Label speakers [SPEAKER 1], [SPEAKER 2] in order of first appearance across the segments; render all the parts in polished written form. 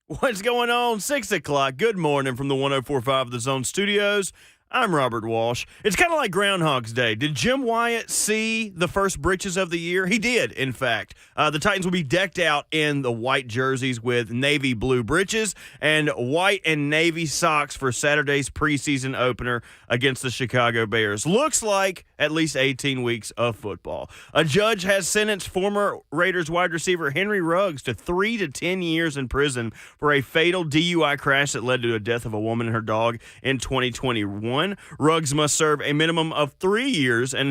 [SPEAKER 1] What's going on? 6 o'clock. Good morning from the 104.5 The Zone Studios. I'm Robert Walsh. It's kind of like Groundhog's Day. Did Jim Wyatt see the first britches of the year? He did, in fact. The Titans will be decked out in the white jerseys with navy blue breeches and white and navy socks for Saturday's preseason opener against the Chicago Bears. Looks like at least 18 weeks of football. A judge has sentenced former Raiders wide receiver Henry Ruggs to 3 to 10 years in prison for a fatal DUI crash that led to the death of a woman and her dog in 2021. Ruggs must serve a minimum of 3 years and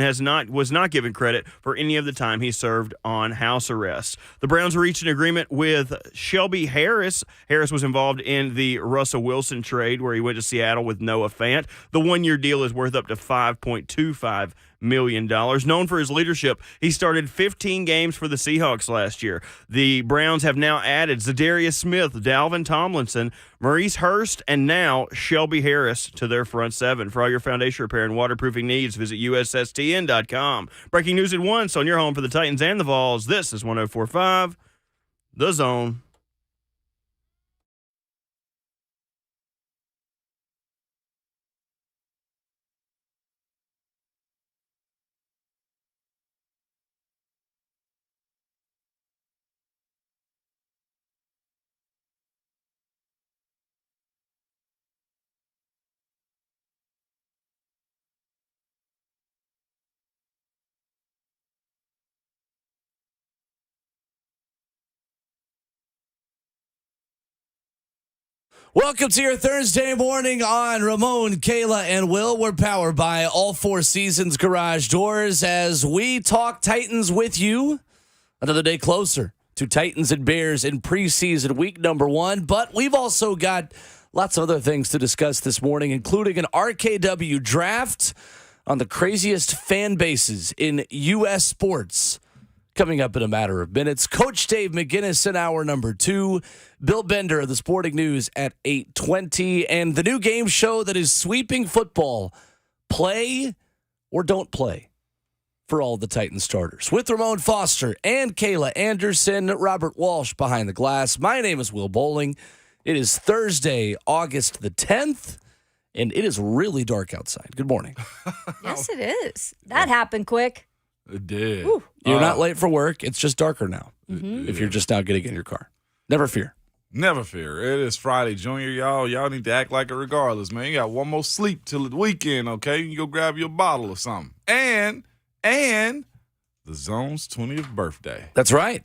[SPEAKER 1] was not given credit for any of the time he served on house arrest. The Browns reached an agreement with Shelby Harris. Harris was involved in the Russell Wilson trade where he went to Seattle with Noah Fant. The one-year deal is worth up to $5.25 million. Known for his leadership, he started 15 games for the Seahawks last year. The Browns have now added Zadarius Smith, Dalvin Tomlinson, Maurice Hurst, and now Shelby Harris to their front seven. For all your foundation repair and waterproofing needs, visit USSTN.com. Breaking news at once on your home for the Titans and the Vols. This is 104.5 The Zone.
[SPEAKER 2] Welcome to your Thursday morning on Ramon, Kayla, and Will. We're powered by All Four Seasons Garage Doors as we talk Titans with you. Another day closer to Titans and Bears in preseason week number 1. But we've also got lots of other things to discuss this morning, including an RKW Draft on the craziest fan bases in U.S. sports. Coming up in a matter of minutes, Coach Dave McGinnis in hour number 2, Bill Bender of the Sporting News at 8:20, and the new game show that is sweeping football, Play or Don't Play, for all the Titans starters. With Ramon Foster and Kayla Anderson, Robert Walsh behind the glass. My name is Will Bowling. It is Thursday, August the 10th, and it is really dark outside. Good morning.
[SPEAKER 3] Yes, it is. That happened quick.
[SPEAKER 4] It did.
[SPEAKER 3] Ooh.
[SPEAKER 2] You're not late for work. It's just darker now. If you're just now getting in your car. Never fear.
[SPEAKER 4] Never fear. It is Friday, Junior, y'all. Y'all need to act like it regardless, man. You got one more sleep till the weekend, okay? You can go grab you a bottle or something. And the Zone's 20th birthday.
[SPEAKER 2] That's right.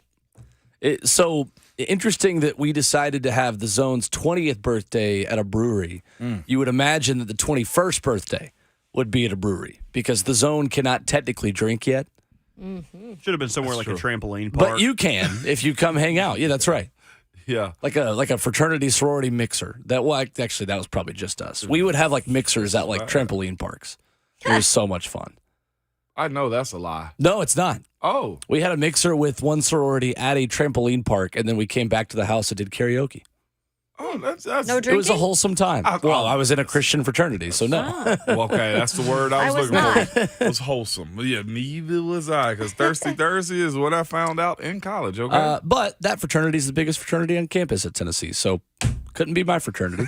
[SPEAKER 2] So interesting that we decided to have the Zone's 20th birthday at a brewery. You would imagine that the 21st birthday would be at a brewery because the Zone cannot technically drink yet.
[SPEAKER 1] Should have been somewhere
[SPEAKER 4] That's
[SPEAKER 1] like a
[SPEAKER 4] true.
[SPEAKER 1] trampoline park.
[SPEAKER 2] But you can if you come hang out. Yeah, that's right.
[SPEAKER 4] Yeah.
[SPEAKER 2] Like a fraternity sorority mixer. That was probably just us. We would have like mixers at like trampoline parks. It was so much fun.
[SPEAKER 4] I know that's a lie.
[SPEAKER 2] No, it's not.
[SPEAKER 4] Oh.
[SPEAKER 2] We had a mixer with one sorority at a trampoline park, and then we came back to the house and did karaoke.
[SPEAKER 4] Oh, that's
[SPEAKER 3] No
[SPEAKER 2] It
[SPEAKER 3] drinking?
[SPEAKER 2] was a wholesome time. Well, I was in a Christian fraternity, so no.
[SPEAKER 4] well, okay. That's the word I was
[SPEAKER 3] I was
[SPEAKER 4] looking
[SPEAKER 3] not.
[SPEAKER 4] for. It was wholesome. But yeah, neither was I, because Thirsty Thursday is what I found out in college, okay?
[SPEAKER 2] But that fraternity is the biggest fraternity on campus at Tennessee, so couldn't be my fraternity.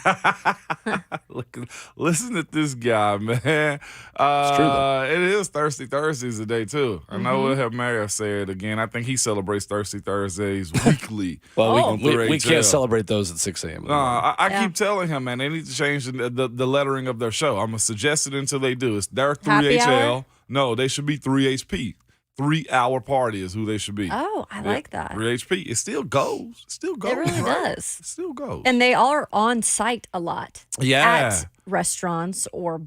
[SPEAKER 4] Listen to this guy, man.
[SPEAKER 2] It's true, though.
[SPEAKER 4] It is Thirsty Thursdays today, too. I know we'll have Mario say it again. I think he celebrates Thirsty Thursdays weekly.
[SPEAKER 2] Well,
[SPEAKER 4] on
[SPEAKER 2] we
[SPEAKER 4] 3HL.
[SPEAKER 2] can't celebrate those at 6 a.m.
[SPEAKER 4] No, I
[SPEAKER 3] Yeah.
[SPEAKER 4] keep telling him, man, they need to change the lettering of their show. I'm going to suggest it until they do. It's their
[SPEAKER 3] Happy
[SPEAKER 4] 3HL.
[SPEAKER 3] hour?
[SPEAKER 4] No, they should be 3HP. 3-hour party is who they should be.
[SPEAKER 3] Oh, I like that.
[SPEAKER 4] 3HP. It still goes. It still goes.
[SPEAKER 3] It really
[SPEAKER 4] right?
[SPEAKER 3] does.
[SPEAKER 4] It still goes.
[SPEAKER 3] And they are on site a lot.
[SPEAKER 4] Yeah.
[SPEAKER 3] At restaurants or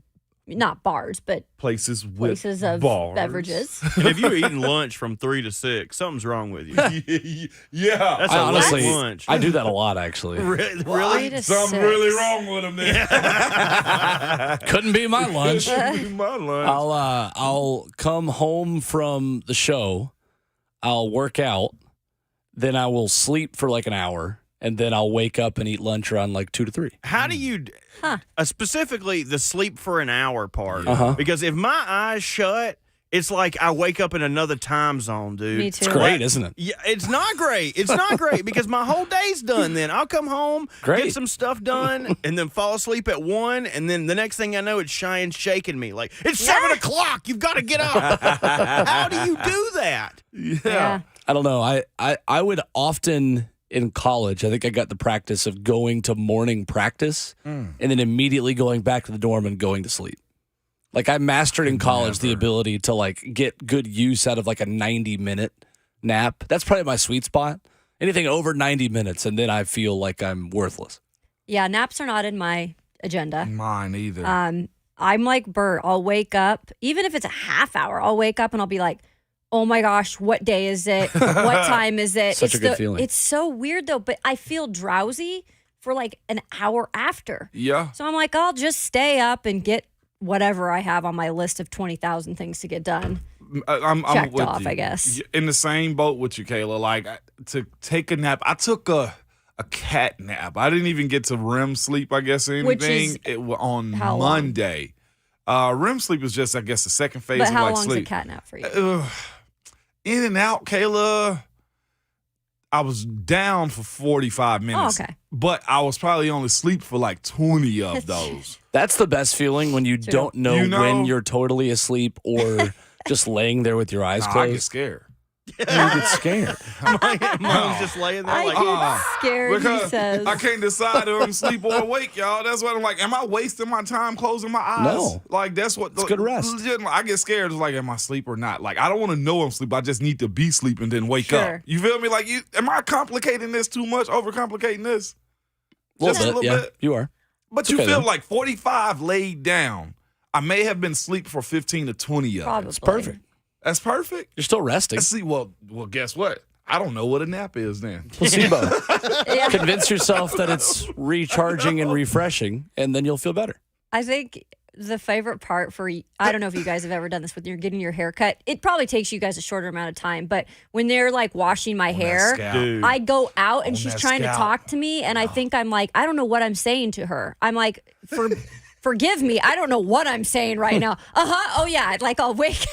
[SPEAKER 3] not bars, but
[SPEAKER 4] Places with
[SPEAKER 3] places of
[SPEAKER 4] bars.
[SPEAKER 3] beverages.
[SPEAKER 1] And if you're eating lunch from 3 to 6, something's wrong with you.
[SPEAKER 4] Yeah.
[SPEAKER 1] That's
[SPEAKER 2] I
[SPEAKER 1] a
[SPEAKER 2] honestly,
[SPEAKER 1] late lunch.
[SPEAKER 2] I do that a lot, actually.
[SPEAKER 1] Really?
[SPEAKER 3] Three to
[SPEAKER 4] Something
[SPEAKER 3] 6.
[SPEAKER 4] really wrong with them there.
[SPEAKER 2] Couldn't be my lunch.
[SPEAKER 4] My lunch.
[SPEAKER 2] I'll come home from the show. I'll work out. Then I will sleep for like an hour. And then I'll wake up and eat lunch around like 2 to 3.
[SPEAKER 1] How do you, specifically the sleep for an hour part?
[SPEAKER 2] Uh-huh.
[SPEAKER 1] Because if my eyes shut it's like I wake up in another time zone, dude.
[SPEAKER 3] Me too.
[SPEAKER 2] It's great, isn't it?
[SPEAKER 1] Yeah, it's not great. It's not great because my whole day's done then. I'll come home,
[SPEAKER 2] Great.
[SPEAKER 1] get some stuff done, and then fall asleep at 1, and then the next thing I know, it's Cheyenne shaking me. Like, it's 7 o'clock. You've got to get up. How do you do that?
[SPEAKER 3] Yeah.
[SPEAKER 2] I don't know. I would often in college, I think I got the practice of going to morning practice and then immediately going back to the dorm and going to sleep. Like I mastered in college the ability to like get good use out of like a 90-minute nap. That's probably my sweet spot. Anything over 90 minutes, and then I feel like I'm worthless.
[SPEAKER 3] Yeah, naps are not in my agenda.
[SPEAKER 4] Mine either.
[SPEAKER 3] I'm like Bert. I'll wake up, even if it's a half hour, I'll wake up and I'll be like, oh my gosh, what day is it? What time is it?
[SPEAKER 2] Such a good feeling.
[SPEAKER 3] It's so weird though, but I feel drowsy for like an hour after.
[SPEAKER 4] Yeah.
[SPEAKER 3] So I'm like, I'll just stay up and get whatever I have on my list of 20,000 things to get done.
[SPEAKER 4] I'm
[SPEAKER 3] Checked
[SPEAKER 4] with
[SPEAKER 3] off,
[SPEAKER 4] you.
[SPEAKER 3] I guess.
[SPEAKER 4] In the same boat with you, Kayla. Like to take a nap. I took a cat nap. I didn't even get to REM sleep, I guess, or
[SPEAKER 3] Which
[SPEAKER 4] anything.
[SPEAKER 3] is
[SPEAKER 4] It was on
[SPEAKER 3] how long?
[SPEAKER 4] Monday. REM sleep is just, I guess, the second phase
[SPEAKER 3] But
[SPEAKER 4] of
[SPEAKER 3] how
[SPEAKER 4] like
[SPEAKER 3] long's
[SPEAKER 4] sleep.
[SPEAKER 3] a cat nap for you?
[SPEAKER 4] In and out, Kayla. I was down for 45 minutes.
[SPEAKER 3] okay.
[SPEAKER 4] But I was probably only asleep for like 20 of those.
[SPEAKER 2] That's the best feeling when you
[SPEAKER 3] True.
[SPEAKER 2] don't know,
[SPEAKER 4] You know-
[SPEAKER 2] when you're totally asleep or just laying there with your eyes
[SPEAKER 4] Nah, I
[SPEAKER 2] closed.
[SPEAKER 4] get scared.
[SPEAKER 2] You get scared.
[SPEAKER 1] Mom's just laying there
[SPEAKER 3] I
[SPEAKER 1] like,
[SPEAKER 3] get scared, he
[SPEAKER 4] Because
[SPEAKER 3] says.
[SPEAKER 4] I can't decide if I'm asleep or awake, y'all. That's what I'm like. Am I wasting my time closing my eyes?
[SPEAKER 2] No.
[SPEAKER 4] Like, that's what.
[SPEAKER 2] It's good rest.
[SPEAKER 4] Legit, I get scared. It's like, am I asleep or not? Like, I don't want to know I'm asleep. I just need to be asleep and then wake up.
[SPEAKER 3] Sure.
[SPEAKER 4] You feel me? Like, am I complicating this too much? Overcomplicating this? Just a little
[SPEAKER 2] yeah,
[SPEAKER 4] bit.
[SPEAKER 2] you are.
[SPEAKER 4] But
[SPEAKER 2] It's
[SPEAKER 4] you
[SPEAKER 2] okay,
[SPEAKER 4] feel
[SPEAKER 2] though.
[SPEAKER 4] like 45 laid down. I may have been asleep for 15 to 20 of
[SPEAKER 3] Probably.
[SPEAKER 4] it.
[SPEAKER 2] It's perfect.
[SPEAKER 4] That's perfect.
[SPEAKER 2] You're still resting.
[SPEAKER 4] Let's see. Well, guess what? I don't know what a nap is then.
[SPEAKER 2] Placebo.
[SPEAKER 3] Yeah.
[SPEAKER 2] Convince yourself that it's recharging and refreshing, and then you'll feel better.
[SPEAKER 3] I think the favorite part for, I don't know if you guys have ever done this when you're getting your hair cut. It probably takes you guys a shorter amount of time, but when they're like washing my hair,
[SPEAKER 1] dude.
[SPEAKER 3] I go out and
[SPEAKER 4] On
[SPEAKER 3] she's
[SPEAKER 4] that
[SPEAKER 3] trying
[SPEAKER 4] scalp.
[SPEAKER 3] to talk to me, and I think I'm like, I don't know what I'm saying to her. I'm like, forgive me, I don't know what I'm saying right now. Oh yeah, like I'll wake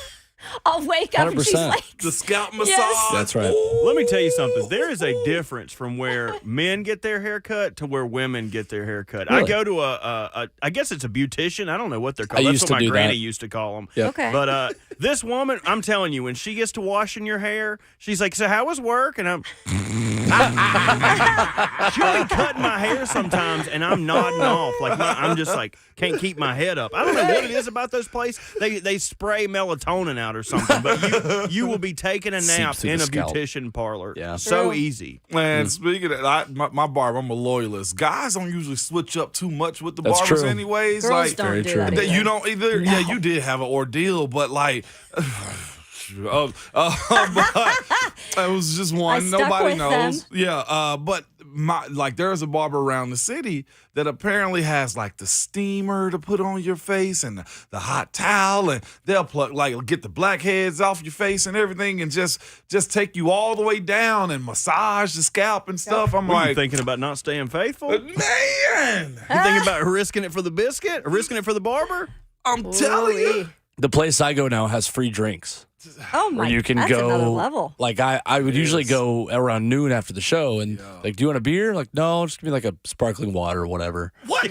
[SPEAKER 3] up and she's
[SPEAKER 2] 100%.
[SPEAKER 3] like,
[SPEAKER 4] The scalp massage.
[SPEAKER 3] Yes.
[SPEAKER 2] That's right.
[SPEAKER 1] Let me tell you something. There is a difference from where men get their hair cut to where women get their hair cut. I
[SPEAKER 2] Really?
[SPEAKER 1] go to I guess it's a beautician. I don't know what they're called.
[SPEAKER 2] I
[SPEAKER 1] That's
[SPEAKER 2] used
[SPEAKER 1] what
[SPEAKER 2] to
[SPEAKER 1] my
[SPEAKER 2] do
[SPEAKER 1] granny
[SPEAKER 2] that.
[SPEAKER 1] used to call them.
[SPEAKER 2] Yep.
[SPEAKER 3] okay.
[SPEAKER 1] But this woman, I'm telling you, when she gets to washing your hair, she's like, "So how was work?" And she'll be cutting my hair sometimes, and I'm nodding off, like I'm just like can't keep my head up. I don't know what it is about those places. They spray melatonin out or something, but you will be taking a nap
[SPEAKER 2] Seeps through
[SPEAKER 1] in
[SPEAKER 2] the
[SPEAKER 1] a
[SPEAKER 2] scalp.
[SPEAKER 1] beautician parlor.
[SPEAKER 2] Yeah.
[SPEAKER 1] So
[SPEAKER 3] True.
[SPEAKER 1] easy.
[SPEAKER 4] Man, speaking of my barber, I'm a loyalist. Guys don't usually switch up too much with the
[SPEAKER 2] That's
[SPEAKER 4] barbers
[SPEAKER 2] true.
[SPEAKER 4] anyways.
[SPEAKER 3] Girls
[SPEAKER 4] like
[SPEAKER 3] don't
[SPEAKER 2] Very
[SPEAKER 3] do
[SPEAKER 2] true.
[SPEAKER 3] that
[SPEAKER 4] that
[SPEAKER 3] either.
[SPEAKER 4] you don't either. Yeah, you did have an ordeal, but like but it was just one.
[SPEAKER 3] stuck
[SPEAKER 4] Nobody
[SPEAKER 3] with
[SPEAKER 4] knows.
[SPEAKER 3] them.
[SPEAKER 4] Yeah, but there's a barber around the city that apparently has like the steamer to put on your face and the hot towel, and they'll get the blackheads off your face and everything, and just take you all the way down and massage the scalp and stuff. I'm
[SPEAKER 1] What, you
[SPEAKER 4] like,
[SPEAKER 1] thinking about not staying faithful? You
[SPEAKER 4] man,
[SPEAKER 1] thinking about risking it for the biscuit, or risking it for the barber?
[SPEAKER 4] I'm telling you.
[SPEAKER 3] Ooh-wee.
[SPEAKER 2] The place I go now has free drinks.
[SPEAKER 3] Oh my,
[SPEAKER 2] Where you can
[SPEAKER 3] that's
[SPEAKER 2] go
[SPEAKER 3] another level.
[SPEAKER 2] Like I would usually go around noon after the show and like, do you want a beer? Like, no, just give me like a sparkling water or whatever.
[SPEAKER 4] What?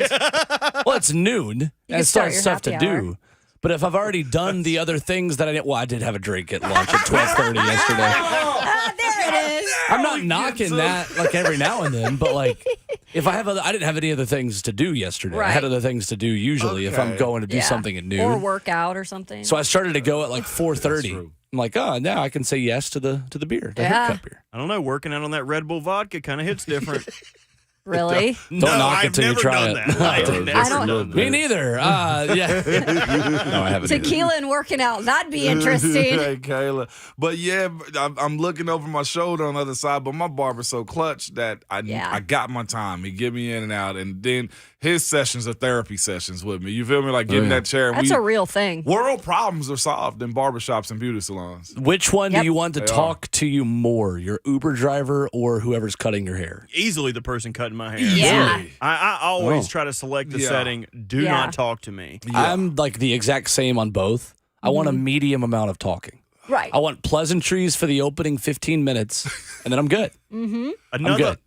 [SPEAKER 2] Well, it's noon and
[SPEAKER 3] can
[SPEAKER 2] it's
[SPEAKER 3] start
[SPEAKER 2] not
[SPEAKER 3] your
[SPEAKER 2] stuff to
[SPEAKER 3] happy hour.
[SPEAKER 2] do. But if I've already done the other things that I did have a drink at lunch at 12:30 yesterday.
[SPEAKER 3] Ah, there it is.
[SPEAKER 2] I'm not knocking that like every now and then, but like if I didn't have any other things to do yesterday. I had
[SPEAKER 3] Right.
[SPEAKER 2] other things to do usually if I'm
[SPEAKER 4] Okay.
[SPEAKER 2] going to do
[SPEAKER 3] Yeah.
[SPEAKER 2] something at noon.
[SPEAKER 3] Or work out or something.
[SPEAKER 2] So I started to go at like 4:30.
[SPEAKER 4] true.
[SPEAKER 2] I'm like, oh, now I can say yes to the beer, the
[SPEAKER 3] Yeah.
[SPEAKER 2] haircut beer.
[SPEAKER 1] I don't know. Working out on that Red Bull vodka kind of hits different.
[SPEAKER 3] really?
[SPEAKER 1] No,
[SPEAKER 2] knock it
[SPEAKER 1] I've
[SPEAKER 2] till you
[SPEAKER 1] never
[SPEAKER 2] try
[SPEAKER 1] done
[SPEAKER 2] it.
[SPEAKER 1] that. I've
[SPEAKER 2] I
[SPEAKER 1] never
[SPEAKER 3] don't-
[SPEAKER 1] done that.
[SPEAKER 2] Me neither. Yeah. No, I haven't. either.
[SPEAKER 3] Tequila and working out. That'd be interesting.
[SPEAKER 4] Hey, Kayla. But yeah, I'm looking over my shoulder on the other side, but my barber's so clutch that
[SPEAKER 3] Yeah.
[SPEAKER 4] I got my time. He get me in and out, and then his sessions are therapy sessions with me. You feel me? Like get in
[SPEAKER 2] yeah.
[SPEAKER 4] that chair. And
[SPEAKER 3] That's a real thing.
[SPEAKER 4] world problems are solved in barbershops and beauty salons.
[SPEAKER 2] Which one
[SPEAKER 3] Yep.
[SPEAKER 2] do you want to
[SPEAKER 4] They
[SPEAKER 2] talk to you more, your Uber driver or whoever's cutting your hair?
[SPEAKER 1] Easily the person cutting my hair.
[SPEAKER 3] Yeah.
[SPEAKER 4] Really?
[SPEAKER 1] I always
[SPEAKER 2] Oh.
[SPEAKER 1] try to select the
[SPEAKER 4] Yeah.
[SPEAKER 1] setting. Do
[SPEAKER 3] Yeah.
[SPEAKER 1] not talk to me.
[SPEAKER 2] I'm like the exact same on both. I want a medium amount of talking.
[SPEAKER 3] Right.
[SPEAKER 2] I want pleasantries for the opening 15 minutes, and then I'm good.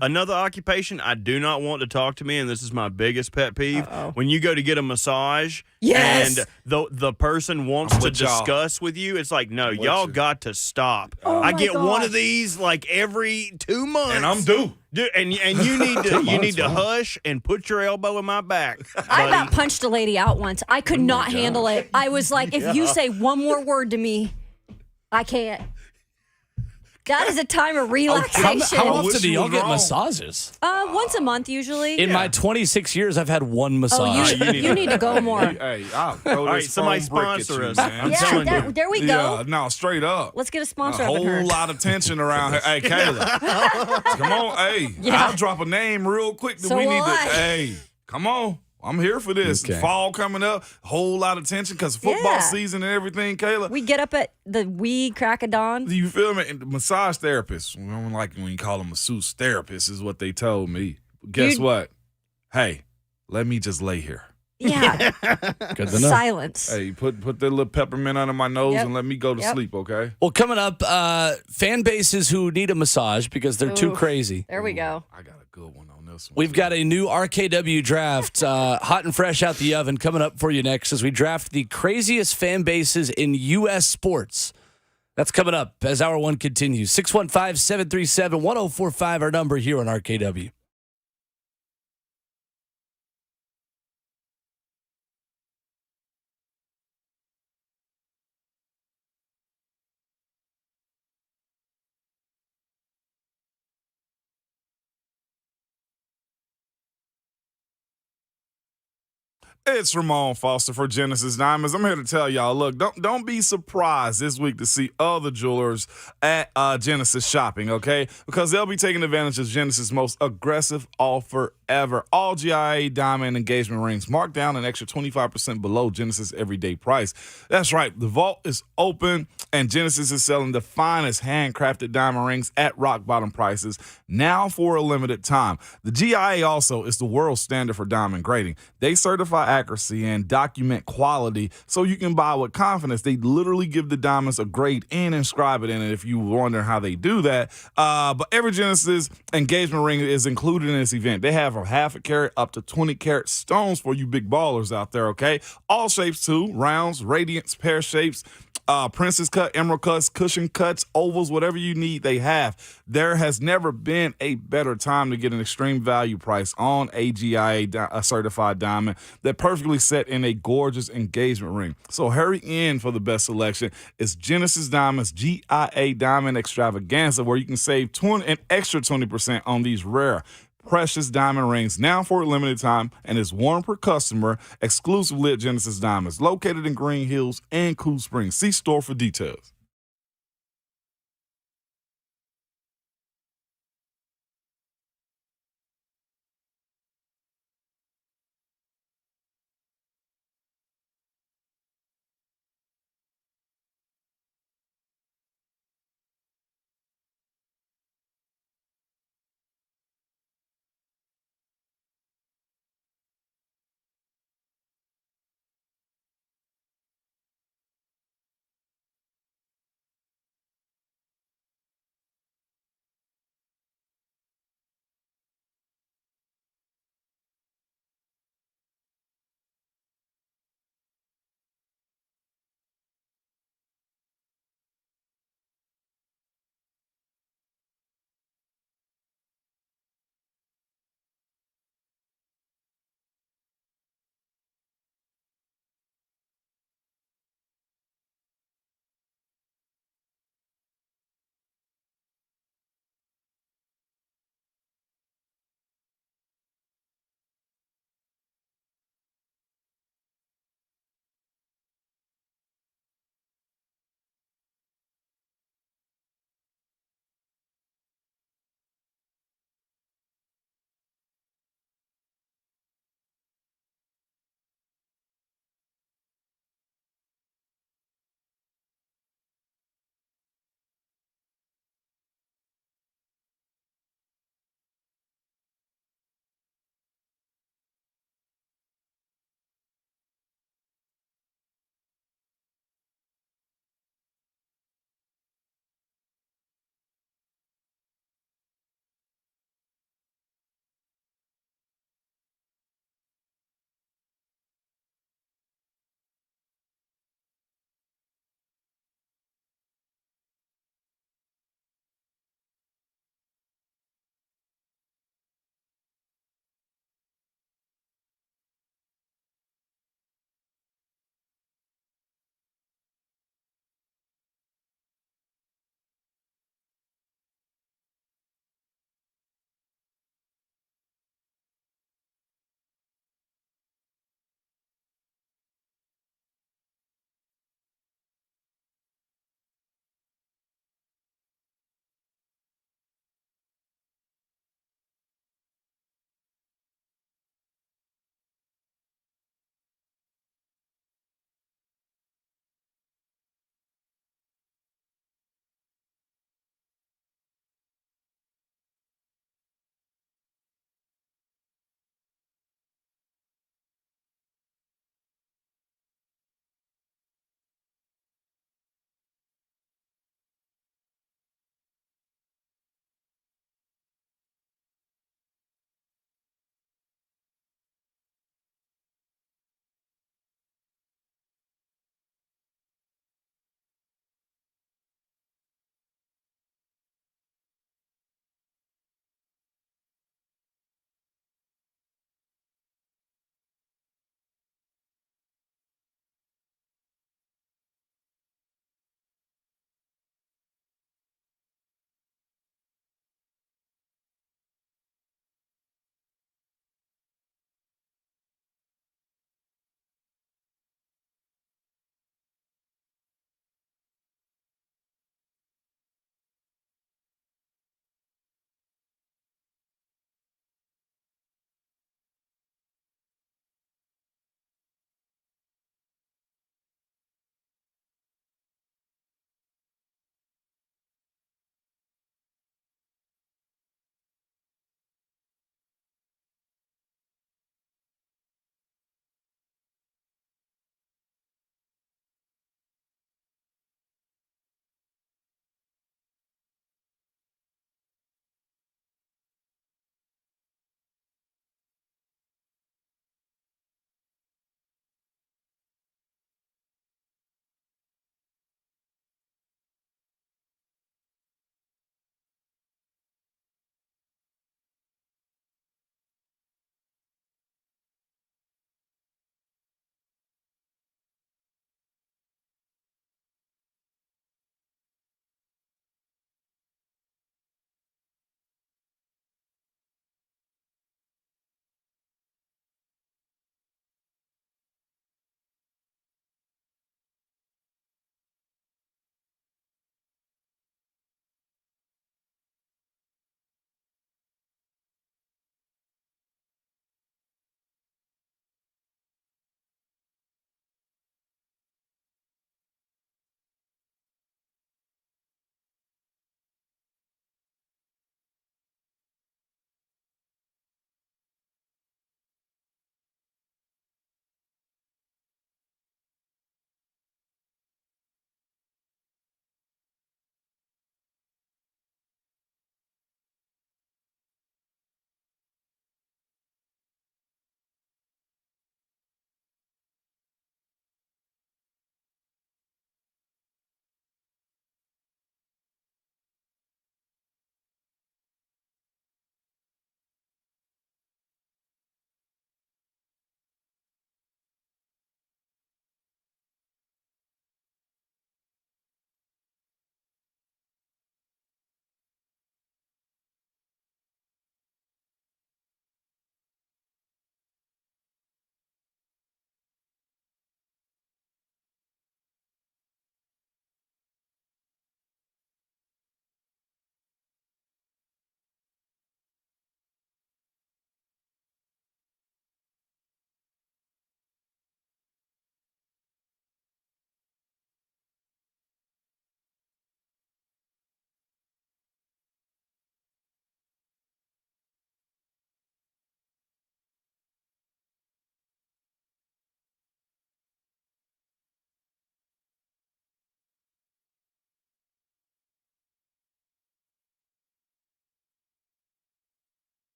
[SPEAKER 1] Another occupation I do not want to talk to me, and this is my biggest pet peeve. When you go to get a massage,
[SPEAKER 3] Yes.
[SPEAKER 1] and the person wants
[SPEAKER 4] I'm
[SPEAKER 1] to
[SPEAKER 4] with y'all.
[SPEAKER 1] discuss with you, it's like, no,
[SPEAKER 4] with
[SPEAKER 1] y'all
[SPEAKER 4] you.
[SPEAKER 1] got to stop.
[SPEAKER 3] Oh
[SPEAKER 1] I
[SPEAKER 3] my
[SPEAKER 1] get one
[SPEAKER 3] gosh.
[SPEAKER 1] of these like every 2 months,
[SPEAKER 4] And I'm due.
[SPEAKER 1] Dude, and you need to hush and put your elbow in my back.
[SPEAKER 3] I about
[SPEAKER 1] buddy.
[SPEAKER 3] punched a lady out once. I could not handle it. I was like, if you say one more word to me, I can't. That is a time of relaxation.
[SPEAKER 2] How
[SPEAKER 4] wish
[SPEAKER 2] often do
[SPEAKER 4] you
[SPEAKER 2] y'all
[SPEAKER 4] was
[SPEAKER 2] get
[SPEAKER 4] wrong.
[SPEAKER 2] massages?
[SPEAKER 3] Once a month usually.
[SPEAKER 2] In my 26 years, I've had one
[SPEAKER 3] Oh,
[SPEAKER 2] massage.
[SPEAKER 3] you need to go more.
[SPEAKER 4] Hey, I'll throw
[SPEAKER 1] All right,
[SPEAKER 4] this
[SPEAKER 1] somebody
[SPEAKER 4] phone brick at
[SPEAKER 1] sponsor
[SPEAKER 4] you,
[SPEAKER 1] us.
[SPEAKER 4] man.
[SPEAKER 1] I'm
[SPEAKER 3] Yeah,
[SPEAKER 1] telling you.
[SPEAKER 3] there we go.
[SPEAKER 4] Yeah, no, straight up.
[SPEAKER 3] Let's get a
[SPEAKER 4] A
[SPEAKER 3] sponsor up in her.
[SPEAKER 4] whole lot of tension around here. Hey, Kayla, come on. Hey,
[SPEAKER 3] Yeah.
[SPEAKER 4] I'll drop a name real quick.
[SPEAKER 3] So
[SPEAKER 4] we need
[SPEAKER 3] will
[SPEAKER 4] to.
[SPEAKER 3] I.
[SPEAKER 4] Hey, come on. I'm here for this.
[SPEAKER 2] Okay.
[SPEAKER 4] Fall coming up. Whole lot of tension because football
[SPEAKER 3] Yeah.
[SPEAKER 4] season and everything, Kayla.
[SPEAKER 3] We get up at the wee crack of dawn.
[SPEAKER 4] You feel me? And the massage therapist, I don't like when you call them masseuse therapist, is what they told me. Guess
[SPEAKER 3] You-
[SPEAKER 4] what? Hey, let me just lay here.
[SPEAKER 3] Yeah.
[SPEAKER 2] Good to know.
[SPEAKER 3] Silence.
[SPEAKER 4] Hey, put that little peppermint under my nose
[SPEAKER 3] Yep.
[SPEAKER 4] and let me go to
[SPEAKER 3] Yep.
[SPEAKER 4] sleep, okay?
[SPEAKER 2] Well, coming up, fan bases who need a massage because they're too
[SPEAKER 3] Oof.
[SPEAKER 2] crazy.
[SPEAKER 3] There we go.
[SPEAKER 4] I got a good one on this one.
[SPEAKER 2] We've got a new RKW draft, hot and fresh out the oven, coming up for you next as we draft the craziest fan bases in U.S. sports. That's coming up as Hour 1 continues. 615-737-1045, our number here on RKW.
[SPEAKER 4] It's Ramon Foster for Genesis Diamonds. I'm here to tell y'all, look, don't be surprised this week to see other jewelers at Genesis shopping, okay? Because they'll be taking advantage of Genesis' most aggressive offer ever. All GIA diamond engagement rings marked down an extra 25% below Genesis' everyday price. That's right, the vault is open and Genesis is selling the finest handcrafted diamond rings at rock bottom prices now for a limited time. The GIA also is the world standard for diamond grading. They certify accuracy and document quality so you can buy with confidence. They literally give the diamonds a grade and inscribe it in it if you wonder how they do that. But every Genesis engagement ring is included in this event. They have a half a carat up to 20 carat stones for you big ballers out there, okay? All shapes too, rounds, radiants, pear shapes, princess cut, emerald cuts, cushion cuts, ovals, whatever you need, they have. There has never been a better time to get an extreme value price on a GIA certified diamond that perfectly set in a gorgeous engagement ring. So hurry in for the best selection. It's Genesis Diamonds GIA Diamond Extravaganza, where you can save an extra 20% on these rare precious diamond rings now for a limited time and is one per customer exclusively at Genesis Diamonds, located in Green Hills and Cool Springs. See store for details.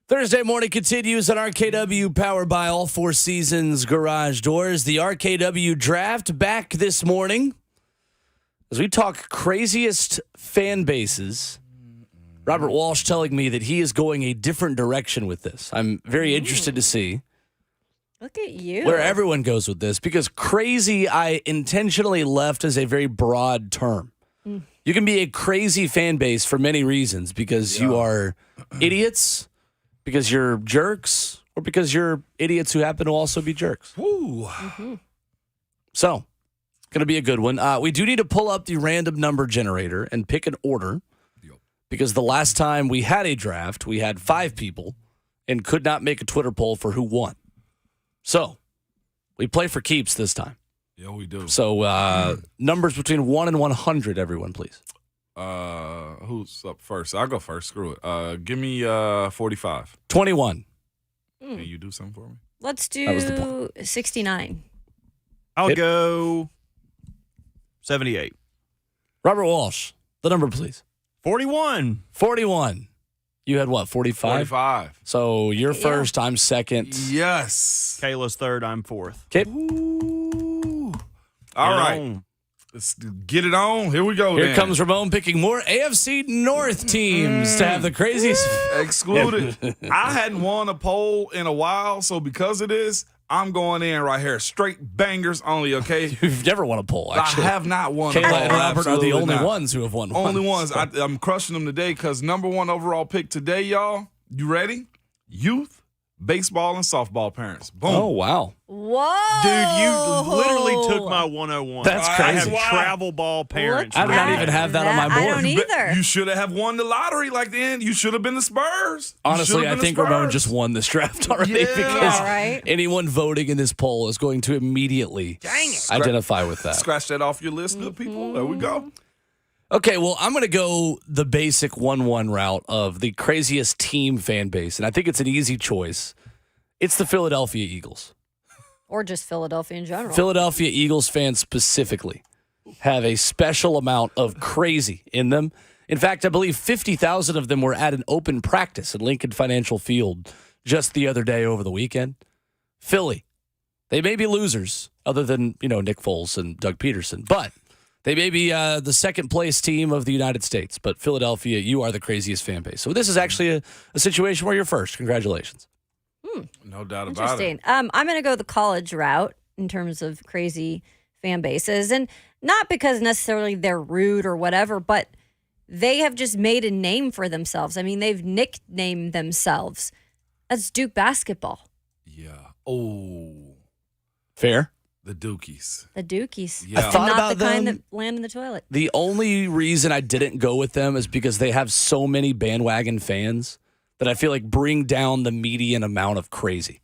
[SPEAKER 2] Thursday morning continues on RKW, powered by All Four Seasons Garage Doors. The RKW Draft back this morning as we talk craziest fan bases. Robert Walsh telling me that he is going a different direction with this. I'm very interested to see
[SPEAKER 3] Look at you.
[SPEAKER 2] where everyone goes with this, because crazy I intentionally left as a very broad term. You can be a crazy fan base for many reasons, because you are idiots, because you're jerks, or because you're idiots who happen to also be jerks.
[SPEAKER 4] Woo.
[SPEAKER 2] So, going to be a good one. We do need to pull up the random number generator and pick an order, because the last time we had a draft, we had 5 people and could not make a Twitter poll for who won. So, we play for keeps this time.
[SPEAKER 4] Yeah, we do.
[SPEAKER 2] So, numbers between 1 and 100, everyone, please.
[SPEAKER 4] Who's up first? I'll go first. Screw it. Give me 45.
[SPEAKER 2] 21.
[SPEAKER 4] Can you do something for me?
[SPEAKER 3] Let's
[SPEAKER 2] was the
[SPEAKER 3] do 69.
[SPEAKER 1] I'll go 78.
[SPEAKER 2] Robert Walsh, the number, please.
[SPEAKER 1] 41.
[SPEAKER 2] 41. You had what, 45?
[SPEAKER 4] 45.
[SPEAKER 2] So you're first, I'm second.
[SPEAKER 4] Yes.
[SPEAKER 1] Kayla's third, I'm fourth.
[SPEAKER 2] Okay.
[SPEAKER 4] Ooh. All right.
[SPEAKER 1] On.
[SPEAKER 4] Let's get it on. Here we go.
[SPEAKER 2] Here
[SPEAKER 4] then.
[SPEAKER 2] comes Ramon picking more AFC North teams to have the craziest.
[SPEAKER 4] Excluded. I hadn't won a poll in a while, so because of this, I'm going in right here. Straight bangers only, okay?
[SPEAKER 2] You've never won a poll, actually.
[SPEAKER 4] I have not won a
[SPEAKER 2] Kayla
[SPEAKER 4] poll.
[SPEAKER 2] and Robert are the
[SPEAKER 4] Absolutely
[SPEAKER 2] only
[SPEAKER 4] not.
[SPEAKER 2] ones who have won one.
[SPEAKER 4] Only ones. I'm crushing them today because number 1 overall pick today, y'all. You ready? Youth, baseball, and softball parents. Boom.
[SPEAKER 2] Oh, wow.
[SPEAKER 3] Whoa.
[SPEAKER 1] Dude, you literally took my 101.
[SPEAKER 2] That's
[SPEAKER 1] I
[SPEAKER 2] crazy.
[SPEAKER 1] have travel ball parents.
[SPEAKER 2] I did not even have that on my
[SPEAKER 3] I
[SPEAKER 2] board.
[SPEAKER 3] don't either.
[SPEAKER 4] You should have won the lottery like then. You should have been the Spurs. You
[SPEAKER 2] Honestly,
[SPEAKER 4] should
[SPEAKER 2] I
[SPEAKER 4] have been
[SPEAKER 2] think
[SPEAKER 4] the Spurs.
[SPEAKER 2] Ramon just won this draft already,
[SPEAKER 4] Yeah.
[SPEAKER 2] because
[SPEAKER 3] Yeah, right?
[SPEAKER 2] anyone voting in this poll is going to immediately identify with that.
[SPEAKER 4] Scratch that off your list, good people. There we go.
[SPEAKER 2] Okay, well, I'm going to go the basic 1-1 route of the craziest team fan base, and I think it's an easy choice. It's the Philadelphia Eagles.
[SPEAKER 3] Or just Philadelphia in general.
[SPEAKER 2] Philadelphia Eagles fans specifically have a special amount of crazy in them. In fact, I believe 50,000 of them were at an open practice at Lincoln Financial Field just the other day over the weekend. Philly, they may be losers other than, Nick Foles and Doug Peterson, but they may be the second place team of the United States. But Philadelphia, you are the craziest fan base. So this is actually a situation where you're first. Congratulations.
[SPEAKER 4] No doubt about it.
[SPEAKER 3] Interesting. I'm going to go the college route in terms of crazy fan bases. And not because necessarily they're rude or whatever, but they have just made a name for themselves. I mean, they've nicknamed themselves. That's Duke basketball.
[SPEAKER 4] Yeah. Oh,
[SPEAKER 2] Fair.
[SPEAKER 4] the Dukies.
[SPEAKER 3] The Dukies.
[SPEAKER 4] Yeah. I
[SPEAKER 3] And
[SPEAKER 2] thought
[SPEAKER 3] not
[SPEAKER 2] about
[SPEAKER 3] the kind
[SPEAKER 2] them.
[SPEAKER 3] that land in the toilet.
[SPEAKER 2] The only reason I didn't go with them is because they have so many bandwagon fans that I feel like bring down the median amount of crazy.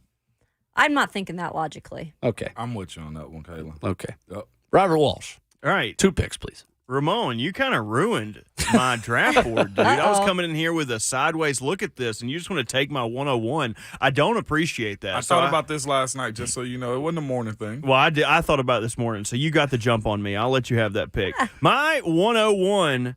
[SPEAKER 3] I'm not thinking that logically.
[SPEAKER 2] Okay.
[SPEAKER 4] I'm with you on that one, Kayla.
[SPEAKER 2] Okay.
[SPEAKER 4] Yep.
[SPEAKER 2] Robert Walsh,
[SPEAKER 1] All right.
[SPEAKER 2] 2 picks, please.
[SPEAKER 1] Ramon, you kind of ruined my draft board, dude. I was coming in here with a sideways look at this, and you just want to take my 101. I don't appreciate that.
[SPEAKER 4] I thought about this last night, just so you know. It wasn't a morning thing.
[SPEAKER 1] Well, I did. I thought about it this morning, so you got the jump on me. I'll let you have that pick. My 101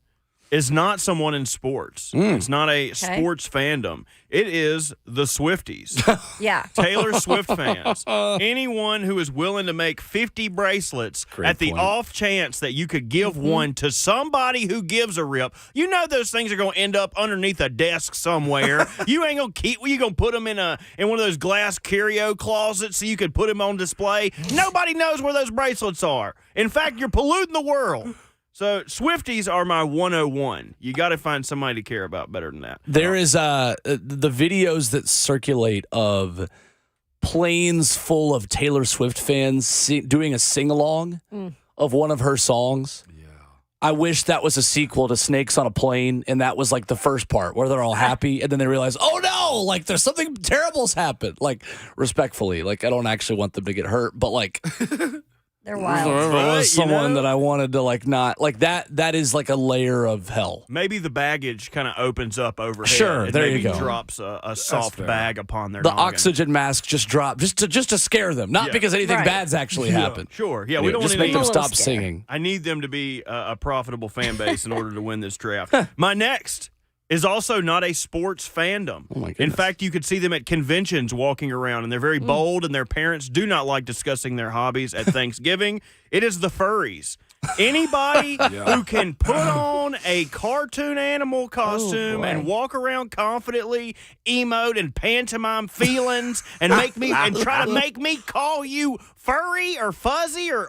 [SPEAKER 1] is not someone in sports. It's not a sports fandom. It is the Swifties.
[SPEAKER 3] Yeah.
[SPEAKER 1] Taylor Swift fans. Anyone who is willing to make 50 bracelets
[SPEAKER 2] Great
[SPEAKER 1] at the
[SPEAKER 2] point.
[SPEAKER 1] off chance that you could give one to somebody who gives a rip. You know those things are going to end up underneath a desk somewhere. You ain't going to keep. You going to put them in one of those glass curio closets so you could put them on display. Nobody knows where those bracelets are. In fact, you're polluting the world. So Swifties are my 101. You got to find somebody to care about better than that.
[SPEAKER 2] There is the videos that circulate of planes full of Taylor Swift fans doing a sing-along of one of her songs. Yeah. I wish that was a sequel to Snakes on a Plane, and that was like the first part where they're all happy, and then they realize, oh no, like there's something terrible's happened. Like, respectfully, like I don't actually want them to get hurt, but like
[SPEAKER 3] They're
[SPEAKER 2] there
[SPEAKER 3] wild.
[SPEAKER 1] But,
[SPEAKER 2] was
[SPEAKER 1] you
[SPEAKER 2] someone
[SPEAKER 1] know-
[SPEAKER 2] that I wanted to like not like that is like a layer of hell.
[SPEAKER 1] Maybe the baggage kind of opens up overhead.
[SPEAKER 2] Sure,
[SPEAKER 1] and
[SPEAKER 2] there
[SPEAKER 1] maybe
[SPEAKER 2] you go.
[SPEAKER 1] drops a soft
[SPEAKER 4] fair.
[SPEAKER 1] bag upon their
[SPEAKER 2] The
[SPEAKER 1] noggin.
[SPEAKER 2] oxygen mask just dropped just to scare them, not
[SPEAKER 1] Yeah.
[SPEAKER 2] because anything
[SPEAKER 3] Right.
[SPEAKER 2] bad's actually happened.
[SPEAKER 1] Sure. Yeah, we don't
[SPEAKER 2] just
[SPEAKER 1] want
[SPEAKER 2] make
[SPEAKER 1] any.
[SPEAKER 2] them
[SPEAKER 3] A little
[SPEAKER 2] stop
[SPEAKER 3] scary.
[SPEAKER 2] singing.
[SPEAKER 1] I need them to be a profitable fan base in order to win this draft. My next is also not a sports fandom.
[SPEAKER 2] Oh, my
[SPEAKER 1] In
[SPEAKER 2] goodness.
[SPEAKER 1] fact, you could see them at conventions walking around, and they're very bold, and their parents do not like discussing their hobbies at Thanksgiving. It is the furries. Anybody who can put on a cartoon animal costume and walk around confidently, emote and pantomime feelings, and try to make me call you furry or fuzzy or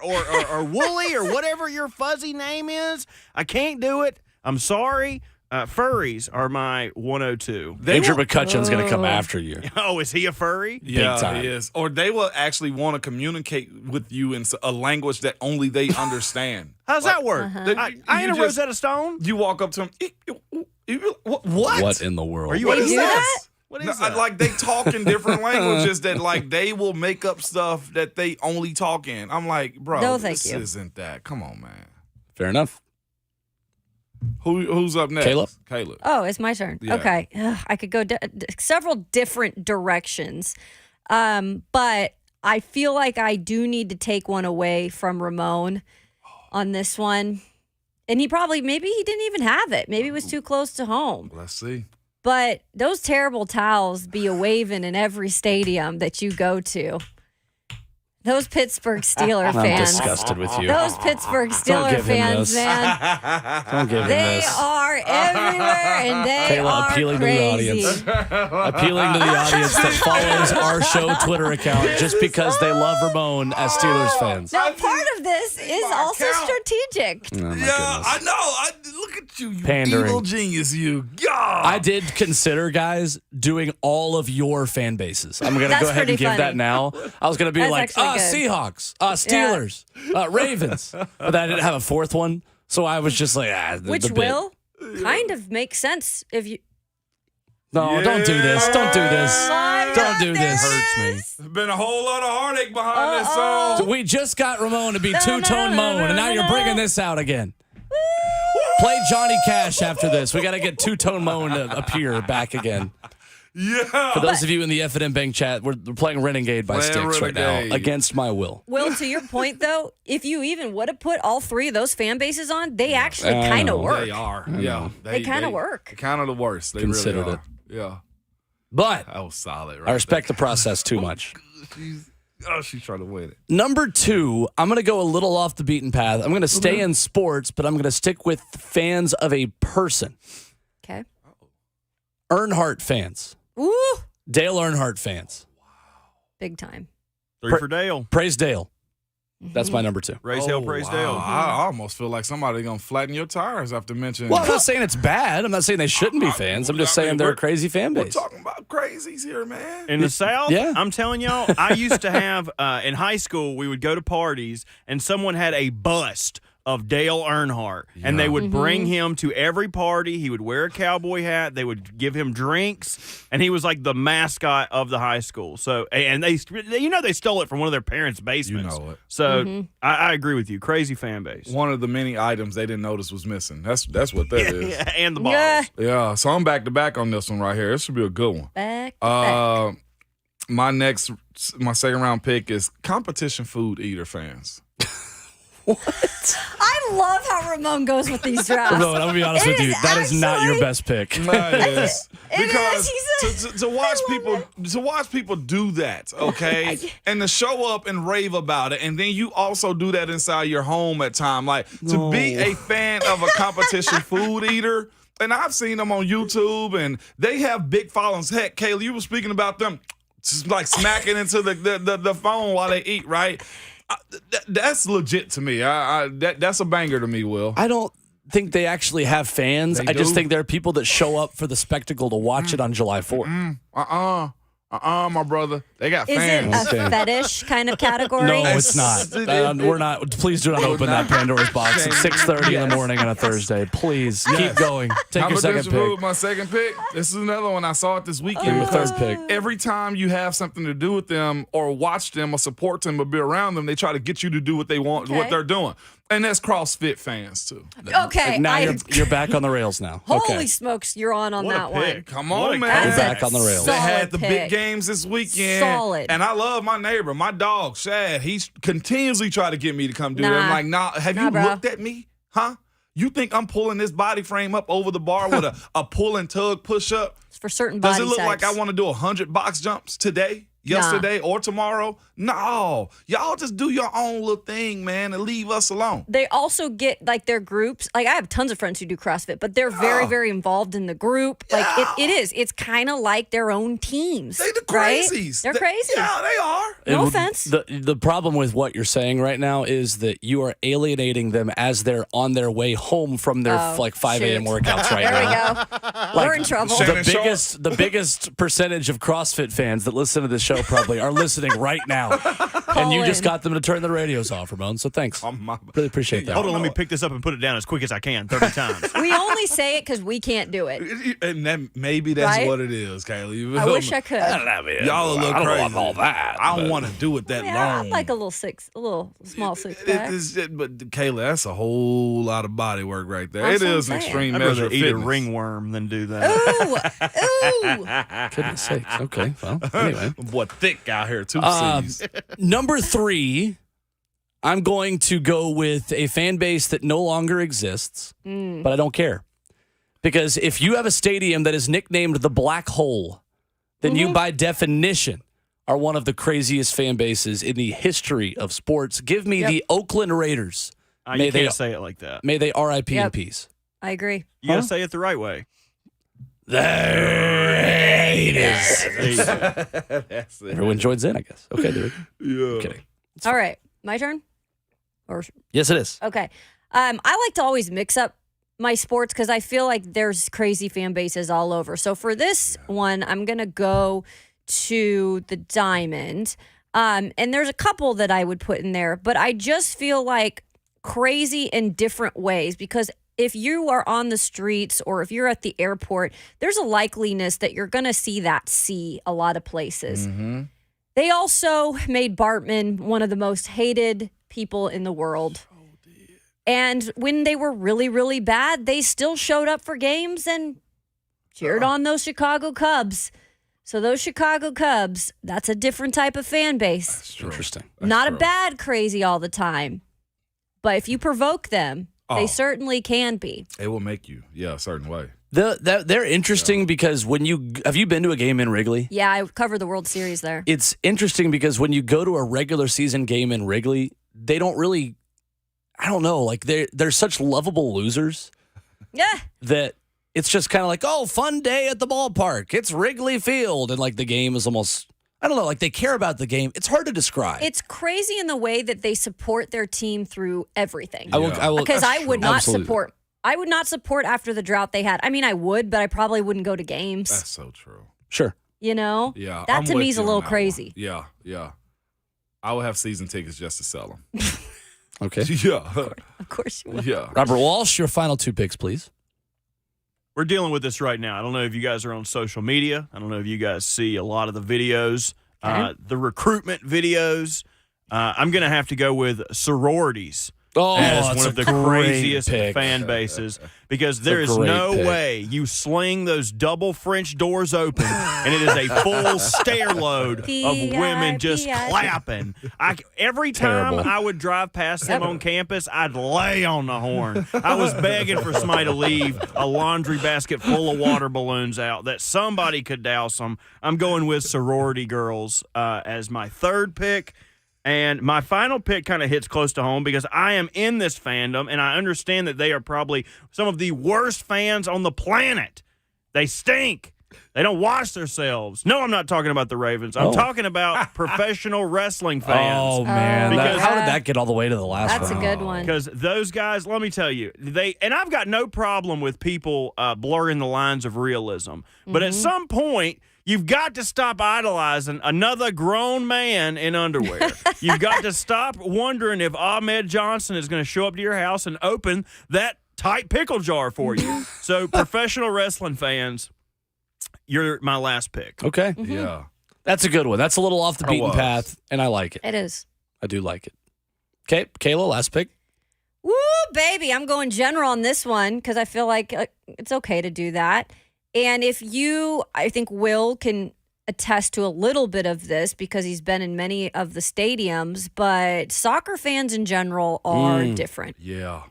[SPEAKER 1] woolly or whatever your fuzzy name is, I can't do it. I'm sorry. Furries are my 102.
[SPEAKER 2] Andrew McCutcheon's going to come after you.
[SPEAKER 1] Oh, is he a furry?
[SPEAKER 4] Yeah,
[SPEAKER 2] time.
[SPEAKER 4] he is. Or they will actually want to communicate with you in a language that only they understand.
[SPEAKER 1] How's that work? I ain't a
[SPEAKER 4] just-
[SPEAKER 1] Rosetta Stone.
[SPEAKER 4] You walk up to them. What?
[SPEAKER 2] What in the world?
[SPEAKER 1] Are you
[SPEAKER 4] What
[SPEAKER 1] a
[SPEAKER 4] is
[SPEAKER 3] do
[SPEAKER 4] this?
[SPEAKER 3] that?
[SPEAKER 1] What
[SPEAKER 4] No,
[SPEAKER 1] is that?
[SPEAKER 4] like they talk in different languages that like they will make up stuff that they only talk in. I'm like, bro,
[SPEAKER 3] No, thank
[SPEAKER 4] this
[SPEAKER 3] you.
[SPEAKER 4] isn't that. Come on, man.
[SPEAKER 2] Fair enough.
[SPEAKER 4] Who's up next?
[SPEAKER 2] Kayla?
[SPEAKER 3] Oh, it's my turn.
[SPEAKER 4] Yeah.
[SPEAKER 3] Okay. Ugh, I could go several different directions. But I feel like I do need to take one away from Ramon on this one. And maybe he didn't even have it. Maybe it was too close to home.
[SPEAKER 4] Let's see.
[SPEAKER 3] But those terrible towels be a waving in every stadium that you go to. Those Pittsburgh Steeler
[SPEAKER 2] I'm
[SPEAKER 3] fans.
[SPEAKER 2] disgusted with you.
[SPEAKER 3] Those Pittsburgh
[SPEAKER 2] Don't
[SPEAKER 3] Steeler
[SPEAKER 2] give him
[SPEAKER 3] fans,
[SPEAKER 2] this.
[SPEAKER 3] man.
[SPEAKER 2] Don't give him
[SPEAKER 3] They
[SPEAKER 2] this.
[SPEAKER 3] are everywhere, and they
[SPEAKER 2] Kayla
[SPEAKER 3] are
[SPEAKER 2] appealing
[SPEAKER 3] crazy.
[SPEAKER 2] to the audience. Appealing to the audience that follows our show Twitter account just because they love Ramon as Steelers fans.
[SPEAKER 3] Now, part of this is
[SPEAKER 4] my
[SPEAKER 3] also
[SPEAKER 4] account.
[SPEAKER 3] strategic.
[SPEAKER 2] Oh, my
[SPEAKER 4] Yeah,
[SPEAKER 2] goodness.
[SPEAKER 4] I know. Look at you,
[SPEAKER 2] Pandering.
[SPEAKER 4] evil genius, you. God.
[SPEAKER 2] I did consider, guys, doing all of your fan bases. I'm going to
[SPEAKER 3] That's
[SPEAKER 2] go ahead and
[SPEAKER 3] pretty
[SPEAKER 2] give
[SPEAKER 3] funny.
[SPEAKER 2] that now. I was going to be
[SPEAKER 3] That's
[SPEAKER 2] like,
[SPEAKER 3] actually good.
[SPEAKER 2] Seahawks, Steelers, Ravens. But I didn't have a fourth one. So I was just like,
[SPEAKER 3] Which
[SPEAKER 2] the bit.
[SPEAKER 3] will kind of make sense if you.
[SPEAKER 2] No, don't do this. Don't do this.
[SPEAKER 3] My
[SPEAKER 2] Don't do this.
[SPEAKER 3] goodness.
[SPEAKER 4] There's been a whole lot of heartache behind this song.
[SPEAKER 2] We just got Ramon to be
[SPEAKER 3] No,
[SPEAKER 2] two-tone
[SPEAKER 3] no,
[SPEAKER 2] Moan,
[SPEAKER 3] no,
[SPEAKER 2] and now
[SPEAKER 3] no,
[SPEAKER 2] you're
[SPEAKER 3] no.
[SPEAKER 2] bringing this out again. Play Johnny Cash after this. We got to get two-tone Moan to appear back again.
[SPEAKER 4] Yeah.
[SPEAKER 2] For those of you in the F&M Bank chat, we're playing Renegade by
[SPEAKER 4] Playing
[SPEAKER 2] Styx right now
[SPEAKER 4] Renegade.
[SPEAKER 2] against my will.
[SPEAKER 3] Will, to your point, though, if you even would have put all three of those fan bases on, they actually
[SPEAKER 2] I
[SPEAKER 3] kind
[SPEAKER 2] know.
[SPEAKER 3] of work.
[SPEAKER 4] They are. Yeah.
[SPEAKER 3] They kinda work.
[SPEAKER 4] They're kind of the worst. They
[SPEAKER 2] Considered
[SPEAKER 4] really
[SPEAKER 2] it.
[SPEAKER 4] are. Yeah.
[SPEAKER 2] But
[SPEAKER 4] That was solid, right?
[SPEAKER 2] I respect the process too much.
[SPEAKER 4] She's trying to win it.
[SPEAKER 2] Number 2, I'm going to go a little off the beaten path. I'm going to stay in sports, but I'm going to stick with fans of a person.
[SPEAKER 3] Okay.
[SPEAKER 2] Earnhardt fans.
[SPEAKER 3] Ooh,
[SPEAKER 2] Dale Earnhardt fans.
[SPEAKER 3] big time.
[SPEAKER 1] 3 for Dale.
[SPEAKER 2] Praise Dale. That's my number 2.
[SPEAKER 1] Raise hell, praise
[SPEAKER 4] wow.
[SPEAKER 1] Dale.
[SPEAKER 4] I almost feel like somebody gonna flatten your tires after mentioning.
[SPEAKER 2] Well, I'm not saying it's bad. I'm not saying they shouldn't be fans. I'm just saying they're a crazy fan
[SPEAKER 4] We're
[SPEAKER 2] base.
[SPEAKER 4] talking about crazies here, man.
[SPEAKER 1] In the South,
[SPEAKER 2] Yeah.
[SPEAKER 1] I'm telling y'all, I used to have, in high school, we would go to parties, and someone had a bust of Dale Earnhardt, and they would bring him to every party. He would wear a cowboy hat. They would give him drinks, and he was like the mascot of the high school. So, and they stole it from one of their parents' basements.
[SPEAKER 4] know it.
[SPEAKER 1] So, I agree with you. Crazy fan base.
[SPEAKER 4] One of the many items they didn't notice was missing. That's what that is.
[SPEAKER 1] And the
[SPEAKER 3] Yeah.
[SPEAKER 1] bottles.
[SPEAKER 4] Yeah, so I'm back to back on this one right here. This should be a good one.
[SPEAKER 3] Back to back.
[SPEAKER 4] My second round pick is competition food eater fans.
[SPEAKER 3] I love how Ramon goes with these drafts.
[SPEAKER 2] Ramon, I'm going to be honest
[SPEAKER 3] It
[SPEAKER 2] with you.
[SPEAKER 3] is
[SPEAKER 2] That is not your
[SPEAKER 3] actually-
[SPEAKER 2] best pick.
[SPEAKER 4] That is
[SPEAKER 3] It
[SPEAKER 4] because
[SPEAKER 3] is.
[SPEAKER 4] to watch
[SPEAKER 3] I love
[SPEAKER 4] people do that, okay, and to show up and rave about it, and then you also do that inside your home at time, like to be a fan of a competition food eater. And I've seen them on YouTube, and they have big followings. Heck, Kayla, you were speaking about them, just like smacking into the phone while they eat, right? That's legit to me. That's a banger to me, Will.
[SPEAKER 2] I don't think they actually have fans.
[SPEAKER 4] They
[SPEAKER 2] I just
[SPEAKER 4] do.
[SPEAKER 2] think there are people that show up for the spectacle to watch it on July 4th.
[SPEAKER 4] My brother. They got
[SPEAKER 3] Is it
[SPEAKER 4] fans.
[SPEAKER 3] a fetish kind of category?
[SPEAKER 2] No, it's not. We're not. Please do not open that Pandora's box at 6:30 in the morning on a Thursday. Please keep going. Take
[SPEAKER 4] How
[SPEAKER 2] your
[SPEAKER 4] about
[SPEAKER 2] second
[SPEAKER 4] this,
[SPEAKER 2] pick.
[SPEAKER 4] Rude, my second pick? This is another one. I saw it this weekend.
[SPEAKER 2] Your
[SPEAKER 4] because
[SPEAKER 2] third pick.
[SPEAKER 4] Every time you have something to do with them or watch them or support them or be around them, they try to get you to do what they want, what
[SPEAKER 3] Okay.
[SPEAKER 4] they're doing. And that's CrossFit fans, too.
[SPEAKER 3] Okay.
[SPEAKER 2] Now
[SPEAKER 3] I,
[SPEAKER 2] you're back on the rails now.
[SPEAKER 3] holy
[SPEAKER 2] Okay.
[SPEAKER 3] smokes, you're on
[SPEAKER 1] What
[SPEAKER 3] that
[SPEAKER 1] a
[SPEAKER 3] one.
[SPEAKER 1] pick.
[SPEAKER 4] Come
[SPEAKER 1] What
[SPEAKER 4] on,
[SPEAKER 1] a
[SPEAKER 4] man.
[SPEAKER 2] You're
[SPEAKER 3] That's
[SPEAKER 2] back on the rails.
[SPEAKER 4] They
[SPEAKER 3] solid
[SPEAKER 4] had the big
[SPEAKER 3] pick.
[SPEAKER 4] games this weekend.
[SPEAKER 3] Solid.
[SPEAKER 4] And I love my neighbor, my dog, Shad. He's continuously trying to get me to come do that. I'm
[SPEAKER 3] Nah.
[SPEAKER 4] like, have
[SPEAKER 3] Nah,
[SPEAKER 4] you
[SPEAKER 3] bro.
[SPEAKER 4] looked at me? Huh? You think I'm pulling this body frame up over the bar with a pull and tug push up?
[SPEAKER 3] It's for certain body
[SPEAKER 4] Does it look
[SPEAKER 3] types.
[SPEAKER 4] like I want to do 100 box jumps today, yesterday, or tomorrow? No. Y'all just do your own little thing, man, and leave us alone.
[SPEAKER 3] They also get like their groups. Like I have tons of friends who do CrossFit, but they're very, very involved in the group. Like it is. It's kind of like their own teams.
[SPEAKER 4] They the
[SPEAKER 3] right?
[SPEAKER 4] crazies.
[SPEAKER 3] They're crazy.
[SPEAKER 4] Yeah, they are.
[SPEAKER 3] No offense.
[SPEAKER 2] The problem with what you're saying right now is that you are alienating them as they're on their way home from their 5 a.m.
[SPEAKER 3] shoot.
[SPEAKER 2] workouts right
[SPEAKER 3] There
[SPEAKER 2] now.
[SPEAKER 3] we go. We're in trouble.
[SPEAKER 4] Shannon
[SPEAKER 2] The biggest percentage of CrossFit fans that listen to this show probably are listening right now. And you just
[SPEAKER 3] in.
[SPEAKER 2] got them to turn the radios off, Ramon. So thanks. Really appreciate that.
[SPEAKER 1] Hold on, let me pick this up and put it down as quick as I can 30 times.
[SPEAKER 3] We only say it because we can't do it.
[SPEAKER 4] And maybe that's
[SPEAKER 3] Right?
[SPEAKER 4] what it is, Kayla. You
[SPEAKER 3] I
[SPEAKER 4] feel
[SPEAKER 3] wish
[SPEAKER 4] me?
[SPEAKER 3] I could.
[SPEAKER 4] Y'all look
[SPEAKER 2] I don't
[SPEAKER 4] crazy.
[SPEAKER 2] want all that.
[SPEAKER 4] I don't want to do it that
[SPEAKER 3] Yeah,
[SPEAKER 4] long.
[SPEAKER 3] I'd like a little small six pack.
[SPEAKER 4] But Kayla, that's a whole lot of body work right there.
[SPEAKER 3] That's
[SPEAKER 4] It
[SPEAKER 3] what
[SPEAKER 4] is
[SPEAKER 3] I'm
[SPEAKER 4] an
[SPEAKER 3] saying.
[SPEAKER 4] extreme
[SPEAKER 1] I'd
[SPEAKER 4] measure
[SPEAKER 1] rather
[SPEAKER 4] of
[SPEAKER 1] eat a
[SPEAKER 4] fitness.
[SPEAKER 1] ringworm than do that.
[SPEAKER 3] Ooh,
[SPEAKER 2] Goodness sakes. Okay. Well, anyway.
[SPEAKER 4] Boy, thick out here, two C's.
[SPEAKER 2] Number 3, I'm going to go with a fan base that no longer exists, but I don't care. Because if you have a stadium that is nicknamed the Black Hole, then you, by definition, are one of the craziest fan bases in the history of sports. Give me the Oakland Raiders.
[SPEAKER 1] You can't say it like that.
[SPEAKER 2] May they RIP in
[SPEAKER 3] Yep.
[SPEAKER 2] peace.
[SPEAKER 3] I agree.
[SPEAKER 1] You got to say it the right way.
[SPEAKER 2] The Raiders.
[SPEAKER 1] There you go.
[SPEAKER 4] That's it.
[SPEAKER 2] Everyone joins in, I guess. Okay, dude.
[SPEAKER 4] Yeah.
[SPEAKER 2] Kidding.
[SPEAKER 3] All right, my turn. Or
[SPEAKER 2] Yes, it is.
[SPEAKER 3] okay, I like to always mix up my sports because I feel like there's crazy fan bases all over. So for this one, I'm gonna go to the Diamond, and there's a couple that I would put in there, but I just feel like crazy in different ways because if you are on the streets or if you're at the airport, there's a likeliness that you're going to see that sea a lot of places.
[SPEAKER 4] Mm-hmm.
[SPEAKER 3] They also made Bartman one of the most hated people in the world. And when they were really, really bad, they still showed up for games and cheered on those Chicago Cubs. So those Chicago Cubs, that's a different type of fan base.
[SPEAKER 2] Interesting.
[SPEAKER 3] Not a bad crazy all the time. But if you provoke them, they certainly can be.
[SPEAKER 4] It will make you, a certain way.
[SPEAKER 2] They're interesting because when have you been to a game in Wrigley?
[SPEAKER 3] Yeah, I covered the World Series there.
[SPEAKER 2] It's interesting because when you go to a regular season game in Wrigley, they don't really, I don't know, like they're such lovable losers
[SPEAKER 3] Yeah.
[SPEAKER 2] that it's just kind of like, oh, fun day at the ballpark. It's Wrigley Field. And like the game is almost, I don't know, like they care about the game. It's hard to describe.
[SPEAKER 3] It's crazy in the way that they support their team through everything.
[SPEAKER 2] I will,
[SPEAKER 3] Because I would not
[SPEAKER 2] Absolutely.
[SPEAKER 3] support. I would not support after the drought they had. I mean, I would, but I probably wouldn't go to games.
[SPEAKER 4] That's so true.
[SPEAKER 2] Sure.
[SPEAKER 3] You know?
[SPEAKER 4] Yeah.
[SPEAKER 3] That
[SPEAKER 4] I'm
[SPEAKER 3] to
[SPEAKER 4] with
[SPEAKER 3] me is a
[SPEAKER 4] you on
[SPEAKER 3] little
[SPEAKER 4] that one.
[SPEAKER 3] crazy.
[SPEAKER 4] Yeah. I would have season tickets just to sell them.
[SPEAKER 2] Okay.
[SPEAKER 4] Yeah.
[SPEAKER 3] Of course you would.
[SPEAKER 4] Yeah.
[SPEAKER 2] Robert Walsh, your final 2 picks, please.
[SPEAKER 1] We're dealing with this right now. I don't know if you guys are on social media. I don't know if you guys see a lot of the videos, the recruitment videos. I'm going to have to go with sororities
[SPEAKER 2] Oh,
[SPEAKER 1] as
[SPEAKER 2] that's
[SPEAKER 1] one
[SPEAKER 2] a
[SPEAKER 1] of the
[SPEAKER 2] great
[SPEAKER 1] craziest
[SPEAKER 2] pick.
[SPEAKER 1] fan bases because there is
[SPEAKER 2] great
[SPEAKER 1] no
[SPEAKER 2] pick.
[SPEAKER 1] way you sling those double French doors open and it is a full stair load of women just clapping. Every time
[SPEAKER 2] Terrible.
[SPEAKER 1] I would drive past them on campus, I'd lay on the horn. I was begging for somebody to leave a laundry basket full of water balloons out that somebody could douse them. I'm going with sorority girls as my third pick. And my final pick kind of hits close to home because I am in this fandom, and I understand that they are probably some of the worst fans on the planet. They stink. They don't wash themselves. No, I'm not talking about the Ravens. I'm talking about professional wrestling fans.
[SPEAKER 2] Oh, man.
[SPEAKER 1] Because-
[SPEAKER 2] How did that get all the way to the last
[SPEAKER 3] That's a
[SPEAKER 2] round?
[SPEAKER 3] good one.
[SPEAKER 1] Because those guys, let me tell you, and I've got no problem with people blurring the lines of realism. But at some point, you've got to stop idolizing another grown man in underwear. You've got to stop wondering if Ahmed Johnson is going to show up to your house and open that tight pickle jar for you. So, professional wrestling fans, you're my last pick.
[SPEAKER 2] Okay.
[SPEAKER 4] Yeah.
[SPEAKER 2] That's a good one. That's a little off the
[SPEAKER 4] That
[SPEAKER 2] beaten
[SPEAKER 4] was.
[SPEAKER 2] path, and I like it.
[SPEAKER 3] It is.
[SPEAKER 2] I do like it. Okay, Kayla, last pick.
[SPEAKER 3] Woo, baby. I'm going general on this one because I feel like it's okay to do that. And I think Will can attest to a little bit of this because he's been in many of the stadiums, but soccer fans in general are different.
[SPEAKER 4] Yeah.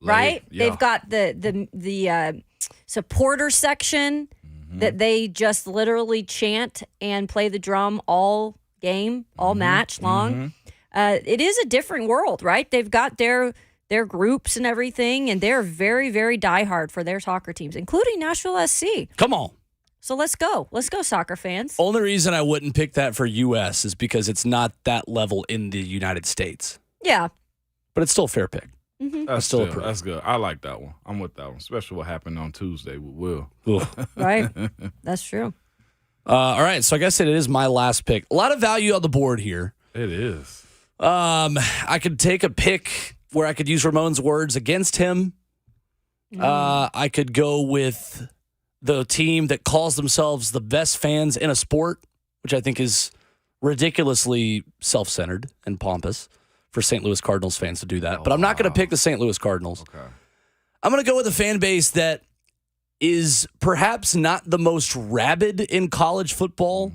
[SPEAKER 3] right?
[SPEAKER 4] Yeah.
[SPEAKER 3] They've got the supporter section that they just literally chant and play the drum all game, all match long. It is a different world, right? They've got their groups and everything, and they're very, very diehard for their soccer teams, including Nashville SC.
[SPEAKER 2] Come on.
[SPEAKER 3] So let's go, soccer fans.
[SPEAKER 2] Only reason I wouldn't pick that for U.S. is because it's not that level in the United States.
[SPEAKER 3] Yeah,
[SPEAKER 2] But it's still a fair pick.
[SPEAKER 4] That's
[SPEAKER 2] still
[SPEAKER 4] still
[SPEAKER 2] approved.
[SPEAKER 4] that's good. I like that one. I'm with that one, especially what happened on Tuesday with Will.
[SPEAKER 2] Ooh.
[SPEAKER 3] right. That's true.
[SPEAKER 2] All right, so I guess it is my last pick. A lot of value on the board here.
[SPEAKER 4] It is.
[SPEAKER 2] I could take a pick where I could use Ramon's words against him. I could go with the team that calls themselves the best fans in a sport, which I think is ridiculously self-centered and pompous for St. Louis Cardinals fans to do that. But I'm not going to pick the St. Louis Cardinals.
[SPEAKER 4] Okay.
[SPEAKER 2] I'm going to go with a fan base that is perhaps not the most rabid in college football,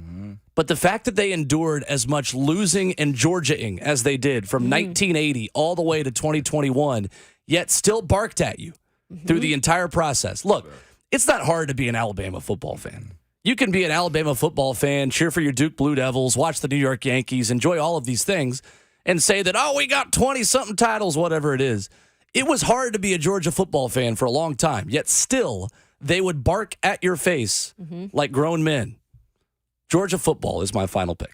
[SPEAKER 2] but the fact that they endured as much losing and Georgia-ing as they did from 1980 all the way to 2021, yet still barked at you through the entire process. Look, it's not hard to be an Alabama football fan. You can be an Alabama football fan, cheer for your Duke Blue Devils, watch the New York Yankees, enjoy all of these things, and say that, oh, we got 20-something titles, whatever it is. It was hard to be a Georgia football fan for a long time, yet still they would bark at your face like grown men. Georgia football is my final pick.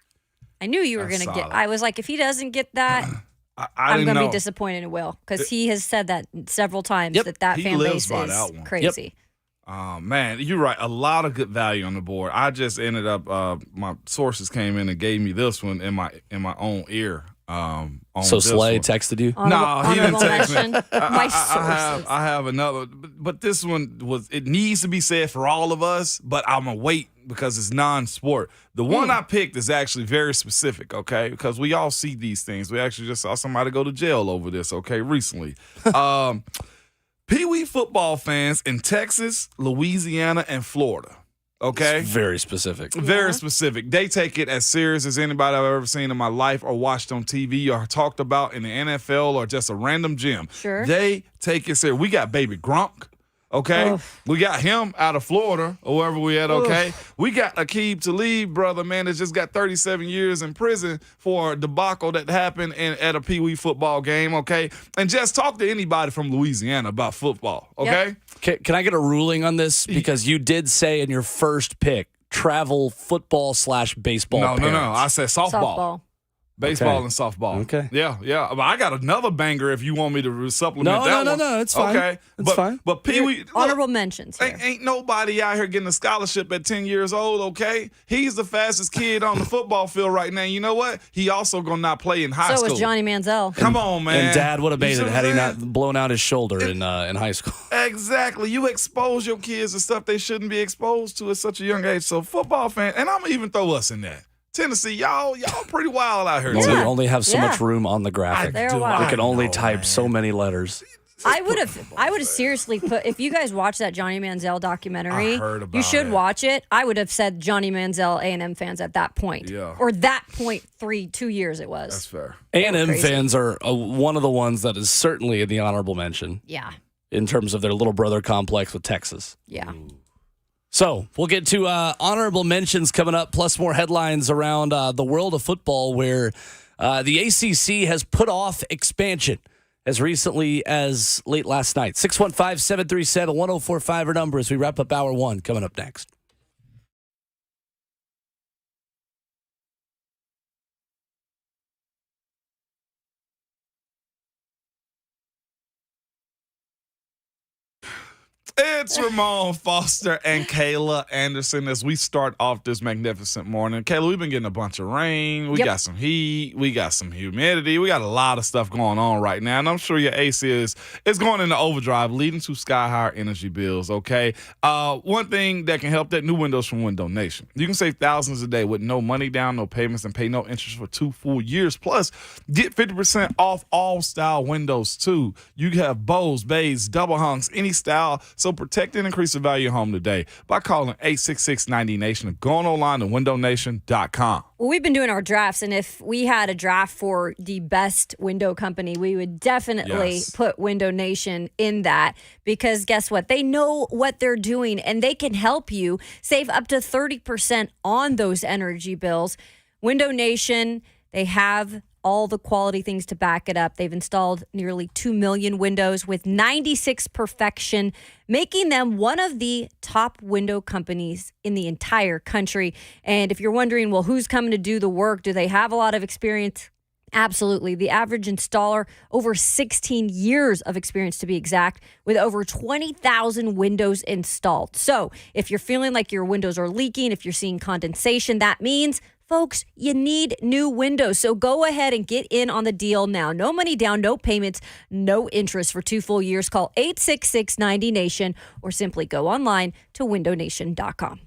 [SPEAKER 3] I knew you were
[SPEAKER 4] That's
[SPEAKER 3] going to get.
[SPEAKER 4] solid.
[SPEAKER 3] I was like, if he doesn't get that,
[SPEAKER 4] I
[SPEAKER 3] I'm
[SPEAKER 4] didn't
[SPEAKER 3] going to
[SPEAKER 4] know.
[SPEAKER 3] be disappointed in Will because he has said that several times
[SPEAKER 2] Yep.
[SPEAKER 3] that
[SPEAKER 4] He
[SPEAKER 3] fan
[SPEAKER 4] lives
[SPEAKER 3] base
[SPEAKER 4] by
[SPEAKER 3] is
[SPEAKER 4] that one.
[SPEAKER 3] crazy.
[SPEAKER 4] Man, you're right. A lot of good value on the board. I just ended up. My sources came in and gave me this one in my own ear. On
[SPEAKER 2] So
[SPEAKER 4] this
[SPEAKER 2] Slay
[SPEAKER 4] one.
[SPEAKER 2] texted you?
[SPEAKER 4] No, he didn't
[SPEAKER 3] Honorable
[SPEAKER 4] text me.
[SPEAKER 3] mention. My sources.
[SPEAKER 4] I have another, but this one it needs to be said for all of us, but I'm going to wait because it's non-sport. The one I picked is actually very specific, okay? Because we all see these things. We actually just saw somebody go to jail over this, okay, recently. Pee Wee football fans in Texas, Louisiana, and Florida, okay?
[SPEAKER 2] It's very specific.
[SPEAKER 4] Very specific. They take it as serious as anybody I've ever seen in my life or watched on TV or talked about in the NFL or just a random gym.
[SPEAKER 3] Sure.
[SPEAKER 4] They take it serious. We got baby Gronk, okay? We got him out of Florida or wherever we at, okay? We got Aqib Talib, brother, man, that just got 37 years in prison for a debacle that happened at a Pee Wee football game, okay? And just talk to anybody from Louisiana about football, okay?
[SPEAKER 2] Can I get a ruling on this? Because you did say in your first pick, travel football/baseball.
[SPEAKER 4] No.
[SPEAKER 2] parents.
[SPEAKER 4] I said softball. Baseball
[SPEAKER 2] Okay.
[SPEAKER 4] and softball.
[SPEAKER 2] Okay.
[SPEAKER 4] Yeah. But I got another banger if you want me to supplement that one.
[SPEAKER 2] No. It's fine.
[SPEAKER 4] Okay.
[SPEAKER 2] It's fine.
[SPEAKER 4] But Pee Wee,
[SPEAKER 3] Honorable mentions here.
[SPEAKER 4] ain't nobody out here getting a scholarship at 10 years old, okay? He's the fastest kid on the football field right now. You know what? He also going to not play in high
[SPEAKER 3] So
[SPEAKER 4] school.
[SPEAKER 3] was Johnny Manziel.
[SPEAKER 4] Come on, man.
[SPEAKER 2] And Dad would have made
[SPEAKER 4] You
[SPEAKER 2] it
[SPEAKER 4] see
[SPEAKER 2] had he
[SPEAKER 4] what I'm
[SPEAKER 2] not
[SPEAKER 4] saying?
[SPEAKER 2] blown out his shoulder in high school.
[SPEAKER 4] Exactly. You expose your kids to stuff they shouldn't be exposed to at such a young age. So football fan, and I'm going to even throw us in that. Tennessee, y'all pretty wild out here.
[SPEAKER 2] Well,
[SPEAKER 4] too.
[SPEAKER 2] we only have so
[SPEAKER 3] Yeah.
[SPEAKER 2] much room on the graphic.
[SPEAKER 3] They're
[SPEAKER 4] do.
[SPEAKER 3] wild.
[SPEAKER 2] We can only
[SPEAKER 4] know,
[SPEAKER 2] type
[SPEAKER 4] man.
[SPEAKER 2] so many letters.
[SPEAKER 3] I would have seriously put, if you guys watch that Johnny Manziel documentary,
[SPEAKER 4] I heard about
[SPEAKER 3] you should
[SPEAKER 4] it.
[SPEAKER 3] watch it. I would have said Johnny Manziel A&M fans at that point.
[SPEAKER 4] Yeah.
[SPEAKER 3] Or that point 2 years it was.
[SPEAKER 4] That's fair.
[SPEAKER 2] A&M
[SPEAKER 3] crazy.
[SPEAKER 2] fans are one of the ones that is certainly in the honorable mention
[SPEAKER 3] Yeah.
[SPEAKER 2] in terms of their little brother complex with Texas.
[SPEAKER 3] Yeah.
[SPEAKER 2] So we'll get to honorable mentions coming up, plus more headlines around the world of football where the ACC has put off expansion as recently as late last night. 615-737-1045 are number as we wrap up hour one coming up next.
[SPEAKER 4] It's Ramon Foster and Kayla Anderson as we start off this magnificent morning. Kayla, we've been getting a bunch of rain. We
[SPEAKER 3] Yep.
[SPEAKER 4] got some heat. We got some humidity. We got a lot of stuff going on right now. And I'm sure your AC is going into overdrive, leading to sky-high energy bills, okay? One thing that can help, that new windows from Window Nation. You can save thousands a day with no money down, no payments, and pay no interest for 2 full years. Plus, get 50% off all style windows, too. You have bows, bays, double hunks, any style. So So protect and increase the value of your home today by calling 866-90-NATION or going online to windownation.com.
[SPEAKER 3] Well, we've been doing our drafts, and if we had a draft for the best window company, we would definitely put Window Nation in that, because guess what? They know what they're doing, and they can help you save up to 30% on those energy bills. Window Nation, they have all the quality things to back it up. They've installed nearly 2 million windows with 96 perfection, making them one of the top window companies in the entire country. And if you're wondering, well, who's coming to do the work? Do they have a lot of experience? Absolutely. The average installer, over 16 years of experience to be exact, with over 20,000 windows installed. So if you're feeling like your windows are leaking, if you're seeing condensation, that means, folks, you need new windows. So go ahead and get in on the deal now. No money down, no payments, no interest for 2 full years. Call 866-90-NATION or simply go online to windownation.com.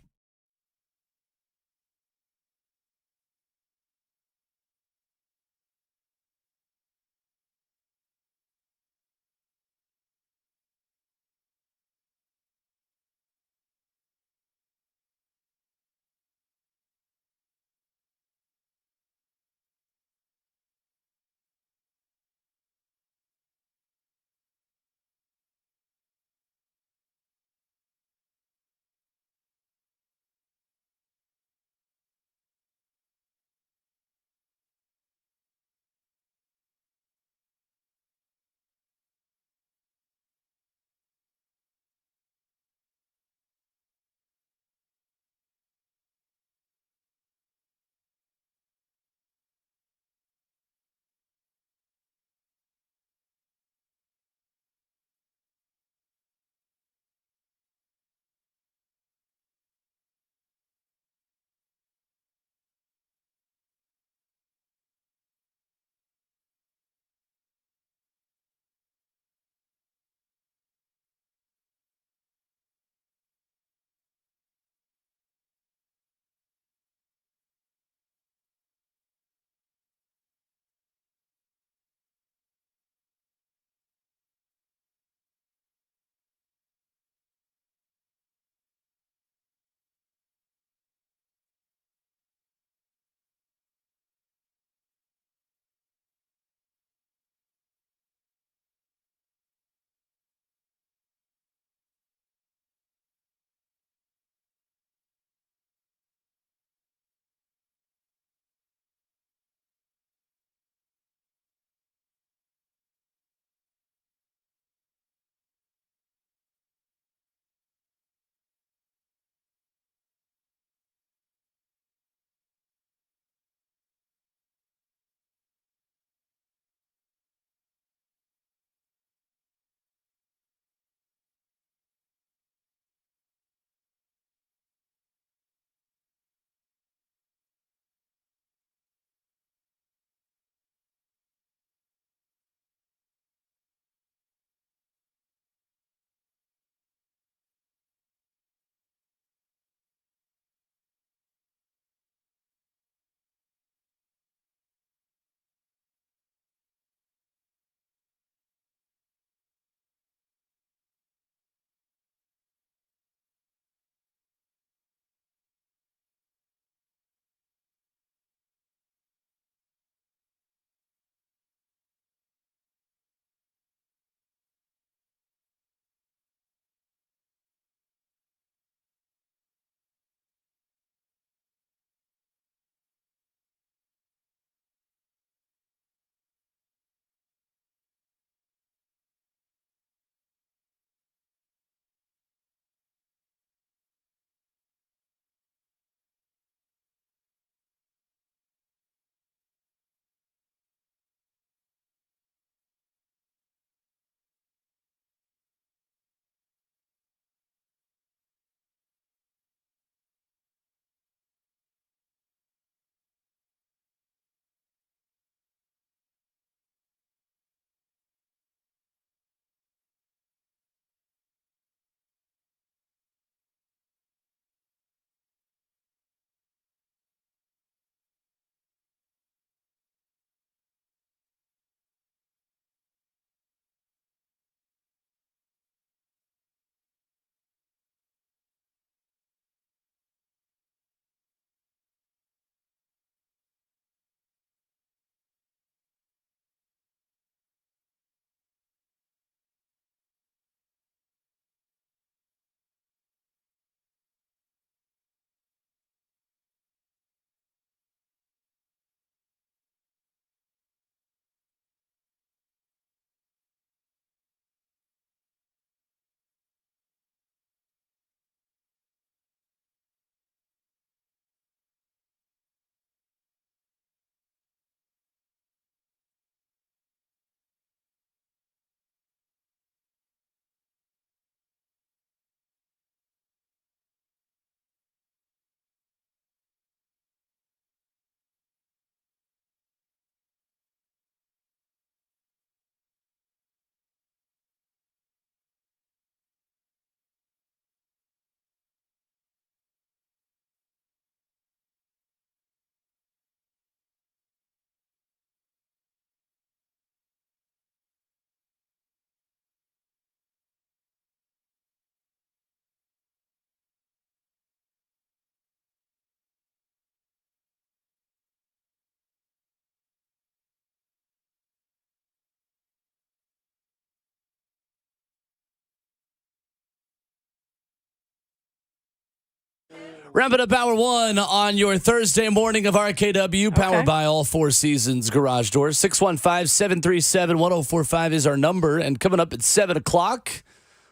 [SPEAKER 2] Wrapping up hour one on your Thursday morning of RKW, powered by All Four Seasons Garage Doors. 615-737-1045 is our number. And coming up at 7 o'clock,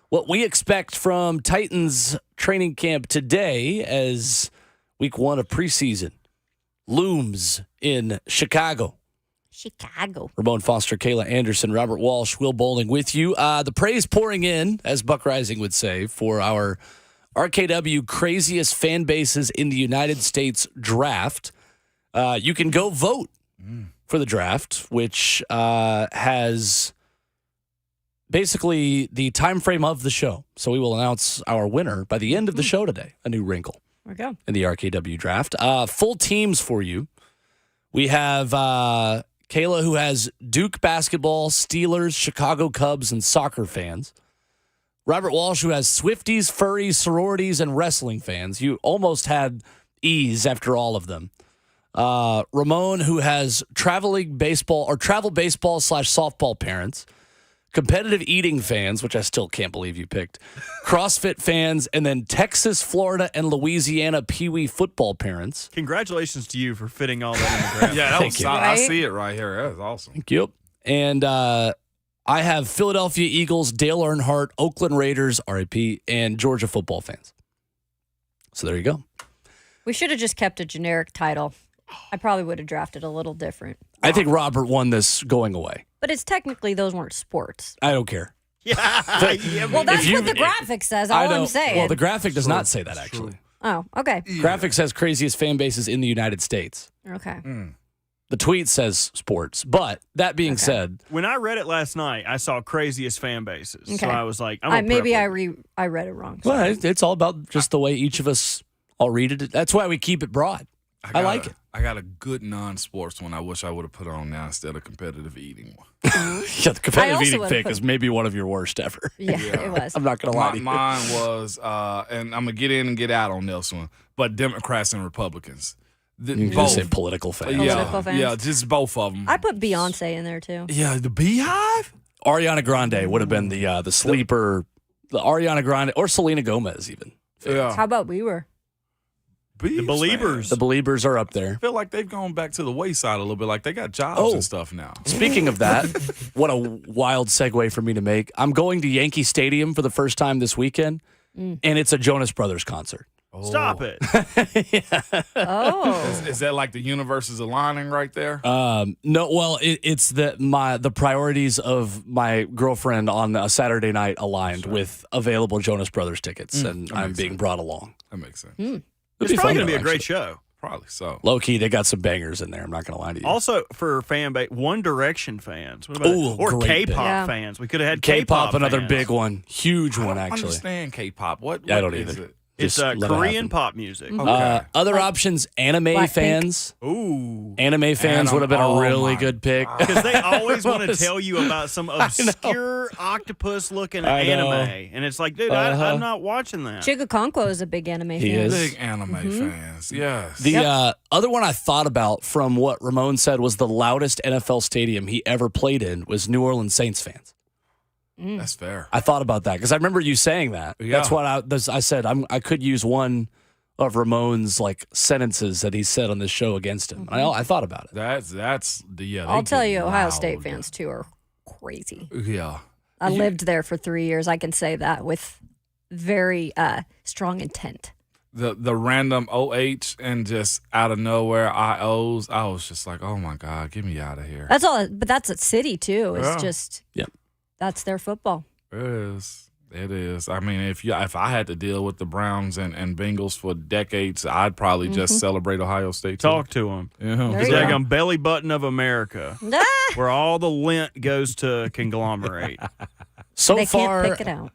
[SPEAKER 2] what we expect from Titans training camp today as week one of preseason looms in Chicago. Ramon Foster, Kayla Anderson, Robert Walsh, Will Bowling with you. The praise pouring in, as Buck Rising would say, for our RKW craziest fan bases in the United States draft. You can go vote for the draft, which has basically the time frame of the show. So we will announce our winner by the end of the show today. A new wrinkle
[SPEAKER 3] There we go.
[SPEAKER 2] in the RKW draft. Full teams for you. We have Kayla, who has Duke basketball, Steelers, Chicago Cubs, and soccer fans. Robert Walsh, who has Swifties, furries, sororities, and wrestling fans. You almost had E's after all of them. Ramon, who has travel baseball / softball parents. Competitive eating fans, which I still can't believe you picked. CrossFit fans, and then Texas, Florida, and Louisiana Pee Wee football parents.
[SPEAKER 1] Congratulations to you for fitting all that in the draft.
[SPEAKER 4] Yeah, that was
[SPEAKER 2] you.
[SPEAKER 4] solid. I
[SPEAKER 3] Right?
[SPEAKER 4] see it right here. That was awesome.
[SPEAKER 2] Thank you. And I have Philadelphia Eagles, Dale Earnhardt, Oakland Raiders, RIP, and Georgia football fans. So there you go.
[SPEAKER 3] We should have just kept a generic title. I probably would have drafted a little different.
[SPEAKER 2] I think Robert won this going away.
[SPEAKER 3] But it's technically those weren't sports.
[SPEAKER 2] I don't care.
[SPEAKER 1] Yeah,
[SPEAKER 3] Well, that's
[SPEAKER 2] you-
[SPEAKER 3] what the graphic says.
[SPEAKER 2] I
[SPEAKER 3] All
[SPEAKER 2] know.
[SPEAKER 3] I'm saying.
[SPEAKER 2] Well, the graphic does not say that, actually.
[SPEAKER 3] Oh, okay.
[SPEAKER 2] Graphic says craziest fan bases in the United States.
[SPEAKER 3] Okay.
[SPEAKER 2] The tweet says sports. But that being said,
[SPEAKER 1] when I read it last night, I saw craziest fan bases. So
[SPEAKER 3] Okay.
[SPEAKER 1] I was like, I'm
[SPEAKER 3] Maybe I read it wrong.
[SPEAKER 2] well, it's all about just the way each of us all read it. That's why we keep it broad. I like it.
[SPEAKER 4] I got a good non-sports one I wish I would have put on now instead of competitive eating one.
[SPEAKER 2] Yeah, the competitive
[SPEAKER 3] also
[SPEAKER 2] eating
[SPEAKER 3] would've
[SPEAKER 2] pick
[SPEAKER 3] put-
[SPEAKER 2] is maybe one of your worst ever.
[SPEAKER 3] Yeah, it was.
[SPEAKER 2] I'm not going to lie to you.
[SPEAKER 4] Mine was, and I'm going to get in and get out on this one, but Democrats and Republicans.
[SPEAKER 2] You can
[SPEAKER 4] Both.
[SPEAKER 2] say political fans.
[SPEAKER 3] Political fans.
[SPEAKER 4] Yeah, just both of them.
[SPEAKER 3] I put Beyonce in there too.
[SPEAKER 4] Yeah, the Beehive?
[SPEAKER 2] Ariana Grande would have been the sleeper, the Ariana Grande, or Selena Gomez even.
[SPEAKER 4] Yeah.
[SPEAKER 3] How about we were?
[SPEAKER 1] The Believers.
[SPEAKER 2] The Believers are up there.
[SPEAKER 4] I feel like they've gone back to the wayside a little bit. Like they got jobs
[SPEAKER 2] Oh.
[SPEAKER 4] and stuff now.
[SPEAKER 2] Speaking of that, what a wild segue for me to make. I'm going to Yankee Stadium for the first time this weekend, and it's a Jonas Brothers concert.
[SPEAKER 1] Stop it.
[SPEAKER 3] Oh.
[SPEAKER 4] Is that like the universe is aligning right there?
[SPEAKER 2] No, well, it's the priorities of my girlfriend on a Saturday night aligned with available Jonas Brothers tickets, and I'm being brought along.
[SPEAKER 4] That makes sense.
[SPEAKER 1] It's probably going to be a great show.
[SPEAKER 4] Probably so.
[SPEAKER 2] Low key, they got some bangers in there. I'm not going to lie to you.
[SPEAKER 1] Also, for fan base, One Direction fans. What about
[SPEAKER 2] Ooh,
[SPEAKER 1] or
[SPEAKER 2] great
[SPEAKER 1] K-pop
[SPEAKER 2] pick.
[SPEAKER 3] Yeah.
[SPEAKER 1] fans. We could have had
[SPEAKER 2] K-pop, another
[SPEAKER 1] fans.
[SPEAKER 2] big one, huge one
[SPEAKER 4] I don't
[SPEAKER 2] actually.
[SPEAKER 4] understand K-pop. What
[SPEAKER 2] I don't
[SPEAKER 4] is
[SPEAKER 2] either.
[SPEAKER 4] it?
[SPEAKER 1] It's
[SPEAKER 2] Just let it
[SPEAKER 1] Korean
[SPEAKER 2] happen.
[SPEAKER 1] pop music.
[SPEAKER 4] Okay.
[SPEAKER 2] Other options, anime
[SPEAKER 3] Blackpink.
[SPEAKER 2] fans.
[SPEAKER 1] Ooh.
[SPEAKER 2] Anime fans would have been a
[SPEAKER 4] Oh
[SPEAKER 2] really
[SPEAKER 4] my
[SPEAKER 2] good pick.
[SPEAKER 1] Because they always want to
[SPEAKER 2] Was-
[SPEAKER 1] tell you about some obscure octopus-looking
[SPEAKER 2] I know.
[SPEAKER 1] anime. And it's like, dude, I'm not watching that.
[SPEAKER 3] Chigakonko is a big anime
[SPEAKER 2] He
[SPEAKER 3] fan.
[SPEAKER 2] is.
[SPEAKER 4] Big anime fans. Yes.
[SPEAKER 2] The other one I thought about from what Ramon said was the loudest NFL stadium he ever played in was New Orleans Saints fans.
[SPEAKER 4] That's fair.
[SPEAKER 2] I thought about that because I remember you saying that.
[SPEAKER 4] Yeah.
[SPEAKER 2] That's what I said. I could use one of Ramon's like sentences that he said on this show against him. I thought about it.
[SPEAKER 4] That's the yeah.
[SPEAKER 3] I'll
[SPEAKER 4] they
[SPEAKER 3] tell
[SPEAKER 4] get
[SPEAKER 3] you, Ohio
[SPEAKER 4] loud.
[SPEAKER 3] State fans too are crazy.
[SPEAKER 4] Yeah.
[SPEAKER 3] I lived there for 3 years. I can say that with very strong intent.
[SPEAKER 4] The random OH and just out of nowhere IOs. I was just like, oh my God, get me out of here.
[SPEAKER 3] That's all. But that's a city too. It's
[SPEAKER 4] Yeah.
[SPEAKER 3] just
[SPEAKER 2] Yep.
[SPEAKER 3] that's their football.
[SPEAKER 4] It is. It is. I mean, if I had to deal with the Browns and Bengals for decades, I'd probably just celebrate Ohio State. too.
[SPEAKER 1] Talk to them.
[SPEAKER 4] Yeah.
[SPEAKER 3] There
[SPEAKER 1] It's
[SPEAKER 3] you
[SPEAKER 1] like
[SPEAKER 3] go.
[SPEAKER 1] a belly button of America, where all the lint goes to conglomerate.
[SPEAKER 2] So
[SPEAKER 3] They can't
[SPEAKER 2] far,
[SPEAKER 3] pick it out.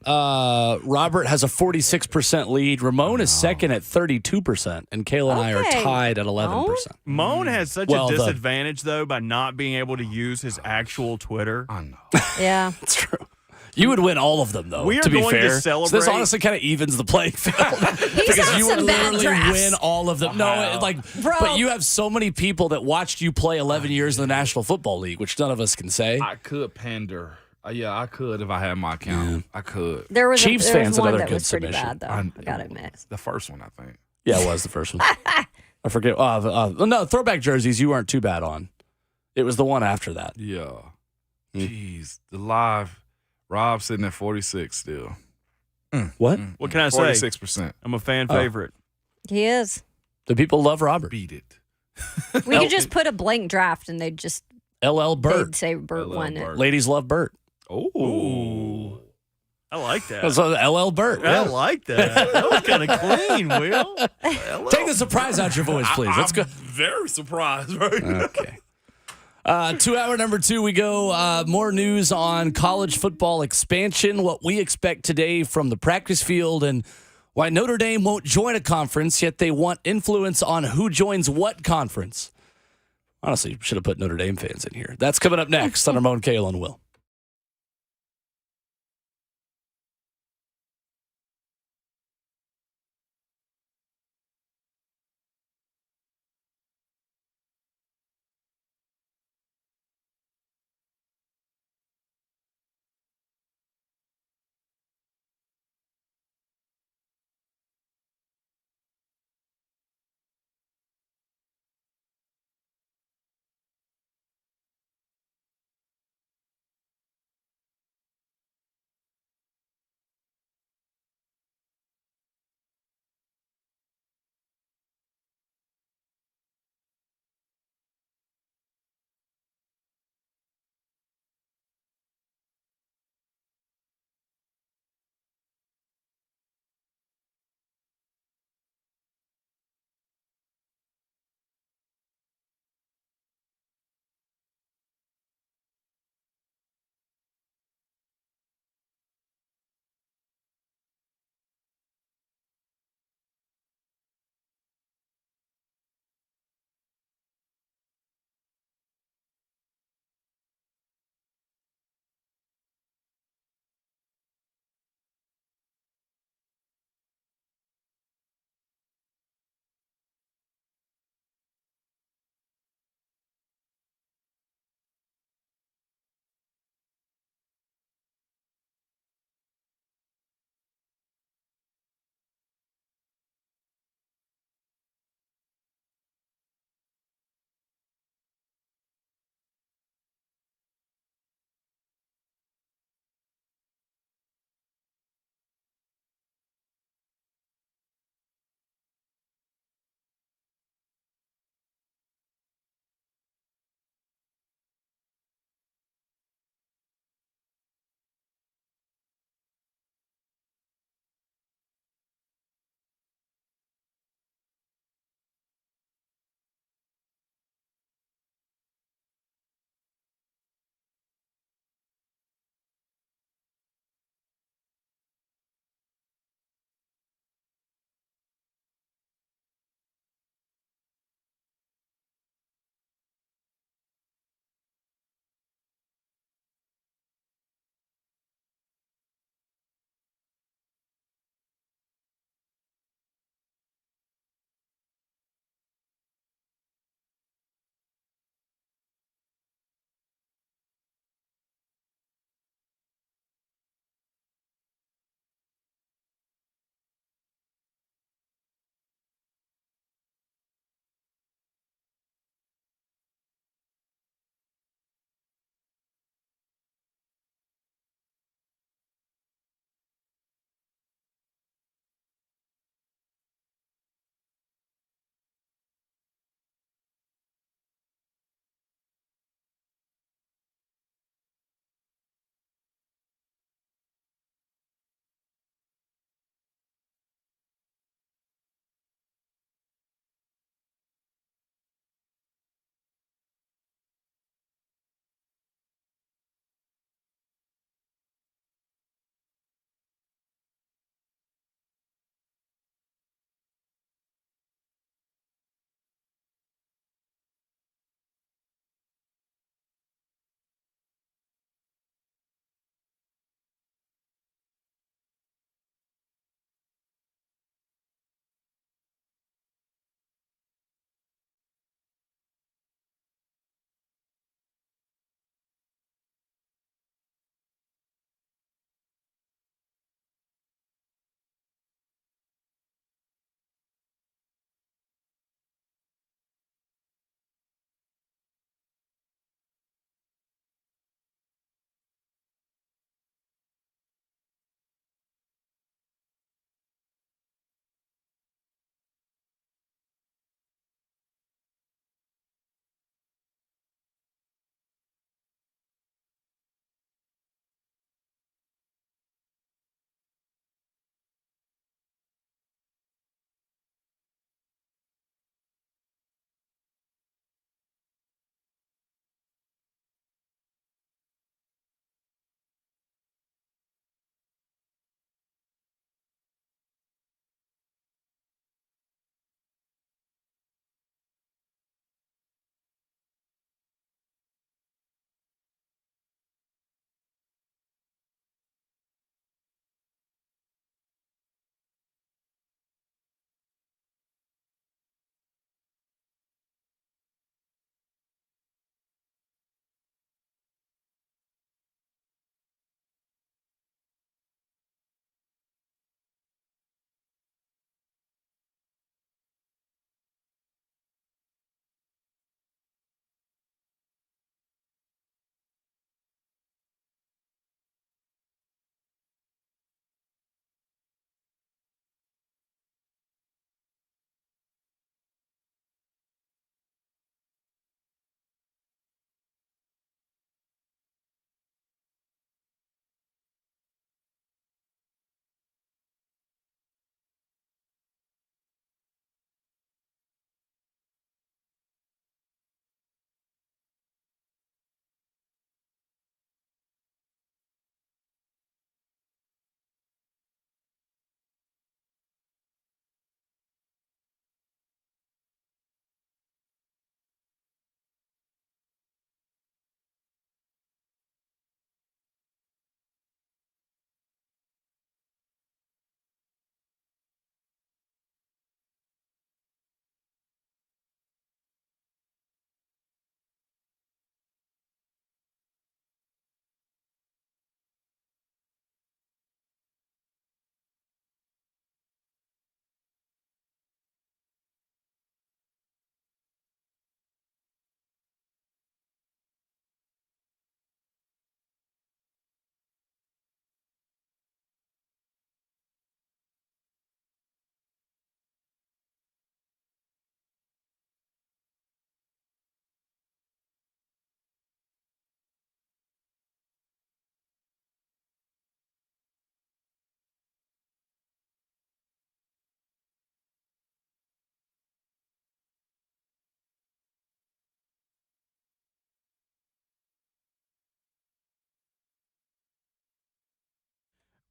[SPEAKER 2] Robert has a 46% lead. Ramon is second at 32%, and Kayla and I are
[SPEAKER 3] Okay.
[SPEAKER 2] tied at 11%.
[SPEAKER 1] Moan has such
[SPEAKER 2] Well,
[SPEAKER 1] a
[SPEAKER 2] the-
[SPEAKER 1] disadvantage, though, by not being able to use his actual Twitter.
[SPEAKER 4] I know.
[SPEAKER 3] Yeah.
[SPEAKER 2] That's true. You would win all of them, though.
[SPEAKER 1] We are
[SPEAKER 2] to be
[SPEAKER 1] going to
[SPEAKER 2] fair,
[SPEAKER 1] celebrate-
[SPEAKER 2] So this honestly kind of evens the playing field because
[SPEAKER 3] had
[SPEAKER 2] you would
[SPEAKER 3] some bad
[SPEAKER 2] literally
[SPEAKER 3] drafts.
[SPEAKER 2] win all of them. No,
[SPEAKER 3] Bro.
[SPEAKER 2] but you have so many people that watched you play 11 years in the National Football League, which none of us can say.
[SPEAKER 4] I could pander. Yeah, I could if I had my account. I could.
[SPEAKER 3] There was
[SPEAKER 2] Chiefs
[SPEAKER 3] there was
[SPEAKER 2] fans,
[SPEAKER 3] one
[SPEAKER 2] another
[SPEAKER 3] that
[SPEAKER 2] good
[SPEAKER 3] was pretty
[SPEAKER 2] submission.
[SPEAKER 3] bad though. I gotta admit.
[SPEAKER 4] The first one, I think.
[SPEAKER 2] Yeah, it was the first one. I forget. No, throwback jerseys you weren't too bad on. It was the one after that.
[SPEAKER 4] Yeah. Jeez. The live. Rob sitting at 46 still.
[SPEAKER 2] What?
[SPEAKER 1] What can I say?
[SPEAKER 4] 46%.
[SPEAKER 1] I'm a fan favorite.
[SPEAKER 3] He is.
[SPEAKER 2] The people love Robert.
[SPEAKER 4] Beat it.
[SPEAKER 3] We could just put a blank draft and they'd
[SPEAKER 2] LL Burt.
[SPEAKER 3] they'd say Burt
[SPEAKER 4] LL
[SPEAKER 3] won it.
[SPEAKER 4] Burt.
[SPEAKER 2] Ladies love Burt.
[SPEAKER 1] Ooh. I like that.
[SPEAKER 2] That's LL Burt.
[SPEAKER 1] I
[SPEAKER 2] Yeah.
[SPEAKER 1] like that. That was kind of clean, Will.
[SPEAKER 2] Take the surprise out your voice, please. Let's go.
[SPEAKER 4] Very surprised right now.
[SPEAKER 2] Okay. 2 hour number 2, we go. More news on college football expansion, what we expect today from the practice field, and why Notre Dame won't join a conference, yet they want influence on who joins what conference. Honestly, should have put Notre Dame fans in here. That's coming up next on Ramon, Kayla, and Will.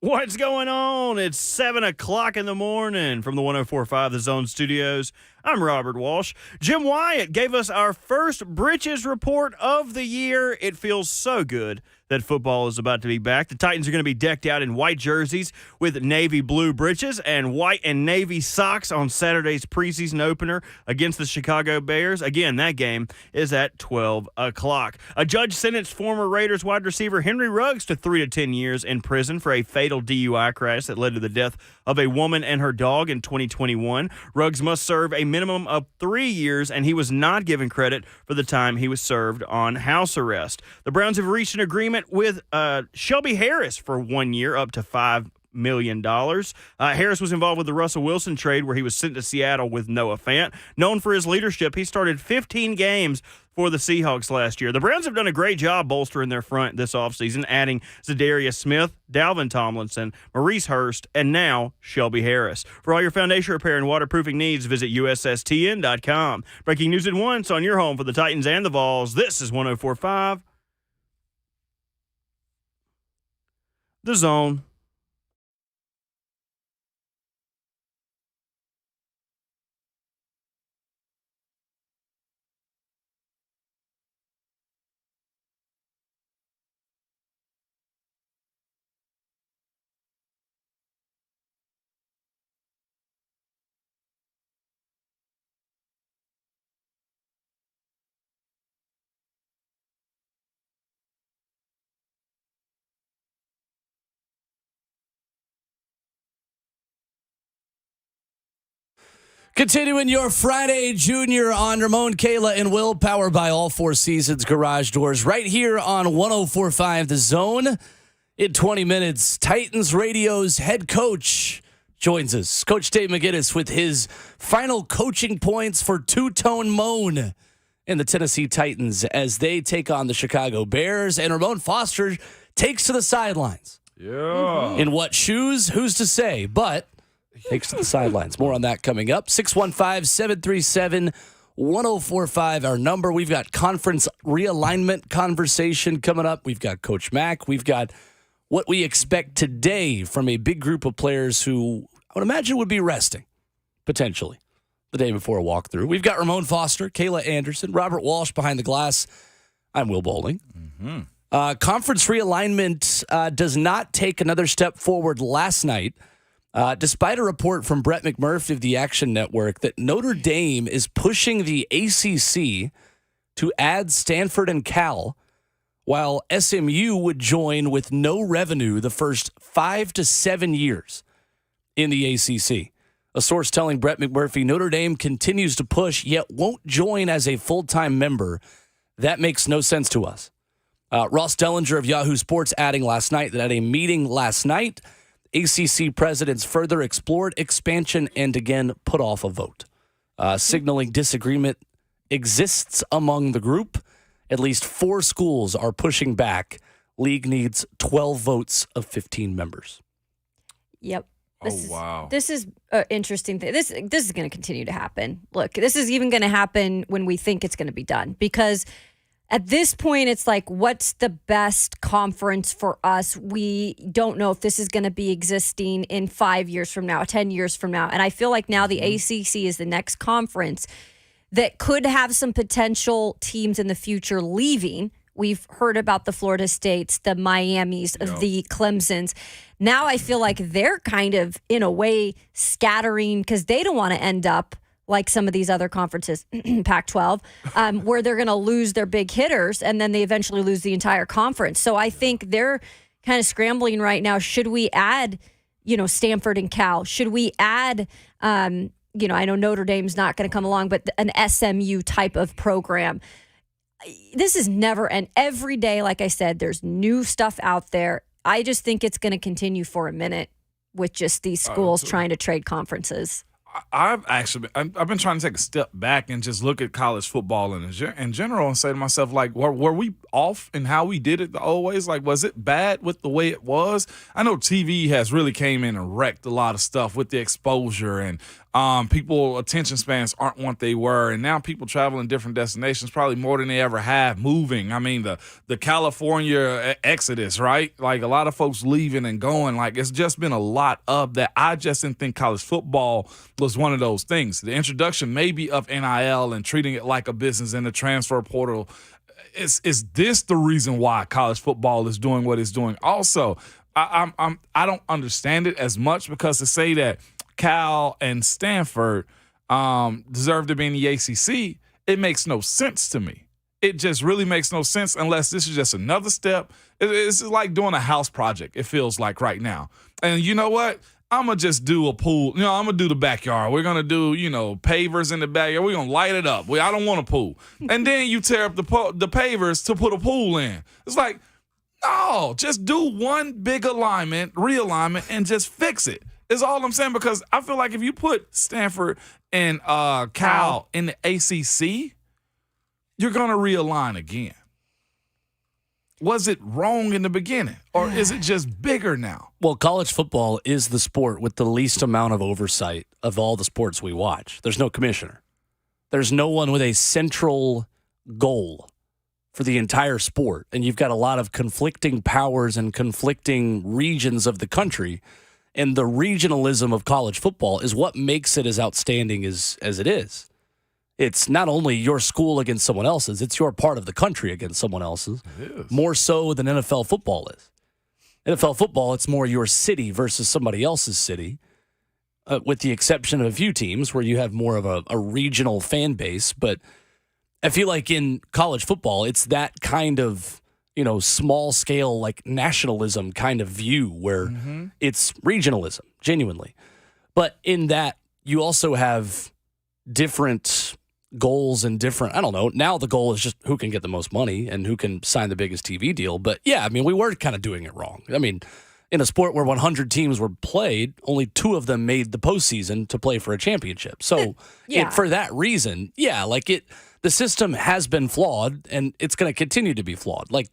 [SPEAKER 1] What's going on? It's 7 o'clock in the morning from the 104.5 The Zone Studios. I'm Robert Walsh. Jim Wyatt gave us our first Britches report of the year. It feels so good that football is about to be back. The Titans are going to be decked out in white jerseys with navy blue breeches and white and navy socks on Saturday's preseason opener against the Chicago Bears. Again, that game is at 12 o'clock. A judge sentenced former Raiders wide receiver Henry Ruggs to 3 to 10 years in prison for a fatal DUI crash that led to the death of a woman and her dog in 2021. Ruggs must serve a minimum of 3 years, and he was not given credit for the time he was served on house arrest. The Browns have reached an agreement with Shelby Harris for 1 year, up to $5 million. Harris was involved with the Russell Wilson trade where he was sent to Seattle with Noah Fant. Known for his leadership, he started 15 games for the Seahawks last year. The Browns have done a great job bolstering their front this offseason, adding Zadarius Smith, Dalvin Tomlinson, Maurice Hurst, and now Shelby Harris. For all your foundation repair and waterproofing needs, visit USSTN.com. Breaking news at once on your home for the Titans and the Vols. This is 104.5 The Zone.
[SPEAKER 2] Continuing your Friday Junior on Ramon, Kayla, and Will, powered by All Four Seasons Garage Doors, right here on 104.5 The Zone. In 20 minutes, Titans Radio's head coach joins us. Coach Dave McGinnis with his final coaching points for Two-Tone Moan and the Tennessee Titans as they take on the Chicago Bears. And Ramon Foster takes to the sidelines.
[SPEAKER 4] Yeah.
[SPEAKER 2] In what shoes? Who's to say? But takes to the sidelines. More on that coming up. 615-737-1045, our number. We've got conference realignment conversation coming up. We've got Coach Mack. We've got what we expect today from a big group of players who I would imagine would be resting, potentially, the day before a walkthrough. We've got Ramon Foster, Kayla Anderson, Robert Walsh behind the glass. I'm Will Bowling. Conference realignment does not take another step forward last night. Despite a report from Brett McMurphy of the Action Network that Notre Dame is pushing the ACC to add Stanford and Cal, while SMU would join with no revenue the first 5 to 7 years in the ACC. A source telling Brett McMurphy Notre Dame continues to push, yet won't join as a full-time member. That makes no sense to us. Ross Dellinger of Yahoo Sports adding last night that at a meeting last night, ACC presidents further explored expansion and again put off a vote, signaling disagreement exists among the group. At least 4 schools are pushing back. League needs 12 votes of 15 members.
[SPEAKER 3] Yep.
[SPEAKER 4] Wow.
[SPEAKER 3] This is an interesting thing. This is going to continue to happen. Look, this is even going to happen when we think it's going to be done because at this point, it's like, what's the best conference for us? We don't know if this is going to be existing in 5 years from now, 10 years from now. And I feel like now the ACC is the next conference that could have some potential teams in the future leaving. We've heard about the Florida States, the Miamis, the Clemsons. Now I feel like they're kind of, in a way, scattering because they don't want to end up like some of these other conferences, Pac-12, where they're going to lose their big hitters and then they eventually lose the entire conference. So I think they're kind of scrambling right now. Should we add, Stanford and Cal? Should we add, I know Notre Dame's not going to come along, but an SMU type of program? This is never, and every day, like I said, there's new stuff out there. I just think it's going to continue for a minute with just these schools trying to trade conferences.
[SPEAKER 4] I've been trying to take a step back and just look at college football in general and say to myself, like, were we off in how we did it the old ways? Like, was it bad with the way it was? I know TV has really came in and wrecked a lot of stuff with the exposure, and people attention spans aren't what they were, and now people travel in different destinations probably more than they ever have moving. I mean, the California exodus, right? Like a lot of folks leaving and going. Like it's just been a lot of that. I just didn't think college football was one of those things. The introduction maybe of NIL and treating it like a business in the transfer portal. Is this the reason why college football is doing what it's doing? Also, I don't understand it as much, because to say that Cal and Stanford deserve to be in the ACC, it makes no sense to me. It just really makes no sense unless this is just another step. It's like doing a house project, it feels like right now. And you know what? I'm going to just do a pool. I'm going to do the backyard. We're going to do, pavers in the backyard. We're going to light it up. I don't want a pool. And then you tear up the pavers to put a pool in. It's like, no, just do one big realignment, and just fix it. Is all I'm saying, because I feel like if you put Stanford and Cal in the ACC, you're going to realign again. Was it wrong in the beginning, or is it just bigger now?
[SPEAKER 2] Well, college football is the sport with the least amount of oversight of all the sports we watch. There's no commissioner. There's no one with a central goal for the entire sport, and you've got a lot of conflicting powers and conflicting regions of the country. And the regionalism of college football is what makes it as outstanding as it is. It's not only your school against someone else's, it's your part of the country against someone else's.
[SPEAKER 4] It is.
[SPEAKER 2] More so than NFL football is. NFL football, it's more your city versus somebody else's city, with the exception of a few teams where you have more of a regional fan base. But I feel like in college football, it's that kind of small scale, like nationalism kind of view where it's regionalism, genuinely. But in that, you also have different goals and different, I don't know, now the goal is just who can get the most money and who can sign the biggest TV deal. But yeah, I mean, we were kind of doing it wrong. I mean, in a sport where 100 teams were played, only 2 of them made the postseason to play for a championship. So for that reason, the system has been flawed, and it's going to continue to be flawed. Like,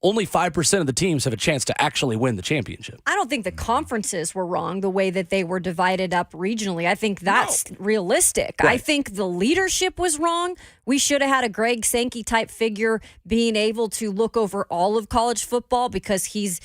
[SPEAKER 2] only 5% of the teams have a chance to actually win the championship.
[SPEAKER 3] I don't think the conferences were wrong the way that they were divided up regionally. I think that's realistic.
[SPEAKER 2] Right.
[SPEAKER 3] I think the leadership was wrong. We should have had a Greg Sankey type figure being able to look over all of college football, because he's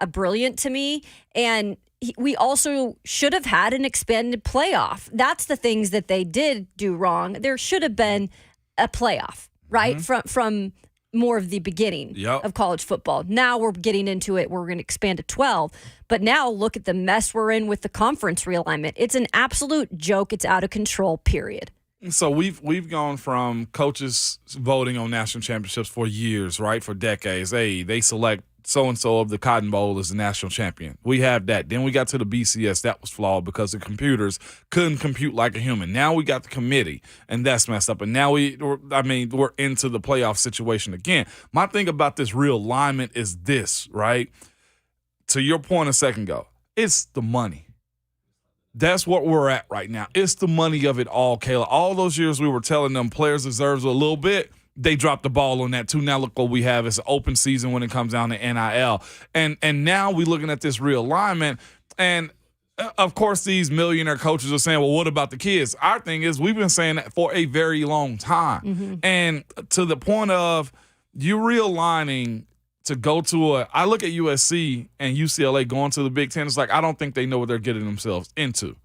[SPEAKER 3] brilliant to me. And we also should have had an expanded playoff. That's the things that they did do wrong. There should have been a playoff, right? From more of the beginning of college football. Now we're getting into it. We're going to expand to 12. But now look at the mess we're in with the conference realignment. It's an absolute joke. It's out of control, period.
[SPEAKER 4] So we've gone from coaches voting on national championships for years, right? For decades. Hey, they select so-and-so of the Cotton Bowl as the national champion. We have that. Then we got to the BCS. That was flawed because the computers couldn't compute like a human. Now we got the committee, and that's messed up. And now we're into the playoff situation again. My thing about this realignment is this, right? To your point a second ago, it's the money. That's what we're at right now. It's the money of it all, Kayla. All those years we were telling them players deserves a little bit. They dropped the ball on that too. Now look what we have. It's an open season when it comes down to NIL. And now we're looking at this realignment. And, of course, these millionaire coaches are saying, well, what about the kids? Our thing is we've been saying that for a very long time. And to the point of you realigning to go to I look at USC and UCLA going to the Big Ten. It's like I don't think they know what they're getting themselves into,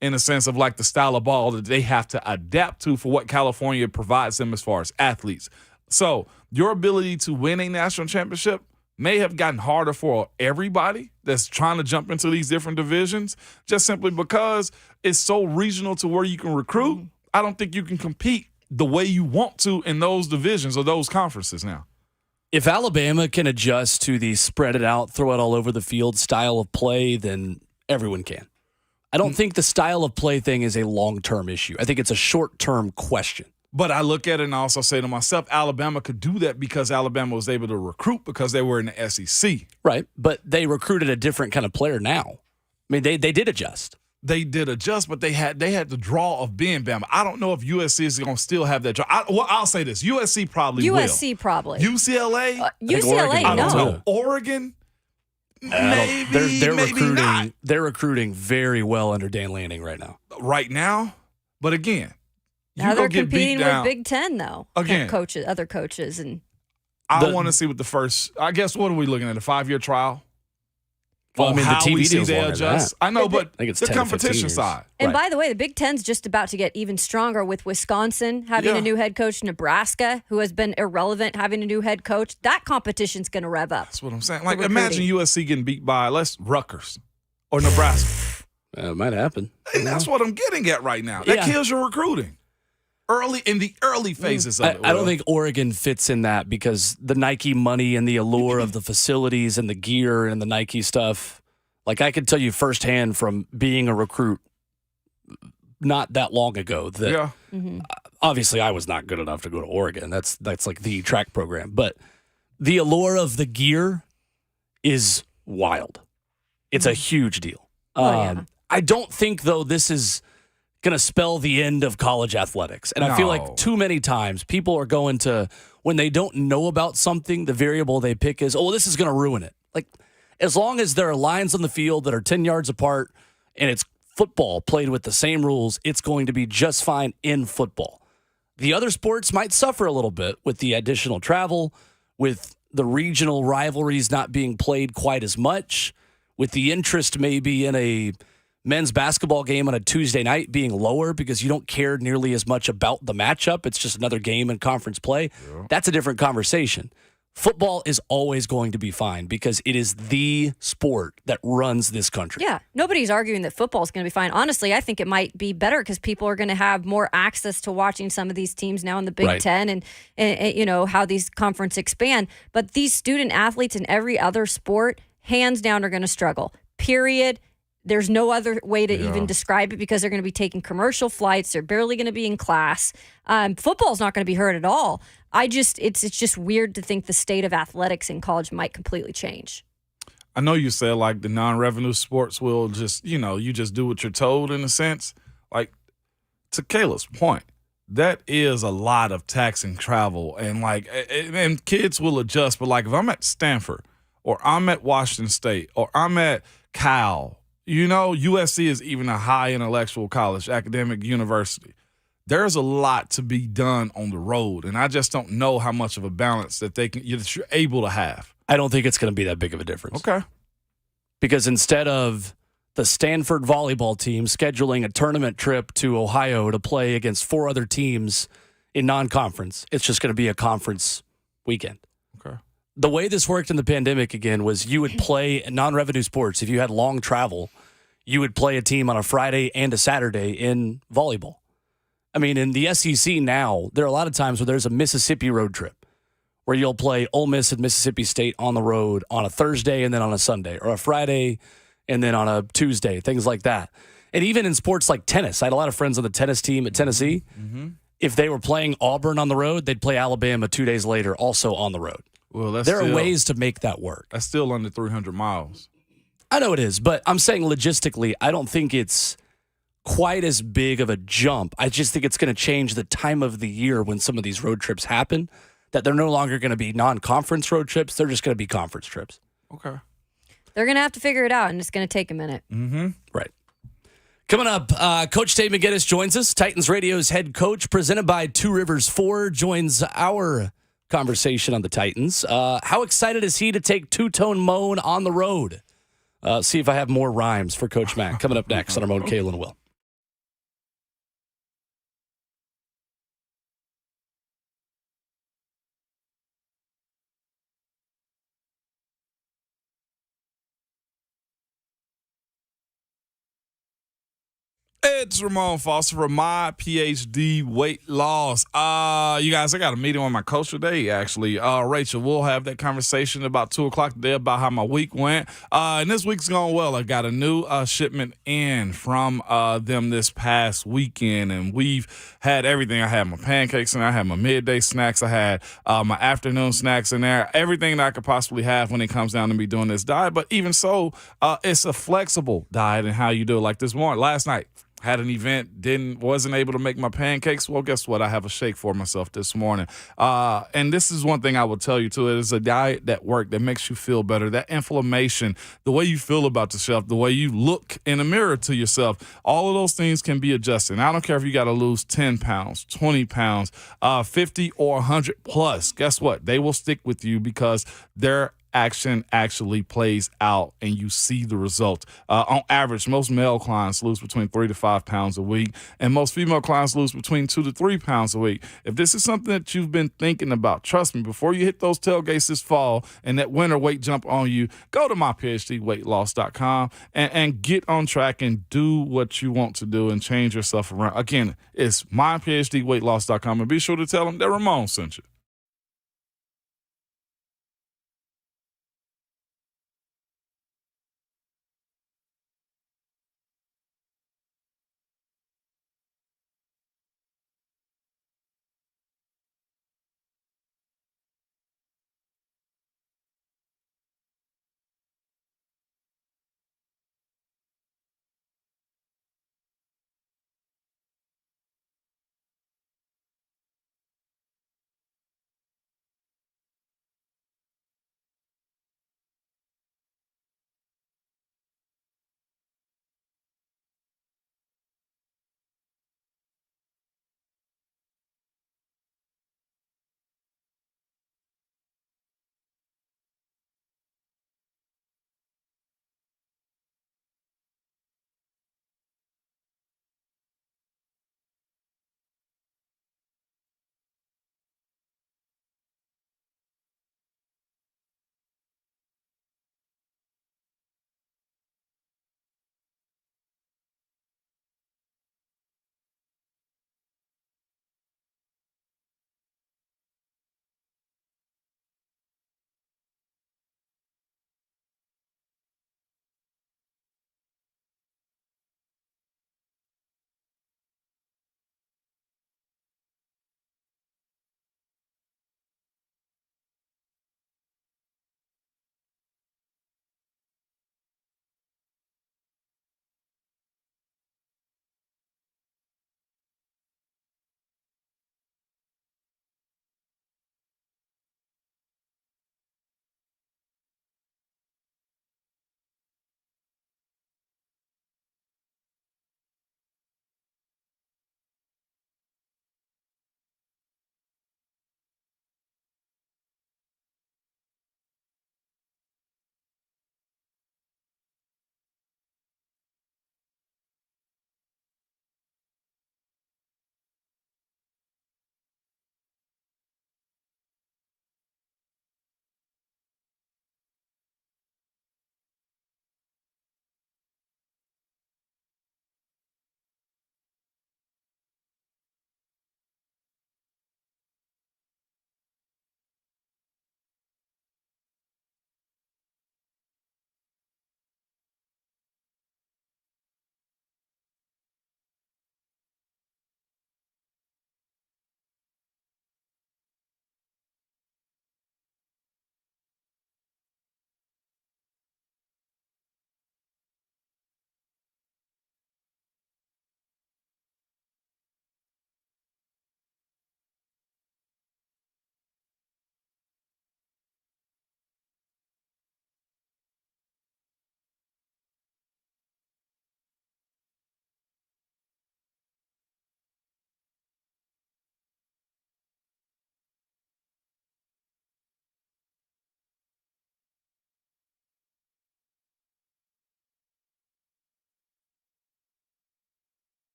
[SPEAKER 4] in a sense of like the style of ball that they have to adapt to for what California provides them as far as athletes. So your ability to win a national championship may have gotten harder for everybody that's trying to jump into these different divisions, just simply because it's so regional to where you can recruit. I don't think you can compete the way you want to in those divisions or those conferences now.
[SPEAKER 2] If Alabama can adjust to the spread it out, throw it all over the field style of play, then everyone can. I don't think the style of play thing is a long-term issue. I think it's a short-term question.
[SPEAKER 4] But I look at it and I also say to myself, Alabama could do that because Alabama was able to recruit because they were in the SEC.
[SPEAKER 2] Right, but they recruited a different kind of player now. I mean, they did adjust.
[SPEAKER 4] they did adjust, but they had the draw of being Bama. I don't know if USC is going to still have that draw. I'll say this: USC probably will.
[SPEAKER 3] USC probably.
[SPEAKER 4] UCLA,
[SPEAKER 3] UCLA,
[SPEAKER 4] I don't
[SPEAKER 3] no.
[SPEAKER 4] know. Oregon,
[SPEAKER 2] They're
[SPEAKER 4] maybe
[SPEAKER 2] recruiting.
[SPEAKER 4] not
[SPEAKER 2] They're recruiting very well under Dan Lanning right now.
[SPEAKER 4] right now. But again,
[SPEAKER 3] Now
[SPEAKER 4] you
[SPEAKER 3] they're
[SPEAKER 4] go get beat
[SPEAKER 3] competing with
[SPEAKER 4] down.
[SPEAKER 3] Big Ten though.
[SPEAKER 4] Again.
[SPEAKER 3] coaches, other coaches, and
[SPEAKER 4] I want to see what the first. I guess what are we looking at? A 5-year trial.
[SPEAKER 2] Well, I mean, the
[SPEAKER 4] how we
[SPEAKER 2] TV
[SPEAKER 4] see
[SPEAKER 2] deal's
[SPEAKER 4] they
[SPEAKER 2] longer than
[SPEAKER 4] adjust.
[SPEAKER 2] that.
[SPEAKER 4] I know, but
[SPEAKER 2] think it's
[SPEAKER 4] the
[SPEAKER 2] 10 to 15
[SPEAKER 4] competition
[SPEAKER 2] years.
[SPEAKER 4] side.
[SPEAKER 3] And
[SPEAKER 2] Right.
[SPEAKER 3] by the way, the Big Ten's just about to get even stronger with Wisconsin having
[SPEAKER 4] Yeah.
[SPEAKER 3] a new head coach, Nebraska, who has been irrelevant, having a new head coach. That competition's going to rev up.
[SPEAKER 4] That's what I'm saying. Like,
[SPEAKER 3] recruiting.
[SPEAKER 4] imagine USC getting beat by Rutgers or Nebraska.
[SPEAKER 2] It might happen.
[SPEAKER 4] And that's what I'm getting at right now. That
[SPEAKER 2] Yeah.
[SPEAKER 4] kills your recruiting in the early phases of it.
[SPEAKER 2] I don't think Oregon fits in that because the Nike money and the allure of the facilities and the gear and the Nike stuff. Like I can tell you firsthand from being a recruit not that long ago that
[SPEAKER 4] Yeah.
[SPEAKER 2] obviously I was not good enough to go to Oregon. That's like the track program. But the allure of the gear is wild. It's a huge deal.
[SPEAKER 3] Yeah.
[SPEAKER 2] I don't think, though, this is going to spell the end of college athletics. And I feel like
[SPEAKER 4] No.
[SPEAKER 2] too many times people are going to, when they don't know about something, the variable they pick is, oh, this is going to ruin it. Like, as long as there are lines on the field that are 10 yards apart and it's football played with the same rules, it's going to be just fine in football. The other sports might suffer a little bit with the additional travel, with the regional rivalries not being played quite as much, with the interest maybe in a men's basketball game on a Tuesday night being lower because you don't care nearly as much about the matchup. It's just another game in conference play. Yeah. That's a different conversation. Football is always going to be fine because it is the sport that runs this country.
[SPEAKER 3] Yeah, nobody's arguing that football is going to be fine. Honestly, I think it might be better because people are going to have more access to watching some of these teams now in the Big
[SPEAKER 2] Right.
[SPEAKER 3] Ten and you know how these conferences expand. But these student athletes in every other sport, hands down, are going to struggle. Period. There's no other way to even describe it because they're going to be taking commercial flights. They're barely going to be in class. Football's not going to be hurt at all. It's just weird to think the state of athletics in college might completely change.
[SPEAKER 4] I know you said like the non-revenue sports will just, you just do what you're told in a sense. Like to Kayla's point, that is a lot of tax and travel and kids will adjust. But like if I'm at Stanford or I'm at Washington State or I'm at Cal, USC is even a high intellectual college, academic university. There's a lot to be done on the road, and I just don't know how much of a balance that you're able to have.
[SPEAKER 2] I don't think it's going to be that big of a difference.
[SPEAKER 4] Okay.
[SPEAKER 2] Because instead of the Stanford volleyball team scheduling a tournament trip to Ohio to play against 4 other teams in non-conference, it's just going to be a conference weekend.
[SPEAKER 4] Okay.
[SPEAKER 2] The way this worked in the pandemic, again, was you would play non-revenue sports. If you had long travel, you would play a team on a Friday and a Saturday in volleyball. I mean, in the SEC now, there are a lot of times where there's a Mississippi road trip where you'll play Ole Miss and Mississippi State on the road on a Thursday and then on a Sunday, or a Friday and then on a Tuesday, things like that. And even in sports like tennis, I had a lot of friends on the tennis team at Tennessee. Mm-hmm. If they were playing Auburn on the road, they'd play Alabama 2 days later, also on the road.
[SPEAKER 4] Well,
[SPEAKER 2] there are ways to make that work.
[SPEAKER 4] That's still under 300 miles.
[SPEAKER 2] I know it is, but I'm saying logistically, I don't think it's quite as big of a jump. I just think it's going to change the time of the year when some of these road trips happen, that they're no longer going to be non-conference road trips. They're just going to be conference trips.
[SPEAKER 4] Okay.
[SPEAKER 3] They're going to have to figure it out, and it's going to take a minute.
[SPEAKER 4] Mm-hmm.
[SPEAKER 2] Right. Coming up, Coach Dave McGinnis joins us. Titans Radio's head coach, presented by Two Rivers Ford, joins our conversation on the Titans. How excited is he to take Two-Tone Moan on the road? See if I have more rhymes for Coach Mack. Coming up next on Ramon, Kayla, and Will.
[SPEAKER 4] It's Ramon Foster from My PhD Weight Loss. You guys, I got a meeting with my coach today, actually. Rachel, we'll have that conversation about 2 o'clock today about how my week went. And this week's going well. I got a new shipment in from them this past weekend, and we've had everything. I had my pancakes in there. I had my midday snacks. I had my afternoon snacks in there. Everything that I could possibly have when it comes down to me doing this diet. But even so, it's a flexible diet in how you do it. Like this morning, last night, had an event, wasn't able to make my pancakes. Well, guess what? I have a shake for myself this morning. And this is one thing I will tell you too. It is a diet that works, that makes you feel better. That inflammation, the way you feel about yourself, the way you look in the mirror to yourself, all of those things can be adjusted. And I don't care if you got to lose 10 pounds, 20 pounds, 50 or 100 plus. Guess what? They will stick with you because they're action actually plays out and you see the results. On average, most male clients lose between 3 to 5 pounds a week, and most female clients lose between 2 to 3 pounds a week. If this is something that you've been thinking about, trust me, before you hit those tailgates this fall and that winter weight jump on you, go to myphdweightloss.com and get on track and do what you want to do and change yourself around. Again, it's myphdweightloss.com, and be sure to tell them that Ramon sent you.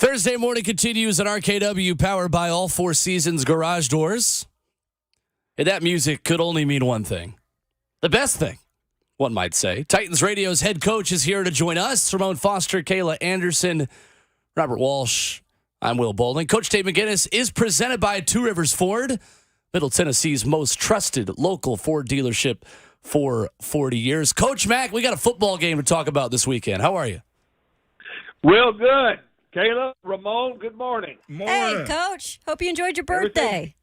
[SPEAKER 2] Thursday morning continues at RKW, powered by All Four Seasons Garage Doors. And that music could only mean one thing. The best thing, one might say. Titans Radio's head coach is here to join us. Ramon Foster, Kayla Anderson, Robert Walsh. I'm Will Bowling. Coach Tate McGinnis is presented by Two Rivers Ford, Middle Tennessee's most trusted local Ford dealership for 40 years. Coach Mack, we got a football game to talk about this weekend. How are you?
[SPEAKER 5] Real good. Kayla, Ramon, good morning.
[SPEAKER 3] Hey, Coach. Hope you enjoyed your birthday.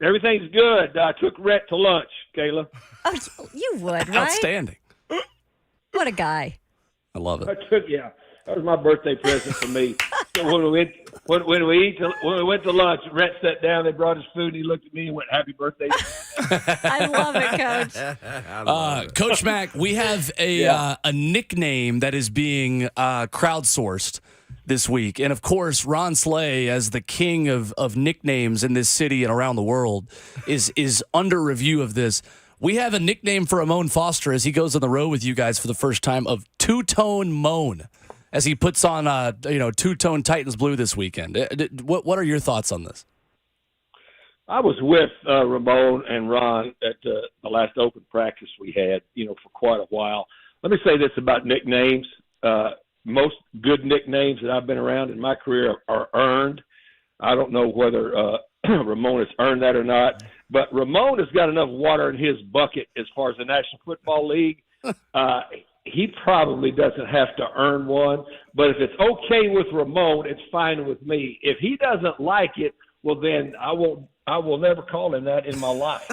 [SPEAKER 5] Everything's good. I took Rhett to lunch, Kayla.
[SPEAKER 3] Oh, you would, right?
[SPEAKER 2] Outstanding.
[SPEAKER 3] What a guy.
[SPEAKER 2] I love it.
[SPEAKER 5] That was my birthday present for me. So when we went to lunch, Rhett sat down, they brought his food, and he looked at me and went, "Happy birthday."
[SPEAKER 3] I love it, Coach.
[SPEAKER 2] Coach Mack, we have a nickname that is being crowdsourced this week. And, of course, Ron Slay, as the king of nicknames in this city and around the world, is under review of this. We have a nickname for Ramon Foster as he goes on the road with you guys for the first time of Two-Tone Moan as he puts on two-tone Titans blue this weekend. What are your thoughts on this?
[SPEAKER 5] I was with Ramon and Ron at the last open practice we had, for quite a while. Let me say this about nicknames. Most good nicknames that I've been around in my career are earned. I don't know whether Ramon has earned that or not, but Ramon has got enough water in his bucket as far as the National Football League. He probably doesn't have to earn one, but if it's okay with Ramon, it's fine with me. If he doesn't like it, well, then I will never call him that in my life.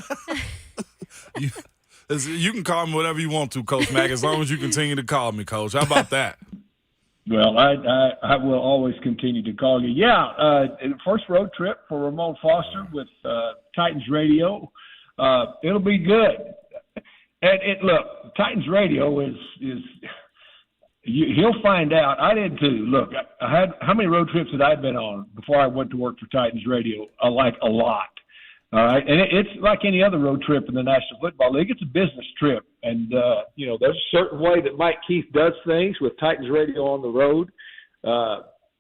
[SPEAKER 4] You can call me whatever you want to, Coach Mack, as long as you continue to call me, Coach. How about that?
[SPEAKER 5] Well, I will always continue to call you. Yeah, first road trip for Ramon Foster with Titans Radio. It'll be good. And look, Titans Radio is he'll find out. I did too. Look, I had how many road trips had I been on before I went to work for Titans Radio? Like a lot. All right, and it's like any other road trip in the National Football League. It's a business trip, and there's a certain way that Mike Keith does things with Titans Radio on the road.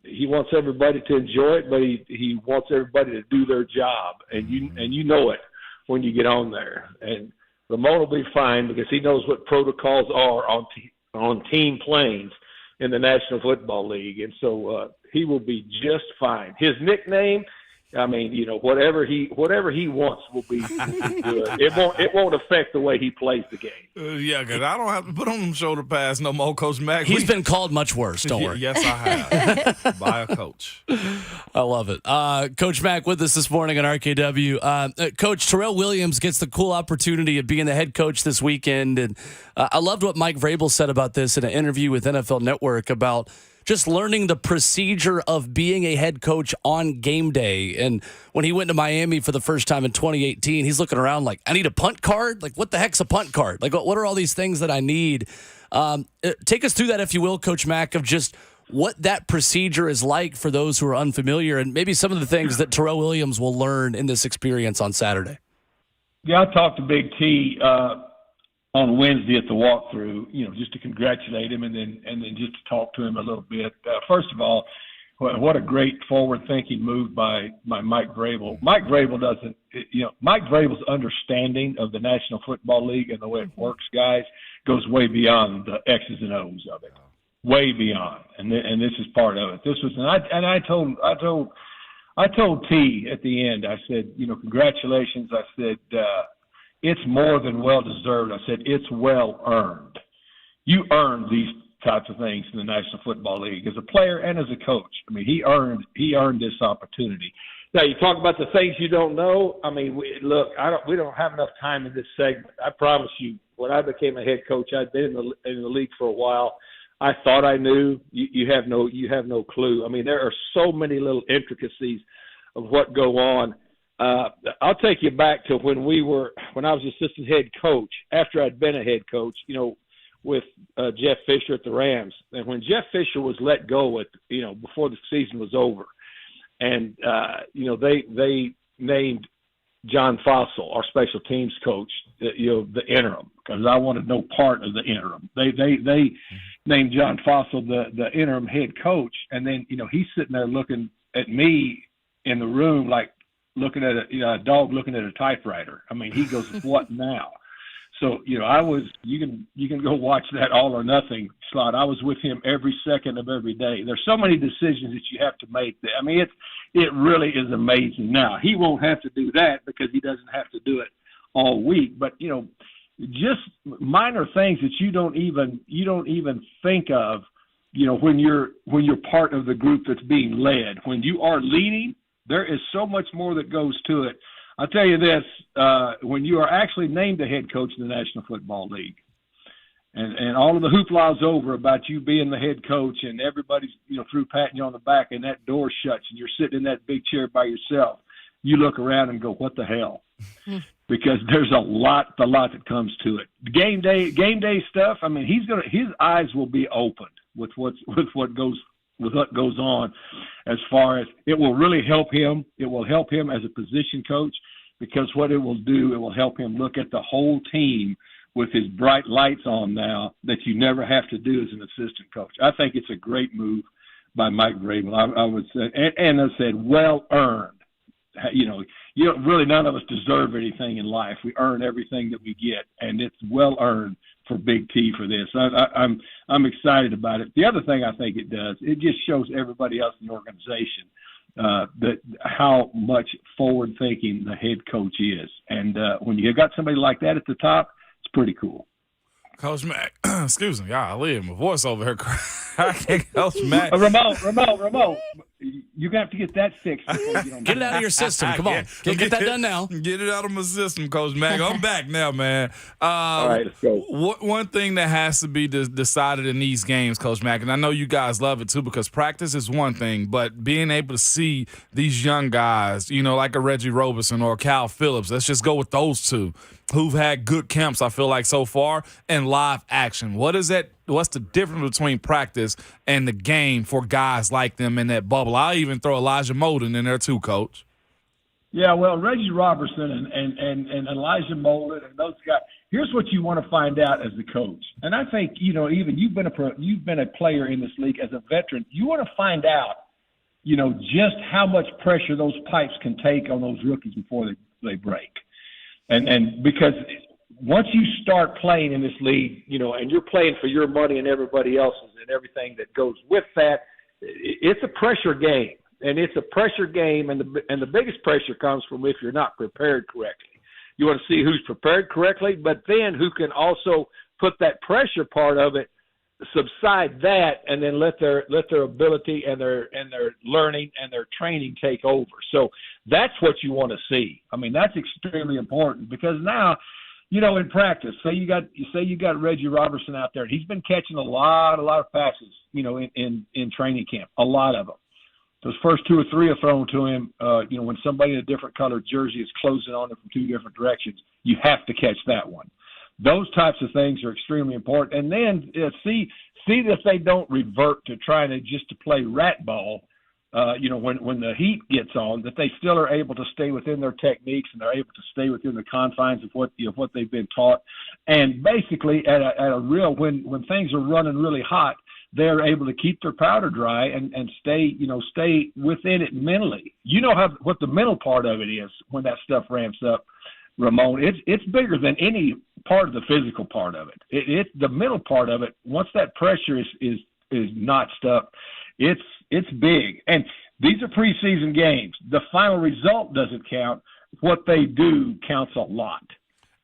[SPEAKER 5] He wants everybody to enjoy it, but he wants everybody to do their job, and you know it when you get on there. And Ramon will be fine because he knows what protocols are on team planes in the National Football League, and so he will be just fine. His nickname. I mean, whatever he wants will be good. It won't affect the way he plays the game.
[SPEAKER 4] Yeah, because I don't have to put on them shoulder pads no more, Coach Mack.
[SPEAKER 2] He's been called much worse, don't worry.
[SPEAKER 4] Yes, I have. By a coach.
[SPEAKER 2] I love it. Coach Mack with us this morning on RKW. Coach Terrell Williams gets the cool opportunity of being the head coach this weekend. And I loved what Mike Vrabel said about this in an interview with NFL Network about just learning the procedure of being a head coach on game day. And when he went to Miami for the first time in 2018, he's looking around like, I need a punt card? Like, what the heck's a punt card? Like, what are all these things that I need? Take us through that, if you will, Coach Mack, of just what that procedure is like for those who are unfamiliar and maybe some of the things that Terrell Williams will learn in this experience on Saturday.
[SPEAKER 5] Yeah, I talked to Big T on Wednesday at the walkthrough, just to congratulate him and then just to talk to him a little bit. First of all, what a great forward-thinking move by Mike Vrabel. Mike Vrabel's understanding of the National Football League and the way it works, guys, goes way beyond the X's and O's of it, way beyond. And this is part of it. This was, I told T at the end. I said, congratulations. I said, it's more than well-deserved. I said, it's well-earned. You earned these types of things in the National Football League as a player and as a coach. I mean, he earned this opportunity. Now, you talk about the things you don't know. I mean, we don't have enough time in this segment. I promise you, when I became a head coach, I'd been in the league for a while. I thought I knew. You have no clue. I mean, there are so many little intricacies of what go on. I'll take you back to when I was assistant head coach, after I'd been a head coach, with Jeff Fisher at the Rams. And when Jeff Fisher was let go before the season was over, and, they named John Fossil, our special teams coach, the interim, because I wanted no part of the interim. named John Fossil, the interim head coach, and then he's sitting there looking at me in the room like looking at a dog looking at a typewriter. I mean, he goes, "What now?" So you can go watch that All or Nothing slot. I was with him every second of every day. There's so many decisions that you have to make. I mean, it really is amazing. Now he won't have to do that because he doesn't have to do it all week. But just minor things that you don't even think of. When you're part of the group that's being led. When you are leading, there is so much more that goes to it. I'll tell you this, when you are actually named the head coach in the National Football League, and all of the hoopla is over about you being the head coach and everybody's, through patting you on the back and that door shuts and you're sitting in that big chair by yourself, you look around and go, what the hell? Because there's a lot that comes to it. Game day stuff, I mean, his eyes will be opened with what goes on, as far as it will really help him. It will help him as a position coach, because what it will do, it will help him look at the whole team with his bright lights on now that you never have to do as an assistant coach. I think it's a great move by Mike Vrabel. I would say, and I said, well earned. Really none of us deserve anything in life. We earn everything that we get, and it's well earned for Big T for this. I'm excited about it. The other thing I think it does, it just shows everybody else in the organization that how much forward thinking the head coach is, and when you got somebody like that at the top, it's pretty cool.
[SPEAKER 4] Coach Mac, excuse me, golly, my voice over here cracking. Coach Mac.
[SPEAKER 5] Ramon, you have to get that fixed.
[SPEAKER 2] Get it out of your system. Come on. Get that done now.
[SPEAKER 4] Get it out of my system, Coach Mac. I'm back now, man.
[SPEAKER 5] All right, let's go.
[SPEAKER 4] One thing that has to be decided in these games, Coach Mac, and I know you guys love it too, because practice is one thing, but being able to see these young guys, like a Reggie Roberson or Cal Phillips, let's just go with those two, who've had good camps, I feel like, so far, and live action. What's the difference between practice and the game for guys like them in that bubble? I'll even throw Elijah Molden in there too, Coach.
[SPEAKER 5] Yeah, well, Reggie Robertson and Elijah Molden and those guys, here's what you want to find out as the coach. And I think, even you've been a player in this league as a veteran, you want to find out, just how much pressure those pipes can take on those rookies before they break. And because once you start playing in this league, and you're playing for your money and everybody else's and everything that goes with that, it's a pressure game. And it's a pressure game, and the biggest pressure comes from if you're not prepared correctly. You want to see who's prepared correctly, but then who can also put that pressure part of it, subside that, and then let their ability and their learning and their training take over. So that's what you want to see. I mean, that's extremely important, because now, in practice, say you got Reggie Robertson out there. He's been catching a lot of passes, in training camp, a lot of them. Those first two or three are thrown to him. When somebody in a different colored jersey is closing on him from two different directions, you have to catch that one. Those types of things are extremely important. And then see that they don't revert to trying to play rat ball. When the heat gets on, that they still are able to stay within their techniques, and they're able to stay within the confines of what they've been taught. And basically, at a real when things are running really hot, they're able to keep their powder dry and stay within it mentally. What the mental part of it is when that stuff ramps up, Ramon. It's bigger than any part of the physical part of it. It's the mental part of it. Once that pressure is notched up, it's big. And these are preseason games. The final result doesn't count. What they do counts a lot.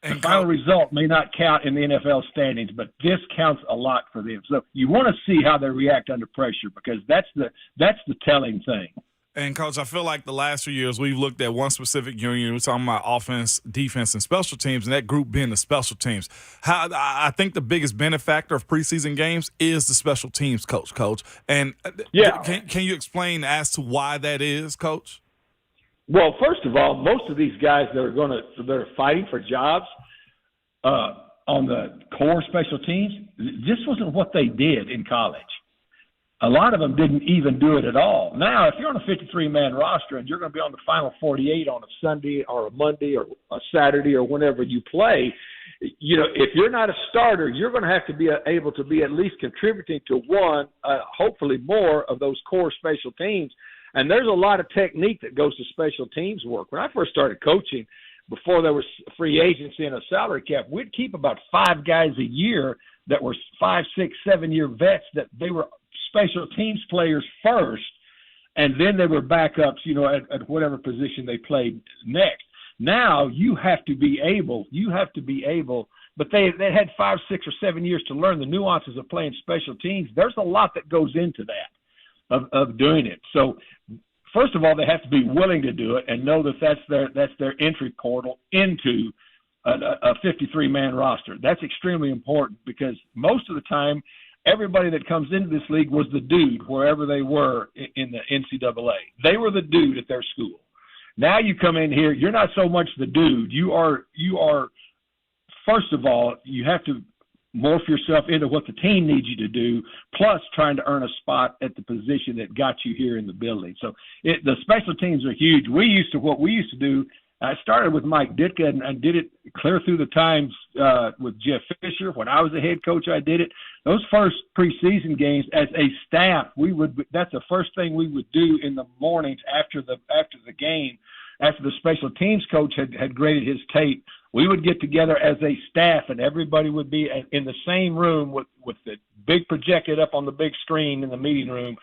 [SPEAKER 5] The final result may not count in the NFL standings, but this counts a lot for them. So you want to see how they react under pressure, because that's the telling thing.
[SPEAKER 4] And, Coach, I feel like the last 3 years we've looked at one specific union. We're talking about offense, defense, and special teams, and that group being the special teams. I think the biggest benefactor of preseason games is the special teams coach. And can you explain as to why that is, Coach?
[SPEAKER 5] Well, first of all, most of these guys that are fighting for jobs on the core special teams, this wasn't what they did in college. A lot of them didn't even do it at all. Now, if you're on a 53-man roster and you're going to be on the final 48 on a Sunday or a Monday or a Saturday or whenever you play, if you're not a starter, you're going to have to be able to be at least contributing to one, hopefully more of those core special teams. And there's a lot of technique that goes to special teams work. When I first started coaching, before there was free agency and a salary cap, we'd keep about 5 guys a year that were 5, 6, 7-year vets that they were special teams players first, and then they were backups, at whatever position they played next. Now you have to be able, but they had 5, 6, or 7 years to learn the nuances of playing special teams. There's a lot that goes into that, of doing it. So first of all, they have to be willing to do it and know that that's their entry portal into a 53-man roster. That's extremely important because most of the time, everybody that comes into this league was the dude wherever they were in the NCAA. They were the dude at their school. Now you come in here, you're not so much the dude. You are first of all, you have to morph yourself into what the team needs you to do, plus trying to earn a spot at the position that got you here in the building. So the special teams are huge. What we used to do, I started with Mike Ditka and did it clear through the times with Jeff Fisher. When I was a head coach, I did it. Those first preseason games as a staff, that's the first thing we would do in the mornings after the game, after the special teams coach had graded his tape. We would get together as a staff, and everybody would be in the same room with the big projected up on the big screen in the meeting room,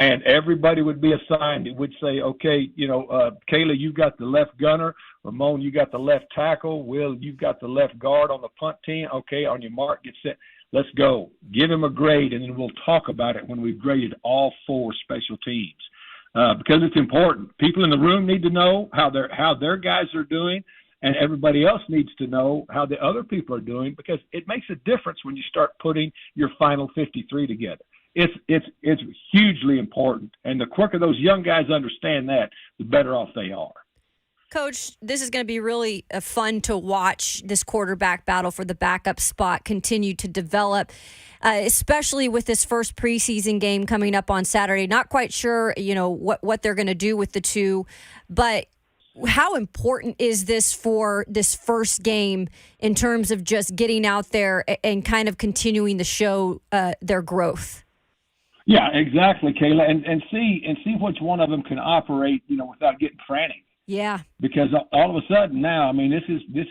[SPEAKER 5] and everybody would be assigned. It would say, okay, Kayla, you got the left gunner. Ramon, you got the left tackle. Will, you've got the left guard on the punt team. Okay, on your mark, get set. Let's go. Give him a grade, and then we'll talk about it when we've graded all 4 special teams. Because it's important. People in the room need to know how their guys are doing, and everybody else needs to know how the other people are doing, because it makes a difference when you start putting your final 53 together. It's hugely important, and the quicker those young guys understand that, the better off they are.
[SPEAKER 3] Coach, this is going to be really fun to watch this quarterback battle for the backup spot continue to develop, especially with this first preseason game coming up on Saturday. Not quite sure, what they're going to do with the two, but how important is this for this first game in terms of just getting out there and kind of continuing to show their growth?
[SPEAKER 5] Yeah, exactly, Kayla, and see which one of them can operate, without getting frantic.
[SPEAKER 3] Yeah.
[SPEAKER 5] Because all of a sudden now, this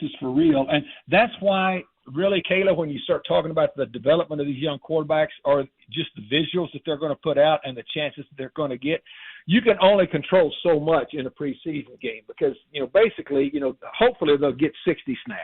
[SPEAKER 5] is for real, and that's why really, Kayla, when you start talking about the development of these young quarterbacks or just the visuals that they're going to put out and the chances that they're going to get, you can only control so much in a preseason game because, basically, hopefully they'll get 60 snaps.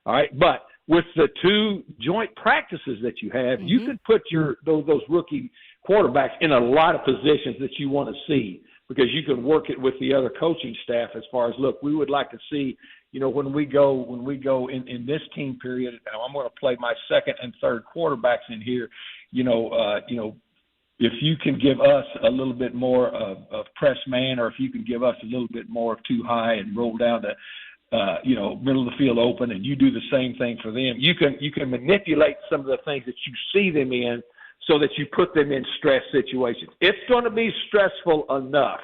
[SPEAKER 5] All right. But with the 2 joint practices that you have, you can put those rookie quarterbacks in a lot of positions that you want to see, because you can work it with the other coaching staff as far as, look, we would like to see, when we go in this team period, I'm going to play my second and third quarterbacks in here, if you can give us a little bit more of press man, or if you can give us a little bit more of too high and roll down to, middle of the field open, and you do the same thing for them, you can manipulate some of the things that you see them in so that you put them in stress situations. It's going to be stressful enough.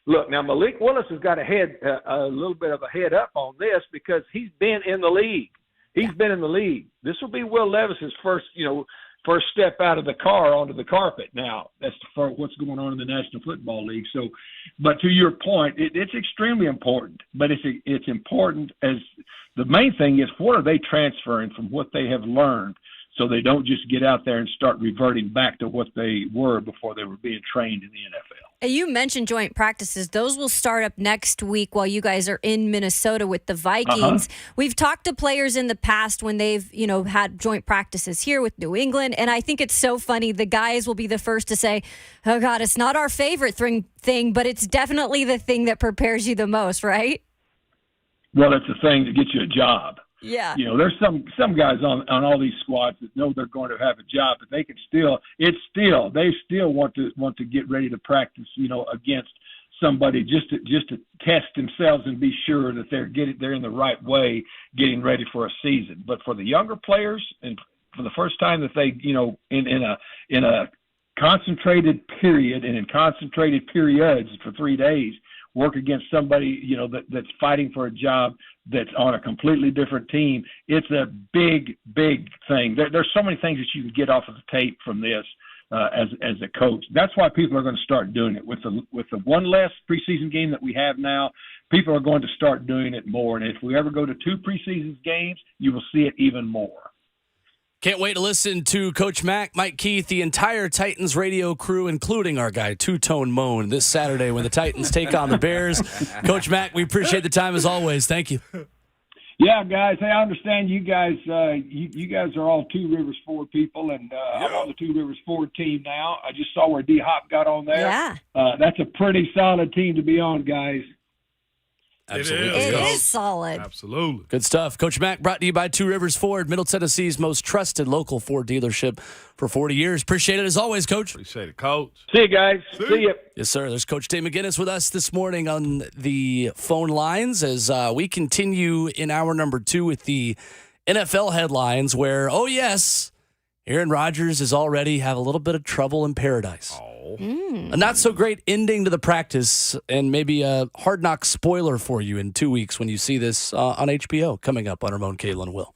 [SPEAKER 5] Look, now Malik Willis has got a little bit of a head up on this because he's been in the league. He's been in the league. This will be Will Levis's first step out of the car onto the carpet. Now, that's for what's going on in the National Football League. So, but to your point, it's extremely important. But it's important as the main thing is, what are they transferring from what they have learned, so they don't just get out there and start reverting back to what they were before they were being trained in the NFL.
[SPEAKER 3] You mentioned joint practices. Those will start up next week while you guys are in Minnesota with the Vikings. We've talked to players in the past when they've, had joint practices here with New England, and I think it's so funny. The guys will be the first to say, oh, God, it's not our favorite thing, but it's definitely the thing that prepares you the most, right?
[SPEAKER 5] Well, it's the thing to get you a job.
[SPEAKER 3] Yeah.
[SPEAKER 5] There's some guys on all these squads that know they're going to have a job, but they can they still want to get ready to practice, against somebody just to test themselves and be sure that they're in the right way, getting ready for a season. But for the younger players, and for the first time that they, in a concentrated period and in concentrated periods for 3 days, work against somebody, that's fighting for a job that's on a completely different team. It's a big, big thing. There's so many things that you can get off of the tape from this as a coach. That's why people are going to start doing it. With the one less preseason game that we have now, people are going to start doing it more. And if we ever go to 2 preseason games, you will see it even more.
[SPEAKER 2] Can't wait to listen to Coach Mack, Mike Keith, the entire Titans radio crew, including our guy, Two-Tone Moan, this Saturday when the Titans take on the Bears. Coach Mack, we appreciate the time as always. Thank you.
[SPEAKER 5] Yeah, guys. Hey, I understand you guys. You guys are all Two Rivers Ford people, and I'm on the Two Rivers Ford team now. I just saw where D Hop got on there.
[SPEAKER 3] Yeah,
[SPEAKER 5] that's a pretty solid team to be on, guys.
[SPEAKER 2] Absolutely.
[SPEAKER 3] it is solid.
[SPEAKER 4] Absolutely.
[SPEAKER 2] Good stuff. Coach Mack brought to you by Two Rivers Ford, Middle Tennessee's most trusted local Ford dealership for 40 years. Appreciate it as always, Coach.
[SPEAKER 4] Appreciate it, Coach.
[SPEAKER 5] See you guys. See you.
[SPEAKER 2] Yes, sir. There's Coach Dave McGinnis with us this morning on the phone lines as we continue in hour number 2 with the NFL headlines where, oh, yes, Aaron Rodgers is already have a little bit of trouble in paradise. A not so great ending to the practice and maybe a Hard Knock spoiler for you in 2 weeks when you see this on HBO coming up on Ramon, Kayla, and Will.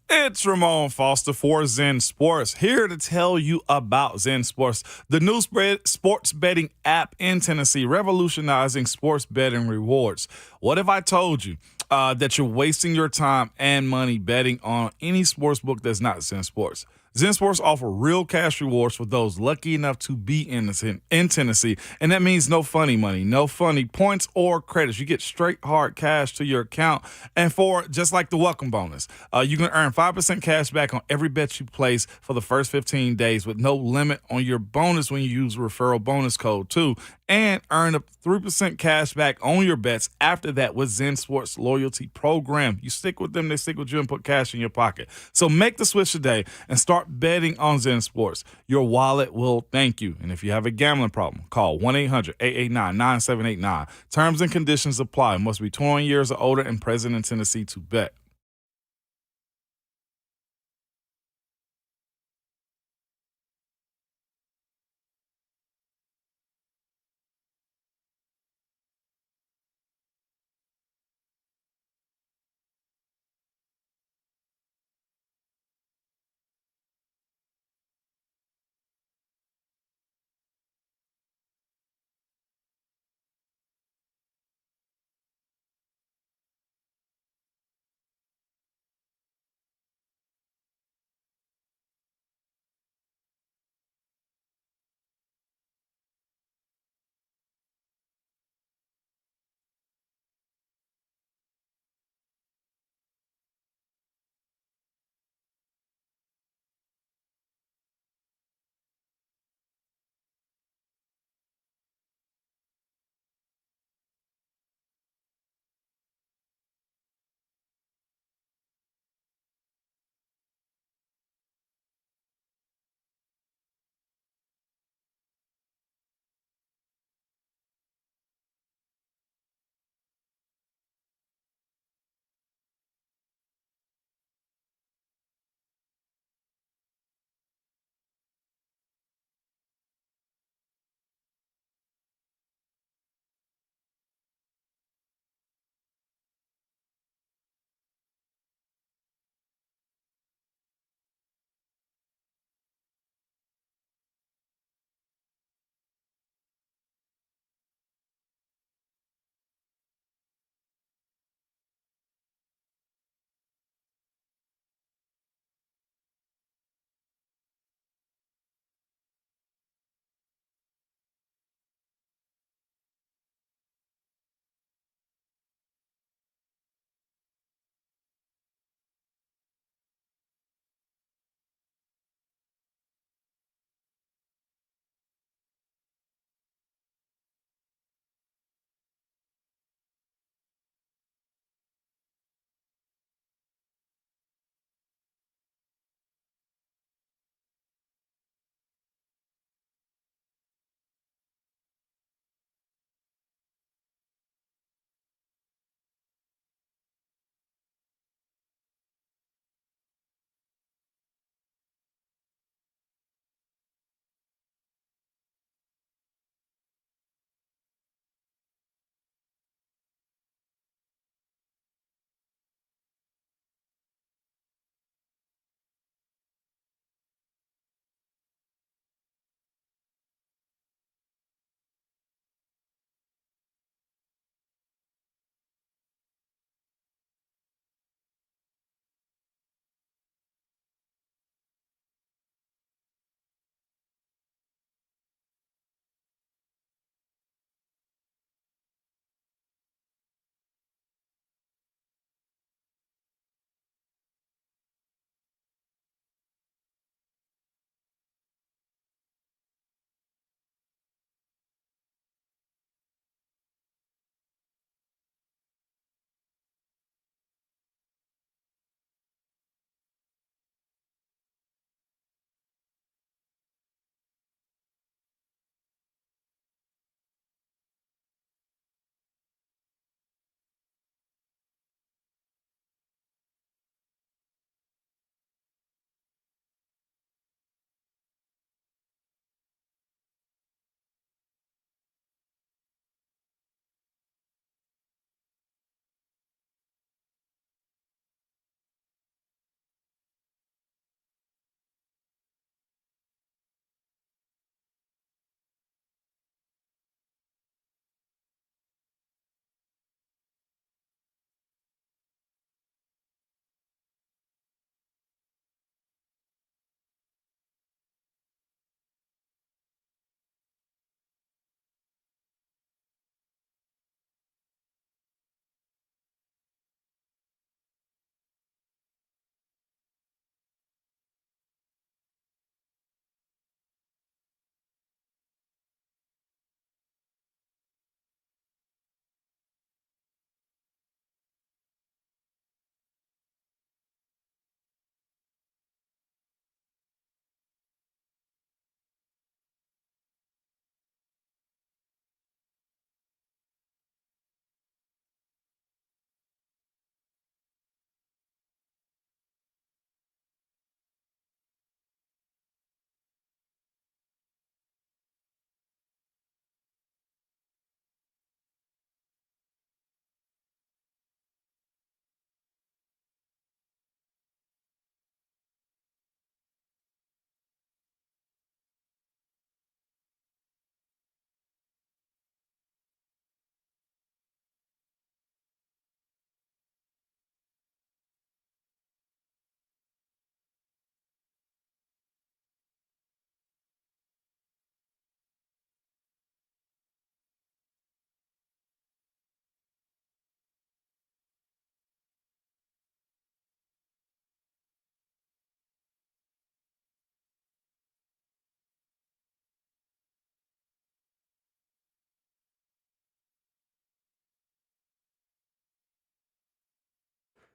[SPEAKER 4] It's Ramon Foster for Zen Sports, here to tell you about Zen Sports, the new sports betting app in Tennessee, revolutionizing sports betting rewards. What if I told you that you're wasting your time and money betting on any sports book that's not Zen Sports? Zen Sports offer real cash rewards for those lucky enough to be in Tennessee, and that means no funny money, no funny points or credits. You get straight hard cash to your account, and for just like the welcome bonus, you can earn 5% cash back on every bet you place for the first 15 days with no limit on your bonus when you use referral bonus code too, and earn up 3% cash back on your bets after that with Zen Sports loyalty program. You stick with them, they stick with you and put cash in your pocket. So make the switch today and start betting on Zen Sports. Your wallet will thank you. And if you have a gambling problem, call 1-800-889-9789. Terms and conditions apply. Must be 21 years or older and present in Tennessee to bet.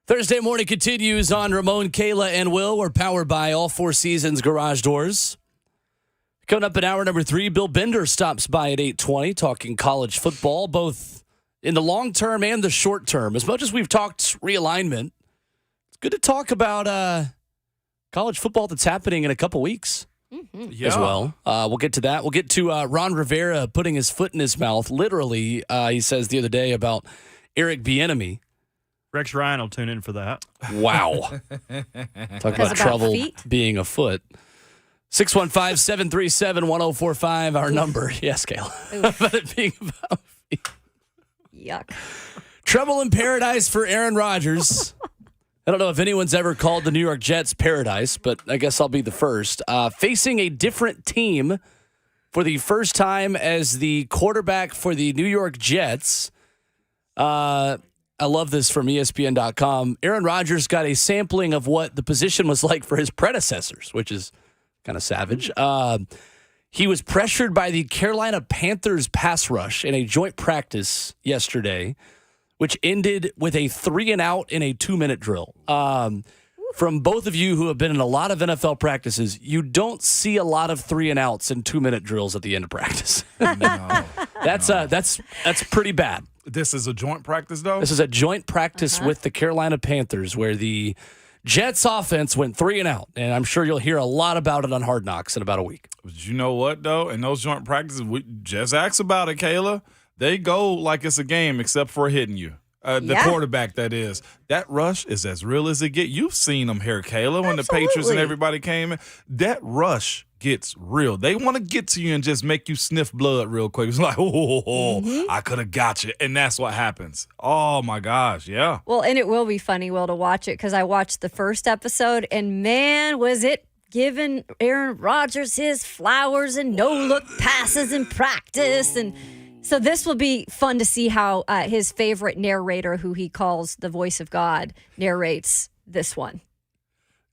[SPEAKER 2] Thursday morning continues on Ramon, Kayla, and Will. We're powered by All Four Seasons Garage Doors. Coming up in hour number 3, Bill Bender stops by at 8:20 talking college football, both in the long term and the short term. As much as we've talked realignment, it's good to talk about college football that's happening in a couple weeks as well. We'll get to that. We'll get to Ron Rivera putting his foot in his mouth. Literally, he says the other day about Eric Bieniemy.
[SPEAKER 1] Rex Ryan will tune in for that.
[SPEAKER 2] Wow. Talk about trouble being afoot. 615-737-1045, our number. Yes, Kayla. About it being about feet.
[SPEAKER 3] Yuck.
[SPEAKER 2] Trouble in paradise for Aaron Rodgers. I don't know if anyone's ever called the New York Jets paradise, but I guess I'll be the first. Facing a different team for the first time as the quarterback for the New York Jets. I love this from ESPN.com. Aaron Rodgers got a sampling of what the position was like for his predecessors, which is kind of savage. He was pressured by the Carolina Panthers pass rush in a joint practice yesterday, which ended with a 3-and-out in a 2-minute drill. From both of you who have been in a lot of NFL practices, you don't see a lot of 3-and-outs and 2-minute drills at the end of practice. That's pretty bad.
[SPEAKER 4] This is a joint practice, though?
[SPEAKER 2] This is a joint practice with the Carolina Panthers where the Jets offense went 3-and-out, and I'm sure you'll hear a lot about it on Hard Knocks in about a week.
[SPEAKER 4] But you know what, though? In those joint practices, we just asked about it, Kayla. They go like it's a game except for hitting you. The quarterback, that is. That rush is as real as it gets. You've seen them here, Kayla, when the Patriots and everybody came in. That rush gets real. They want to get to you and just make you sniff blood real quick. It's like, I could have got you. And that's what happens. Oh, my gosh, yeah.
[SPEAKER 3] Well, and it will be funny, Will, to watch it because I watched the first episode, and man, was it giving Aaron Rodgers his flowers and no-look passes in practice. And so this will be fun to see how his favorite narrator, who he calls the voice of God, narrates this one.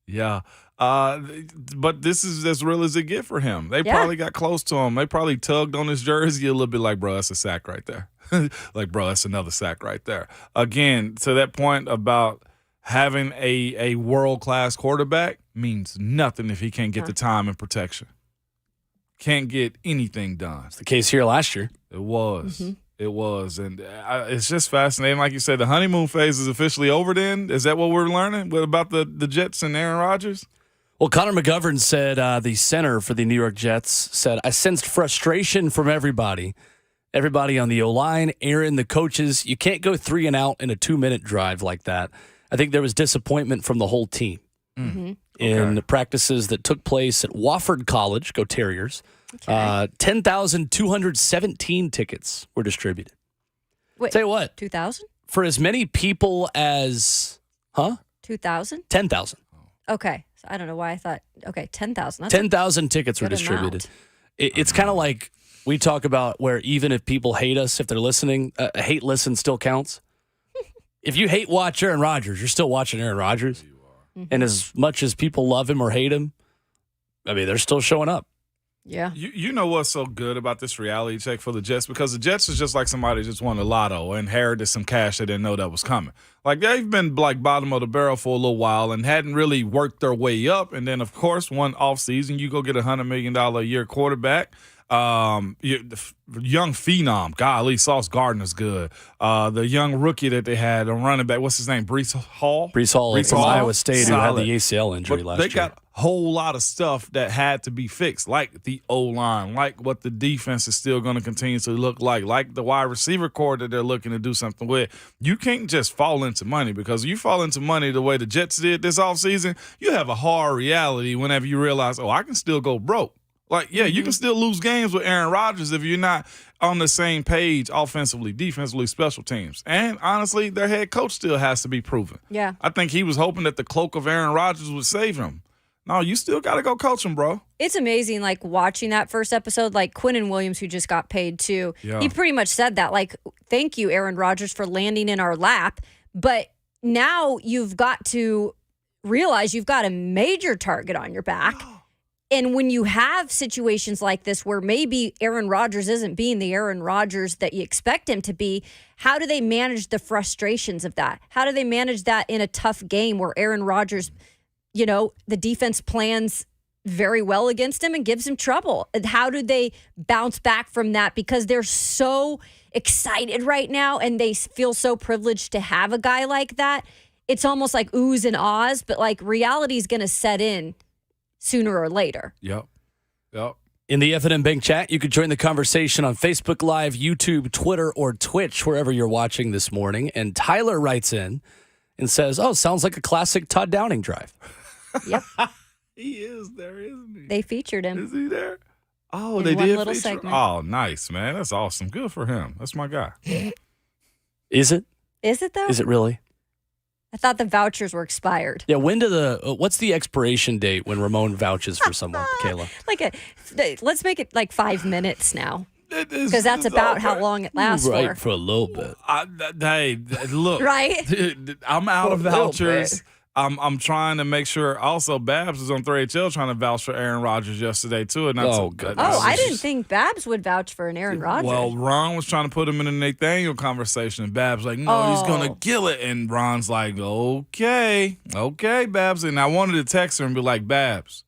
[SPEAKER 3] Yeah.
[SPEAKER 4] But this is as real as it get for him. They probably got close to him. They probably tugged on his jersey a little bit like, bro, that's a sack right there. Like, bro, that's another sack right there. Again, to that point about having a world-class quarterback means nothing if he can't get the time and protection. Can't get anything done.
[SPEAKER 2] It's the case here last year.
[SPEAKER 4] It was. Mm-hmm. It was. And it's just fascinating. Like you said, the honeymoon phase is officially over then. Is that what we're learning? What about the Jets and Aaron Rodgers?
[SPEAKER 2] Well, Connor McGovern said, the center for the New York Jets, said, I sensed frustration from everybody. Everybody on the O-line, Aaron, the coaches. You can't go 3-and-out in a 2-minute drive like that. I think there was disappointment from the whole team in the practices that took place at Wofford College. Go Terriers. 10,217 tickets were distributed.
[SPEAKER 3] Wait,
[SPEAKER 2] tell you what.
[SPEAKER 3] 2,000?
[SPEAKER 2] For as many people as,
[SPEAKER 3] 2,000?
[SPEAKER 2] 10,000.
[SPEAKER 3] Okay. So I don't know why I thought, 10,000.
[SPEAKER 2] 10,000 tickets were distributed. It's kind of like we talk about where even if people hate us, if they're listening, a hate listen still counts. If you hate watch Aaron Rodgers, you're still watching Aaron Rodgers. And as much as people love him or hate him, I mean, they're still showing up.
[SPEAKER 3] Yeah.
[SPEAKER 4] You know what's so good about this reality check for the Jets? Because the Jets is just like somebody just won the lotto and inherited some cash they didn't know that was coming. Like, they've been like bottom of the barrel for a little while and hadn't really worked their way up. And then, of course, one offseason, you go get $100 million a year quarterback. Young phenom, golly, Sauce Gardner's good. The young rookie that they had, a running back, what's his name, Breece Hall
[SPEAKER 2] from Iowa State, who had the ACL injury last year.
[SPEAKER 4] They got a whole lot of stuff that had to be fixed, like the O-line, like what the defense is still going to continue to look like the wide receiver core that they're looking to do something with. You can't just fall into money, because if you fall into money the way the Jets did this offseason, you have a hard reality whenever you realize, I can still go broke. Like, you can still lose games with Aaron Rodgers if you're not on the same page offensively, defensively, special teams. And honestly, their head coach still has to be proven.
[SPEAKER 3] Yeah.
[SPEAKER 4] I think he was hoping that the cloak of Aaron Rodgers would save him. No, you still got to go coach him, bro.
[SPEAKER 3] It's amazing, like, watching that first episode, like Quinnen Williams, who just got paid too. Yeah. He pretty much said that, like, thank you, Aaron Rodgers, for landing in our lap. But now you've got to realize you've got a major target on your back. And when you have situations like this where maybe Aaron Rodgers isn't being the Aaron Rodgers that you expect him to be, how do they manage the frustrations of that? How do they manage that in a tough game where Aaron Rodgers, the defense plans very well against him and gives him trouble? And how do they bounce back from that? Because they're so excited right now and they feel so privileged to have a guy like that. It's almost like oohs and ahs, but like reality is going to set in sooner or later.
[SPEAKER 4] Yep.
[SPEAKER 2] In the F&M Bank chat, you could join the conversation on Facebook Live, YouTube, Twitter, or Twitch, wherever you're watching this morning. And Tyler writes in and says, sounds like a classic Todd Downing drive.
[SPEAKER 3] Yep.
[SPEAKER 4] He is there, isn't he?
[SPEAKER 3] They featured him.
[SPEAKER 4] Is he there? Oh,
[SPEAKER 3] In
[SPEAKER 4] they
[SPEAKER 3] one
[SPEAKER 4] did
[SPEAKER 3] little
[SPEAKER 4] feature.
[SPEAKER 3] segment.
[SPEAKER 4] Oh, nice, man. That's awesome. Good for him. That's my guy.
[SPEAKER 2] Is it?
[SPEAKER 3] Is it, though?
[SPEAKER 2] Is it really?
[SPEAKER 3] I thought the vouchers were expired.
[SPEAKER 2] Yeah, what's the expiration date when Ramon vouches for someone, Kayla?
[SPEAKER 3] Let's make it like 5 minutes now.
[SPEAKER 4] Because
[SPEAKER 3] That's about how long it lasts
[SPEAKER 2] Right,
[SPEAKER 3] for.
[SPEAKER 2] for a little bit.
[SPEAKER 4] Hey, look.
[SPEAKER 3] Right?
[SPEAKER 4] I'm out of
[SPEAKER 2] For a little
[SPEAKER 4] vouchers. I'm trying to make sure. Also, Babs was on 3HL trying to vouch for Aaron Rodgers yesterday too. And
[SPEAKER 2] goodness.
[SPEAKER 3] I didn't think Babs would vouch for an Aaron Rodgers.
[SPEAKER 4] Well, Ron was trying to put him in a Nathaniel conversation, and Babs like, no, he's gonna kill it. And Ron's like, okay, Babs. And I wanted to text her and be like, Babs,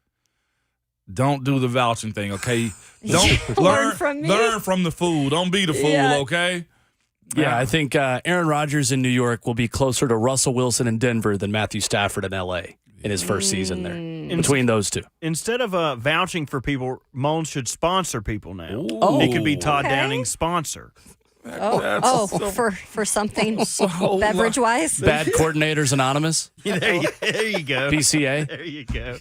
[SPEAKER 4] don't do the vouching thing, okay? Don't
[SPEAKER 3] Learn from me.
[SPEAKER 4] Learn from the fool. Don't be the fool,
[SPEAKER 3] Yeah.
[SPEAKER 4] okay?
[SPEAKER 2] Yeah, I think Aaron Rodgers in New York will be closer to Russell Wilson in Denver than Matthew Stafford in L.A. in his first season there. Between those two.
[SPEAKER 1] Instead of vouching for people, Ramon should sponsor people now.
[SPEAKER 2] Oh.
[SPEAKER 1] It could be Todd
[SPEAKER 3] Okay.
[SPEAKER 1] Downing's sponsor.
[SPEAKER 3] For something beverage wise.
[SPEAKER 2] Bad Coordinators Anonymous,
[SPEAKER 1] There you go.
[SPEAKER 2] BCA.
[SPEAKER 1] There you go.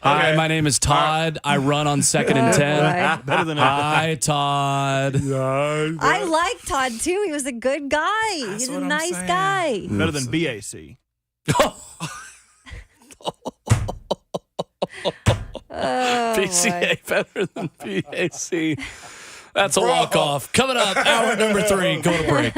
[SPEAKER 2] Hi, my name is Todd. I run on 2nd and 10.
[SPEAKER 3] Right.
[SPEAKER 1] Better than
[SPEAKER 2] Hi, Todd.
[SPEAKER 3] I like Todd too. He was a good guy. He's a
[SPEAKER 4] what I'm
[SPEAKER 3] nice
[SPEAKER 4] saying.
[SPEAKER 3] guy.
[SPEAKER 1] better than BAC.
[SPEAKER 2] BCA better than BAC. That's a walk-off. Coming up, hour number 3. Go to break.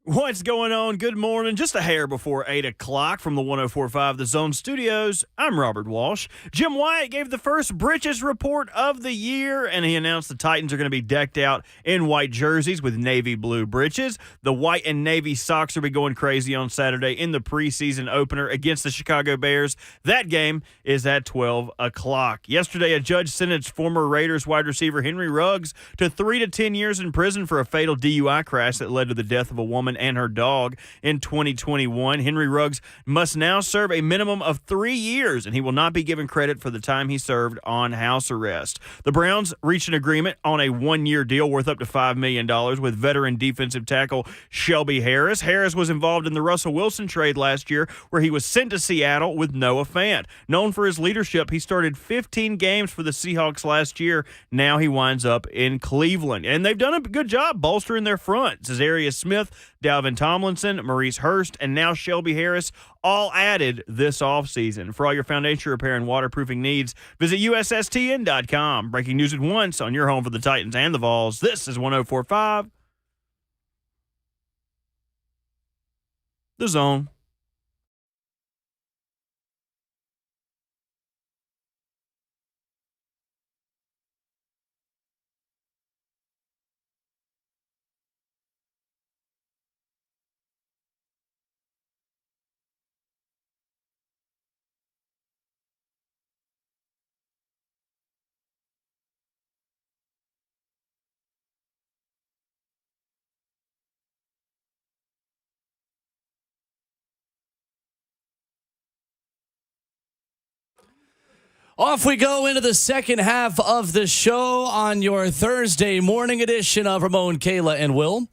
[SPEAKER 1] What's going on? Good morning. Just a hair before 8 o'clock from the 104.5 The Zone Studios. I'm Robert Walsh. Jim Wyatt gave the first Britches report of the year, and he announced the Titans are going to be decked out in white jerseys with navy blue breeches. The white and navy socks will be going crazy on Saturday in the preseason opener against the Chicago Bears. That game is at 12 o'clock. Yesterday, a judge sentenced former Raiders wide receiver Henry Ruggs to 3 to 10 years in prison for a fatal DUI crash that led to the death of a woman and her dog in 2021. Henry Ruggs must now serve a minimum of 3 years, and he will not be given credit for the time he served on house arrest. The Browns reached an agreement on a 1-year deal worth up to $5 million with veteran defensive tackle Shelby Harris. Harris was involved in the Russell Wilson trade last year, where he was sent to Seattle with Noah Fant. Known for his leadership, he started 15 games for the Seahawks last year. Now he winds up in Cleveland, and they've done a good job bolstering their front. Cesarius Smith, Dalvin Tomlinson, Maurice Hurst, and now Shelby Harris, all added this offseason. For all your foundation repair and waterproofing needs, visit USSTN.com. Breaking news at once on your home for the Titans and the Vols. This is 104.5 The Zone.
[SPEAKER 2] Off we go into the second half of the show on your Thursday morning edition of Ramon, Kayla, and Will.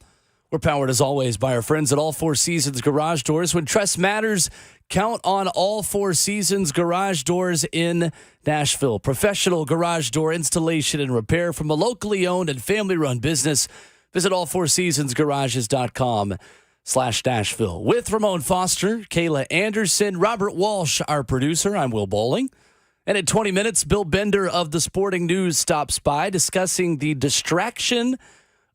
[SPEAKER 2] We're powered, as always, by our friends at All Four Seasons Garage Doors. When trust matters, count on All Four Seasons Garage Doors in Nashville. Professional garage door installation and repair from a locally owned and family-run business. Visit allfourseasonsgarages.com/Nashville. With Ramon Foster, Kayla Anderson, Robert Walsh, our producer. I'm Will Bowling. And in 20 minutes, Bill Bender of the Sporting News stops by discussing the distraction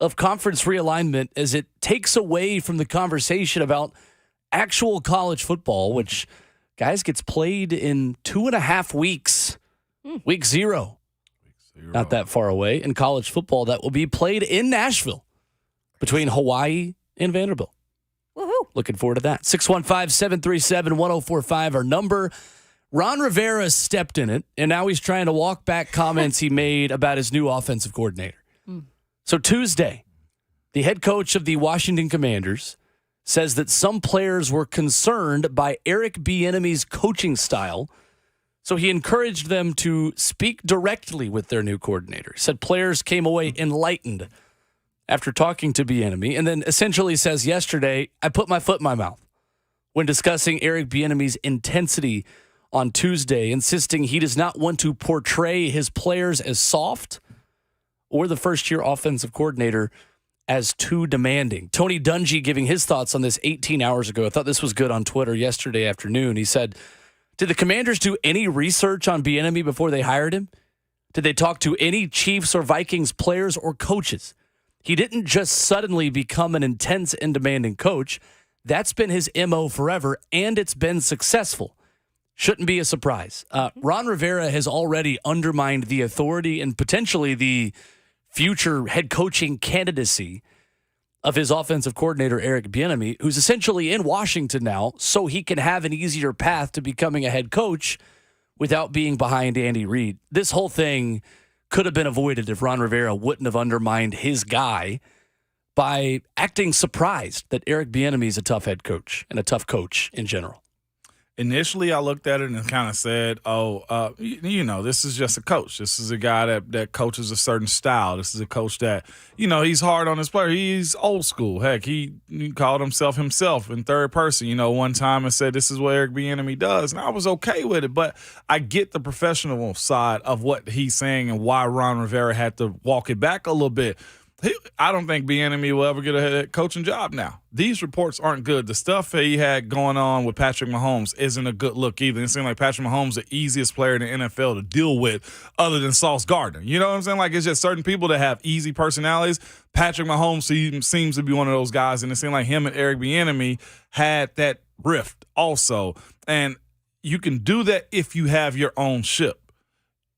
[SPEAKER 2] of conference realignment as it takes away from the conversation about actual college football, which, guys, gets played in 2.5 weeks. Week zero. Not that far away. In college football, that will be played in Nashville between Hawaii and Vanderbilt.
[SPEAKER 3] Woohoo.
[SPEAKER 2] Looking forward to that. 615-737-1045, our number. Ron Rivera stepped in it, and now he's trying to walk back comments he made about his new offensive coordinator. So Tuesday, the head coach of the Washington Commanders says that some players were concerned by Eric Bieniemy's coaching style, so he encouraged them to speak directly with their new coordinator. He said players came away enlightened after talking to Bieniemy, and then essentially says yesterday, I put my foot in my mouth when discussing Eric Bieniemy's intensity on Tuesday, insisting he does not want to portray his players as soft or the first-year offensive coordinator as too demanding. Tony Dungy giving his thoughts on this 18 hours ago. I thought this was good on Twitter yesterday afternoon. He said, did the Commanders do any research on Bieniemy before they hired him? Did they talk to any Chiefs or Vikings players or coaches? He didn't just suddenly become an intense and demanding coach. That's been his MO forever, and it's been successful. Shouldn't be a surprise. Ron Rivera has already undermined the authority and potentially the future head coaching candidacy of his offensive coordinator, Eric Bieniemy, who's essentially in Washington now so he can have an easier path to becoming a head coach without being behind Andy Reid. This whole thing could have been avoided if Ron Rivera wouldn't have undermined his guy by acting surprised that Eric Bieniemy is a tough head coach and a tough coach in general.
[SPEAKER 4] Initially, I looked at it and kind of said, this is just a coach. This is a guy that coaches a certain style. This is a coach that, he's hard on his player. He's old school. Heck, he called himself in third person, one time and said, this is what Eric Bieniemy does. And I was okay with it. But I get the professional side of what he's saying and why Ron Rivera had to walk it back a little bit. I don't think Bieniemy will ever get a head coaching job now. These reports aren't good. The stuff that he had going on with Patrick Mahomes isn't a good look either. It seems like Patrick Mahomes the easiest player in the NFL to deal with other than Sauce Gardner. You know what I'm saying? Like, it's just certain people that have easy personalities. Patrick Mahomes seems to be one of those guys, and it seemed like him and Eric Bieniemy had that rift also. And you can do that if you have your own ship.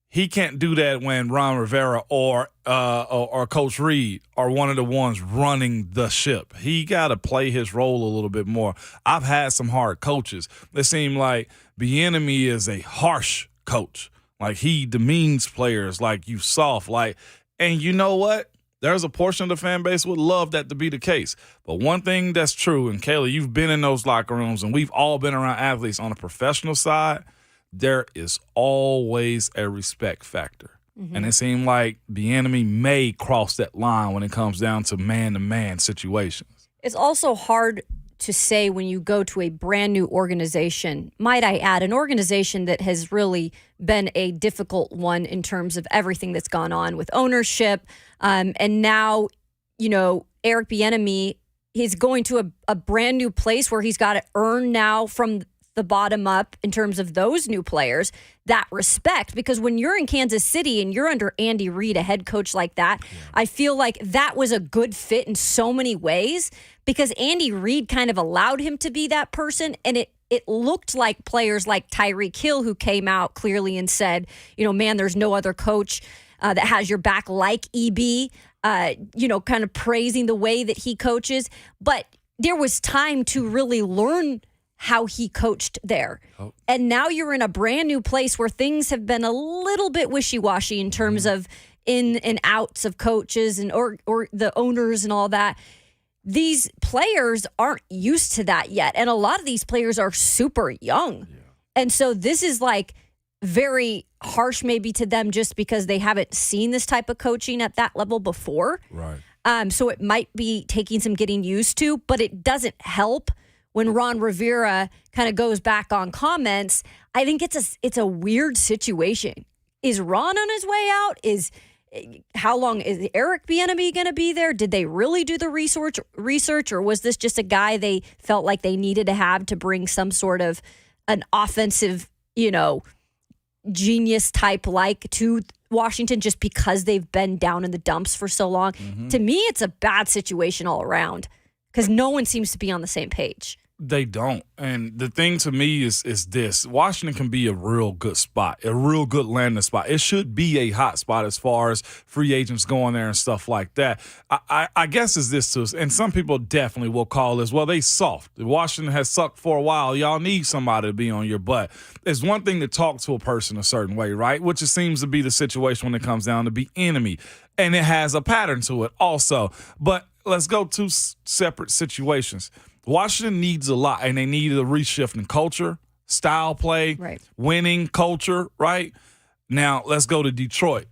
[SPEAKER 4] He can't do that when Ron Rivera or Coach Reed are one of the ones running the ship. He got to play his role a little bit more. I've had some hard coaches. It seemed like Bieniemy is a harsh coach. Like, he demeans players like you soft. Like, and you know what? There's a portion of the fan base would love that to be the case. But one thing that's true, and Kayla, you've been in those locker rooms, and we've all been around athletes on a professional side, there is always a respect factor. Mm-hmm. And it seemed like Bieniemy may cross that line when it comes down to man-to-man situations.
[SPEAKER 3] It's also hard to say when you go to a brand new organization, might I add, an organization that has really been a difficult one in terms of everything that's gone on with ownership. And now, Eric Bieniemy, he's going to a brand new place where he's got to earn now from the bottom up in terms of those new players, that respect. Because when you're in Kansas City and you're under Andy Reid, a head coach like that, I feel like that was a good fit in so many ways because Andy Reid kind of allowed him to be that person. And it looked like players like Tyreek Hill, who came out clearly and said, man, there's no other coach that has your back like EB, kind of praising the way that he coaches. But there was time to really learn how he coached there. Oh. And now you're in a brand new place where things have been a little bit wishy-washy in terms of in and outs of coaches and or the owners and all that. These players aren't used to that yet. And a lot of these players are super young. Yeah. And so this is like very harsh maybe to them just because they haven't seen this type of coaching at that level before.
[SPEAKER 4] Right.
[SPEAKER 3] So it might be taking some getting used to, but it doesn't help when Ron Rivera kind of goes back on comments. I think it's a weird situation. Is Ron on his way out? How long is Eric Bieniemy going to be there? Did they really do the research, or was this just a guy they felt like they needed to have to bring some sort of an offensive, genius type like to Washington just because they've been down in the dumps for so long? Mm-hmm. To me, it's a bad situation all around because no one seems to be on the same page.
[SPEAKER 4] They don't. And the thing to me is this. Washington can be a real good spot, a real good landing spot. It should be a hot spot as far as free agents going there and stuff like that. I guess is this to us, and some people definitely will call this, well, they soft. Washington has sucked for a while. Y'all need somebody to be on your butt. It's one thing to talk to a person a certain way, right? Which it seems to be the situation when it comes down to Bieniemy. And it has a pattern to it also. But let's go to separate situations. Washington needs a lot, and they need a reshift in culture, style play,
[SPEAKER 3] right,
[SPEAKER 4] winning culture, right? Now, let's go to Detroit.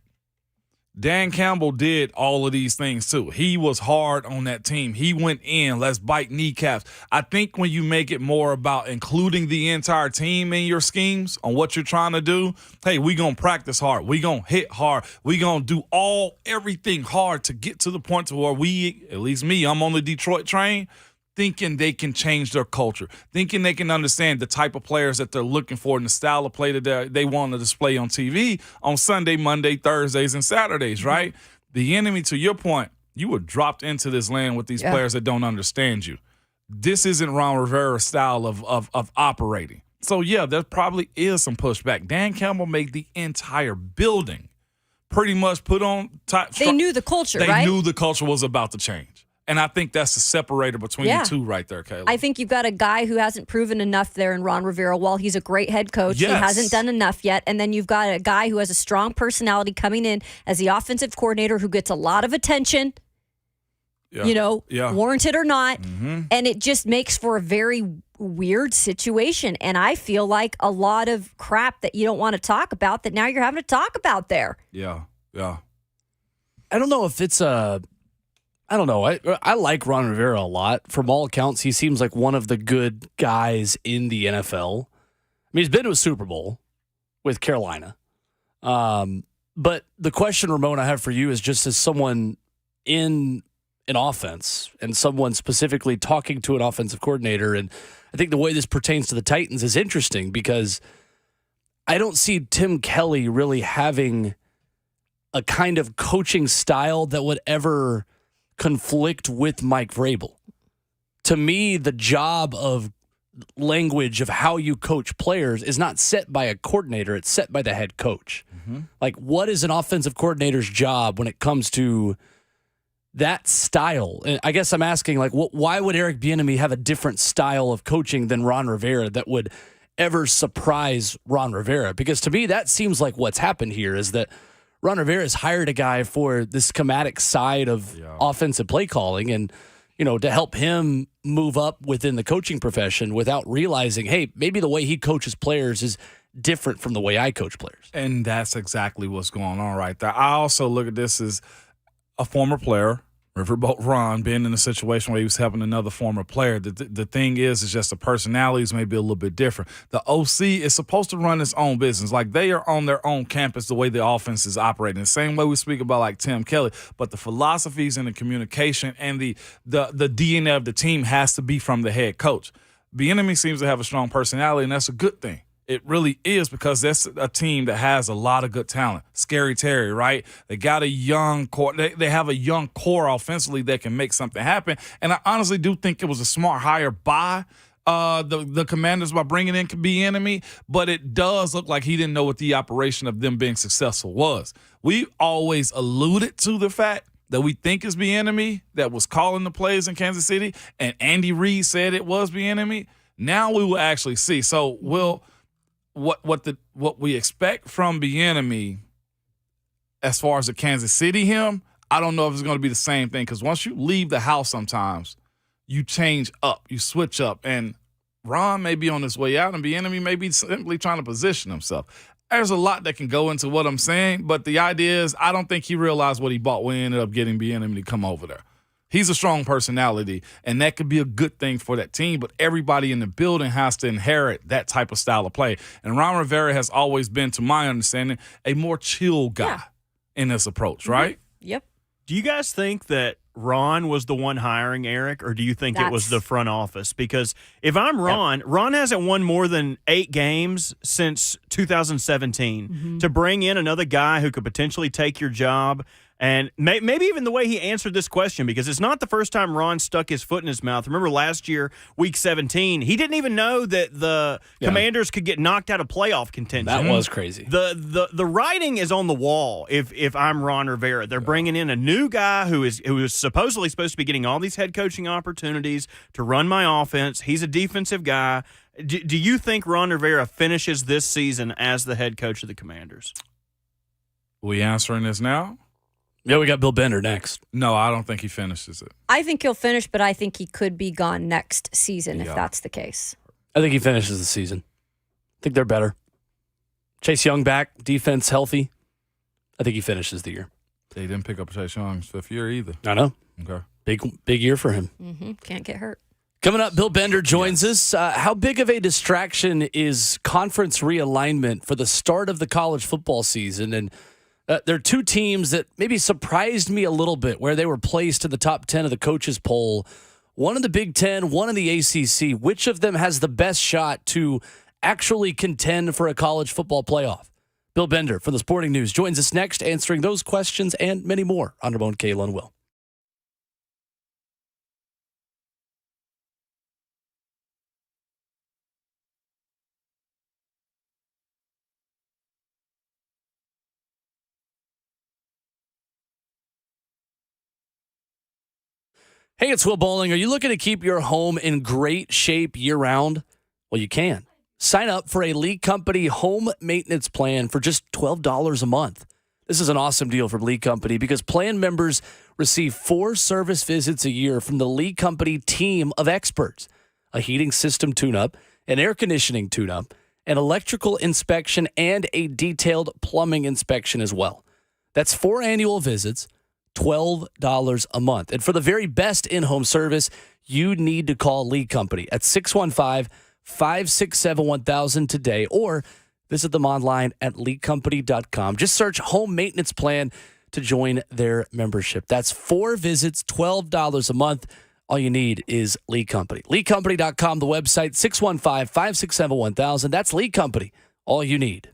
[SPEAKER 4] Dan Campbell did all of these things, too. He was hard on that team. He went in, let's bite kneecaps. I think when you make it more about including the entire team in your schemes on what you're trying to do, hey, we going to practice hard. We going to hit hard. We going to do everything hard to get to the point to where we, at least me, I'm on the Detroit train, thinking they can change their culture, thinking they can understand the type of players that they're looking for and the style of play that they want to display on TV on Sunday, Monday, Thursdays, and Saturdays, right? Bieniemy, to your point, you were dropped into this land with these players that don't understand you. This isn't Ron Rivera's style of operating. So, yeah, there probably is some pushback. Dan Campbell made the entire building pretty much put on top.
[SPEAKER 3] They knew the culture,
[SPEAKER 4] right?
[SPEAKER 3] They
[SPEAKER 4] knew the culture was about to change. And I think that's the separator between the two right there, Kayla.
[SPEAKER 3] I think you've got a guy who hasn't proven enough there in Ron Rivera. While he's a great head coach, he hasn't done enough yet. And then you've got a guy who has a strong personality coming in as the offensive coordinator who gets a lot of attention, warranted or not. Mm-hmm. And it just makes for a very weird situation. And I feel like a lot of crap that you don't want to talk about that now you're having to talk about there.
[SPEAKER 4] Yeah.
[SPEAKER 2] I don't know if it's I don't know. I like Ron Rivera a lot. From all accounts, he seems like one of the good guys in the NFL. I mean, he's been to a Super Bowl with Carolina. But the question, Ramon, I have for you is just as someone in an offense and someone specifically talking to an offensive coordinator. And I think the way this pertains to the Titans is interesting because I don't see Tim Kelly really having a kind of coaching style that would ever conflict with Mike Vrabel. To me, the job of language of how you coach players is not set by a coordinator, it's set by the head coach. Like, what is an offensive coordinator's job when it comes to that style? And I guess I'm asking, like, why would Eric Bieniemy have a different style of coaching than Ron Rivera that would ever surprise Ron Rivera? Because to me, that seems like what's happened here is that Ron Rivera has hired a guy for the schematic side of offensive play calling and, to help him move up within the coaching profession without realizing, hey, maybe the way he coaches players is different from the way I coach players.
[SPEAKER 4] And that's exactly what's going on right there. I also look at this as a former player, Riverboat Ron, being in a situation where he was helping another former player. The thing is just the personalities may be a little bit different. The OC is supposed to run its own business. Like, they are on their own campus the way the offense is operating. The same way we speak about, like, Tim Kelly. But the philosophies and the communication and the DNA of the team has to be from the head coach. Bieniemy seems to have a strong personality, and that's a good thing. It really is, because that's a team that has a lot of good talent. Scary Terry, right? They got a young core. They have a young core offensively that can make something happen. And I honestly do think it was a smart hire by the Commanders by bringing in Bieniemy, but it does look like he didn't know what the operation of them being successful was. We always alluded to the fact that we think is Bieniemy that was calling the plays in Kansas City, and Andy Reid said it was Bieniemy. Now we will actually see. So what we expect from Bieniemy as far as the Kansas City him, I don't know if it's going to be the same thing, because once you leave the house sometimes, you change up, you switch up, and Ron may be on his way out, and Bieniemy may be simply trying to position himself. There's a lot that can go into what I'm saying, but the idea is I don't think he realized what he bought when he ended up getting Bieniemy to come over there. He's a strong personality, and that could be a good thing for that team, but everybody in the building has to inherit that type of style of play. And Ron Rivera has always been, to my understanding, a more chill guy in this approach, right?
[SPEAKER 3] Yep.
[SPEAKER 1] Do you guys think that Ron was the one hiring Eric, or do you think it was the front office? Because if I'm Ron, Ron hasn't won more than 8 games since 2017. To bring in another guy who could potentially take your job, and maybe even the way he answered this question, because it's not the first time Ron stuck his foot in his mouth. Remember last year, week 17, he didn't even know that the Commanders could get knocked out of playoff contention.
[SPEAKER 2] That was crazy.
[SPEAKER 1] The writing is on the wall. If I'm Ron Rivera, they're bringing in a new guy who is supposedly supposed to be getting all these head coaching opportunities to run my offense. He's a defensive guy. Do you think Ron Rivera finishes this season as the head coach of the Commanders?
[SPEAKER 4] We answering this now?
[SPEAKER 2] Yeah, we got Bill Bender next.
[SPEAKER 4] No, I don't think he finishes it.
[SPEAKER 3] I think he'll finish, but I think he could be gone next season if that's the case.
[SPEAKER 2] I think he finishes the season. I think they're better. Chase Young back, defense healthy. I think he finishes the year.
[SPEAKER 4] They didn't pick up Chase Young's 5th year either.
[SPEAKER 2] I know.
[SPEAKER 4] Okay.
[SPEAKER 2] Big year for him.
[SPEAKER 3] Can't get hurt.
[SPEAKER 2] Coming up, Bill Bender joins us. How big of a distraction is conference realignment for the start of the college football season? And there are 2 teams that maybe surprised me a little bit where they were placed in the top 10 of the coaches poll. One in the Big Ten, one in the ACC. Which of them has the best shot to actually contend for a college football playoff? Bill Bender from the Sporting News joins us next, answering those questions and many more on Ramon, Kayla, and Will. Hey, it's Will Bowling. Are you looking to keep your home in great shape year-round? Well, you can. Sign up for a Lee Company home maintenance plan for just $12 a month. This is an awesome deal from Lee Company because plan members receive 4 service visits a year from the Lee Company team of experts. A heating system tune-up, an air conditioning tune-up, an electrical inspection, and a detailed plumbing inspection as well. That's 4 annual visits, $12 a month. And for the very best in-home service, you need to call Lee Company at 615-567-1000 today or visit them online at leecompany.com. Just search home maintenance plan to join their membership. That's 4 visits, $12 a month. All you need is Lead Company. LeadCompany.com, the website, 615-567-1000. That's Lead Company. All you need.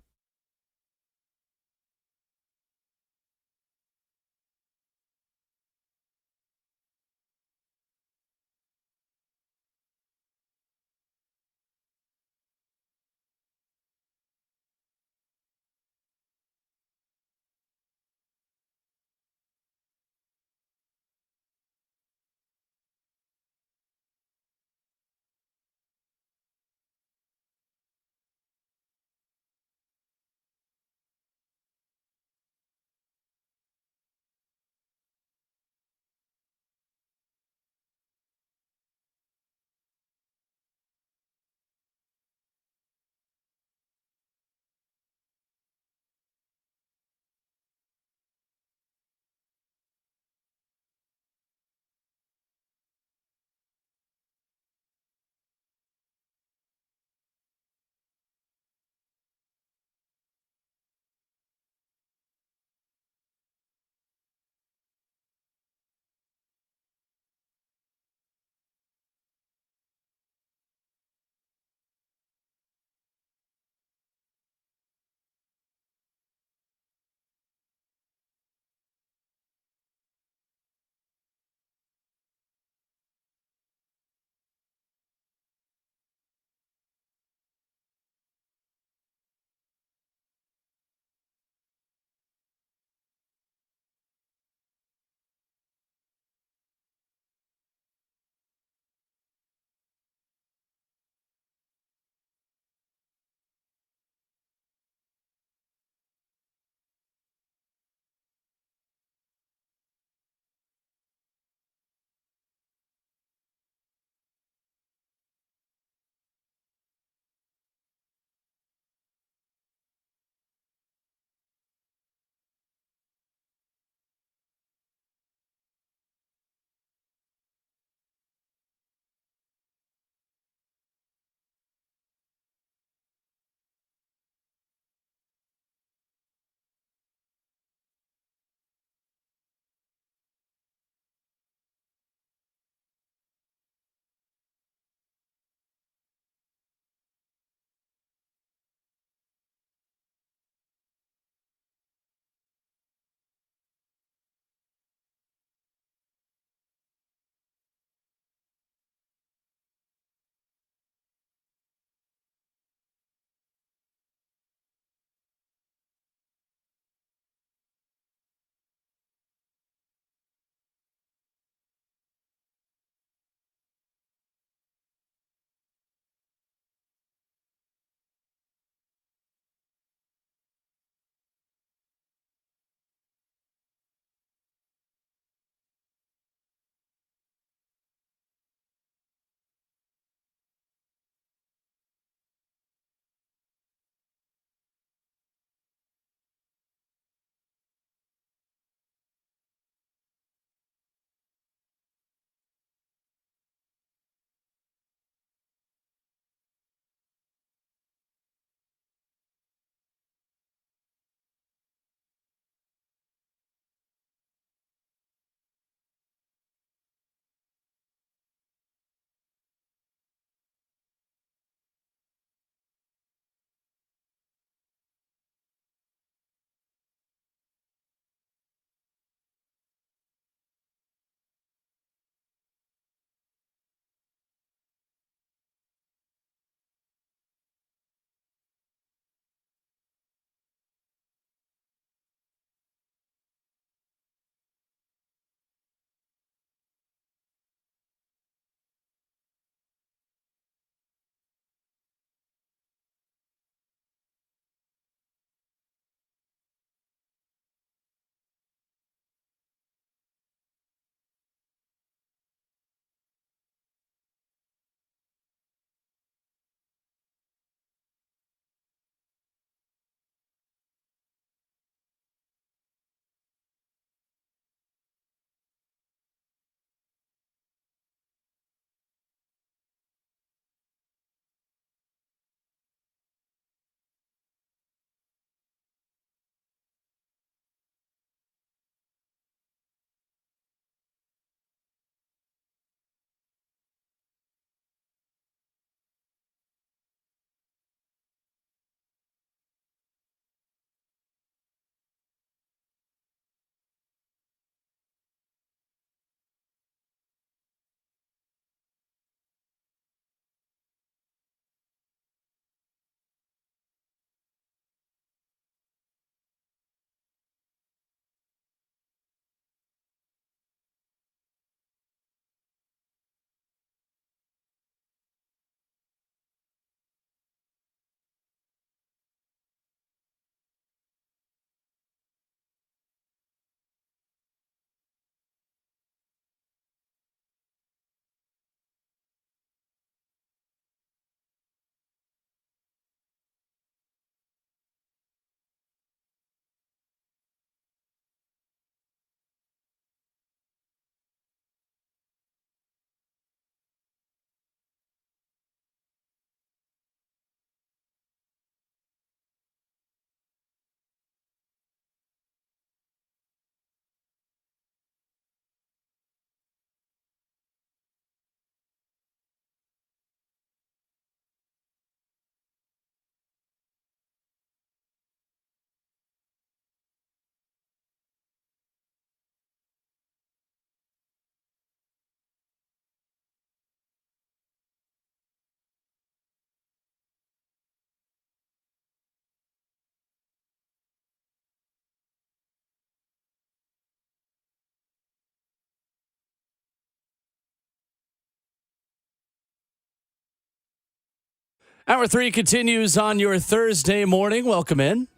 [SPEAKER 2] Hour 3 continues on your Thursday morning. Welcome in.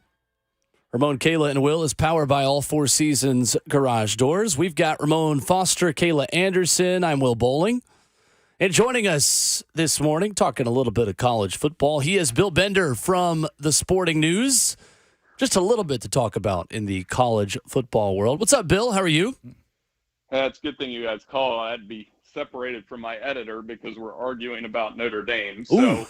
[SPEAKER 2] Ramon, Kayla, and Will is powered by All Four Seasons Garage Doors. We've got Ramon Foster, Kayla Anderson. I'm Will Bowling. And joining us this morning, talking a little bit of college football, he is Bill Bender from the Sporting News. Just a little bit to talk about in the college football world. What's up, Bill? How are you?
[SPEAKER 6] It's a good thing you guys call. I'd be separated from my editor because we're arguing about Notre Dame. So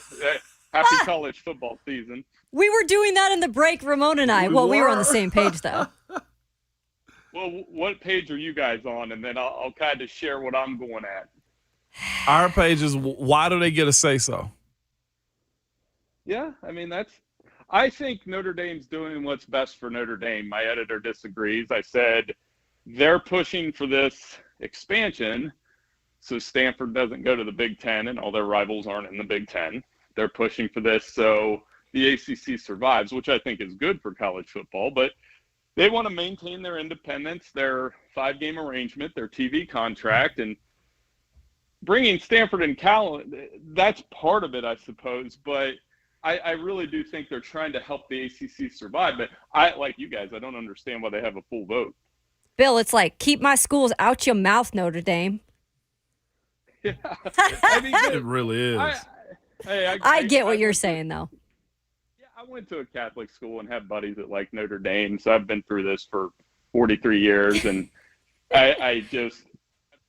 [SPEAKER 6] happy college football season.
[SPEAKER 3] We were doing that in the break, Ramon and I. We were on the same page, though.
[SPEAKER 6] Well, what page are you guys on? And then I'll kind of share what I'm going at.
[SPEAKER 4] Our page is why do they get a say-so?
[SPEAKER 6] Yeah, I mean, I think Notre Dame's doing what's best for Notre Dame. My editor disagrees. I said they're pushing for this expansion so Stanford doesn't go to the Big Ten and all their rivals aren't in the Big Ten. They're pushing for this so the ACC survives, which I think is good for college football, but they want to maintain their independence, their 5-game arrangement, their TV contract, and bringing Stanford and Cal, that's part of it, I suppose, but I really do think they're trying to help the ACC survive. But like you guys, I don't understand why they have a full vote.
[SPEAKER 3] Bill, it's like, keep my schools out your mouth, Notre Dame.
[SPEAKER 6] Yeah, I mean,
[SPEAKER 4] It really is.
[SPEAKER 3] I get what you're saying, though.
[SPEAKER 6] Yeah, I went to a Catholic school and have buddies that like Notre Dame, so I've been through this for 43 years, and I just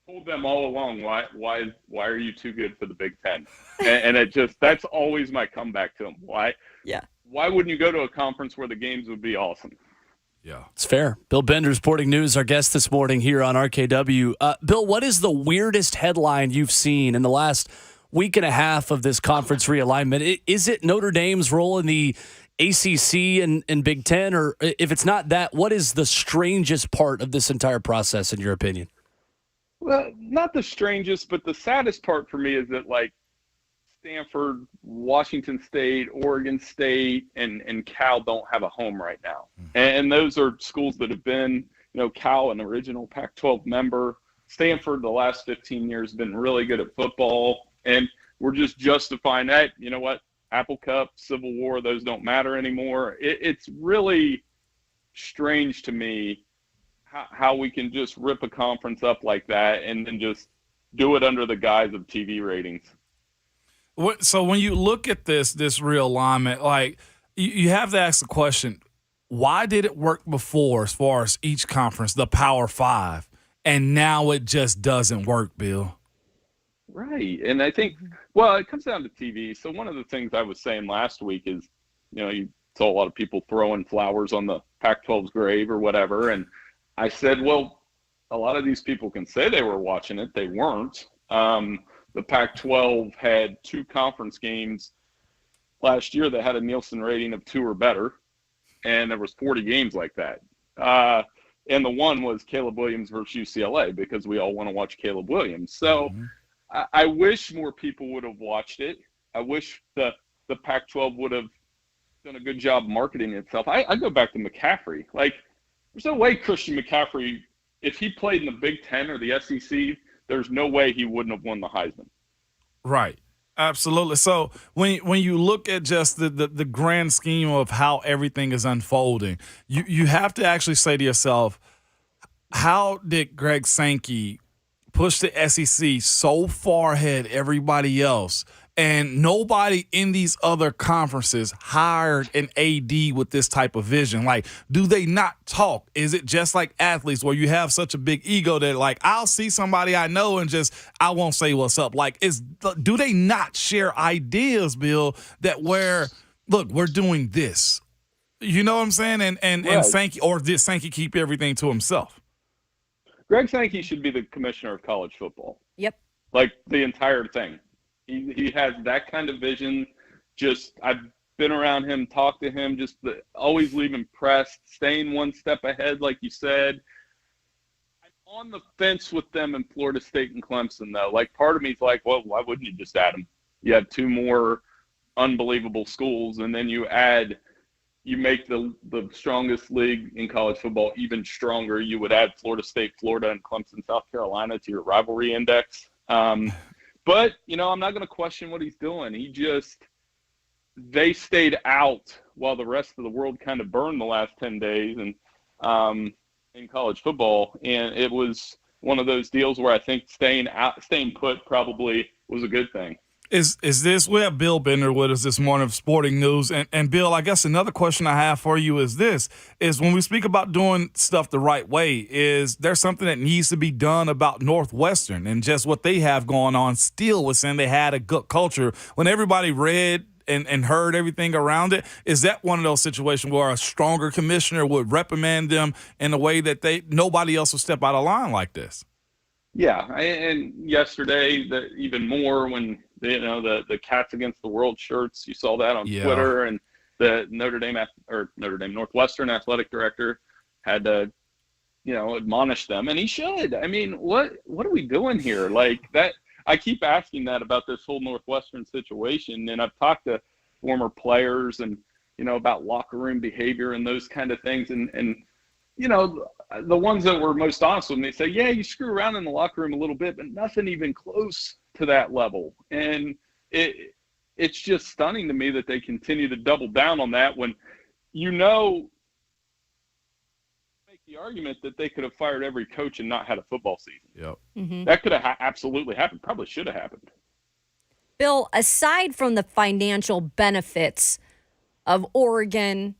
[SPEAKER 6] told them all along, why are you too good for the Big Ten? And it just, that's always my comeback to them. Why wouldn't you go to a conference where the games would be awesome?
[SPEAKER 4] Yeah.
[SPEAKER 2] It's fair. Bill Bender, Sporting News, our guest this morning here on RKW. Bill, what is the weirdest headline you've seen in the last week and a half of this conference realignment? Is it Notre Dame's role in the ACC and Big Ten? Or if it's not that, what is the strangest part of this entire process, in your opinion?
[SPEAKER 6] Well, not the strangest, but the saddest part for me is that, like, Stanford, Washington State, Oregon State, and Cal don't have a home right now. And those are schools that have been, Cal, an original Pac-12 member. Stanford, the last 15 years, has been really good at football. And we're just justifying that. You know what? Apple Cup, Civil War, those don't matter anymore. It's really strange to me how we can just rip a conference up like that and then just do it under the guise of TV ratings.
[SPEAKER 4] So when you look at this realignment, like you have to ask the question, why did it work before as far as each conference, the Power Five, and now it just doesn't work, Bill?
[SPEAKER 6] Right. And I think, well, it comes down to TV. So one of the things I was saying last week is, you saw a lot of people throwing flowers on the Pac-12's grave or whatever. And I said, well, a lot of these people can say they were watching it. They weren't. The Pac-12 had 2 conference games last year that had a Nielsen rating of 2 or better, and there was 40 games like that. And the one was Caleb Williams versus UCLA because we all want to watch Caleb Williams. So I wish more people would have watched it. I wish the Pac-12 would have done a good job marketing itself. I go back to McCaffrey. Like, there's no way Christian McCaffrey, if he played in the Big Ten or the SEC, there's no way he wouldn't have won the Heisman.
[SPEAKER 4] Right. Absolutely. So when you look at just the grand scheme of how everything is unfolding, you have to actually say to yourself, how did Greg Sankey push the SEC so far ahead everybody else, and nobody in these other conferences hired an AD with this type of vision? Like, do they not talk? Is it just like athletes where you have such a big ego that, like, I'll see somebody I know and just I won't say what's up? Like, do they not share ideas, Bill, that look, we're doing this? You know what I'm saying? And
[SPEAKER 6] right.
[SPEAKER 4] Sankey, or did Sankey keep everything to himself?
[SPEAKER 6] Greg Sankey should be the commissioner of college football.
[SPEAKER 3] Yep.
[SPEAKER 6] Like, the entire thing. He has that kind of vision. Just, I've been around him, talked to him, just always leave impressed, staying one step ahead, like you said. I'm on the fence with them in Florida State and Clemson, though. Like, part of me is like, well, why wouldn't you just add them? You have 2 more unbelievable schools, and then you make the strongest league in college football even stronger. You would add Florida State, Florida, and Clemson, South Carolina to your rivalry index. But, I'm not going to question what he's doing. they stayed out while the rest of the world kind of burned the last 10 days and in college football. And it was one of those deals where I think staying put probably was a good thing.
[SPEAKER 4] Is this, we have Bill Bender with us this morning of Sporting News. And Bill, I guess another question I have for you is this, is when we speak about doing stuff the right way, is there something that needs to be done about Northwestern and just what they have going on still was saying they had a good culture when everybody read and heard everything around it? Is that one of those situations where a stronger commissioner would reprimand them in a way that nobody else would step out of line like this?
[SPEAKER 6] Yeah, and yesterday, even more when the Cats Against the World shirts, you saw that on Twitter, and the Northwestern athletic director had to, admonish them, and he should. I mean, what are we doing here? Like that, I keep asking that about this whole Northwestern situation, and I've talked to former players and about locker room behavior and those kind of things, and the ones that were most honest with me say, yeah, you screw around in the locker room a little bit, but nothing even close to that level. And it's just stunning to me that they continue to double down on that when make the argument that they could have fired every coach and not had a football season.
[SPEAKER 4] Yep.
[SPEAKER 3] Mm-hmm.
[SPEAKER 6] That could have absolutely happened. Probably should have happened.
[SPEAKER 3] Bill, aside from the financial benefits of Oregon,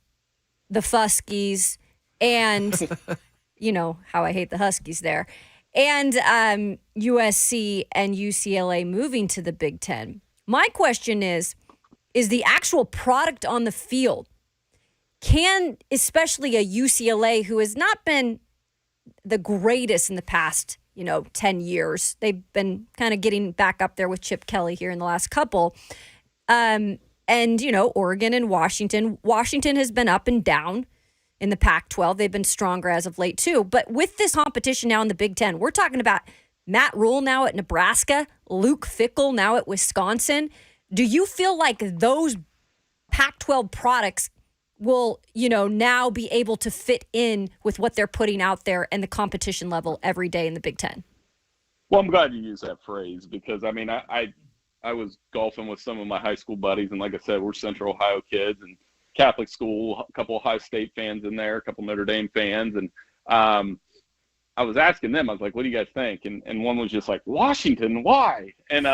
[SPEAKER 3] the Fuskies, and how I hate the Huskies there, and USC and UCLA moving to the Big Ten. My question is the actual product on the field, can especially a UCLA who has not been the greatest in the past, 10 years, they've been kind of getting back up there with Chip Kelly here in the last couple, and, Oregon and Washington. Washington has been up and down in the Pac-12. They've been stronger as of late, too. But with this competition now in the Big Ten, we're talking about Matt Rule now at Nebraska, Luke Fickell now at Wisconsin. Do you feel like those Pac-12 products will, now be able to fit in with what they're putting out there and the competition level every day in the Big Ten?
[SPEAKER 6] Well, I'm glad you used that phrase because, I was golfing with some of my high school buddies, and like I said, we're Central Ohio kids and Catholic school, a couple of Ohio State fans in there, a couple Notre Dame fans. And I was asking them, I was like, what do you guys think? And one was just like, Washington, why? And,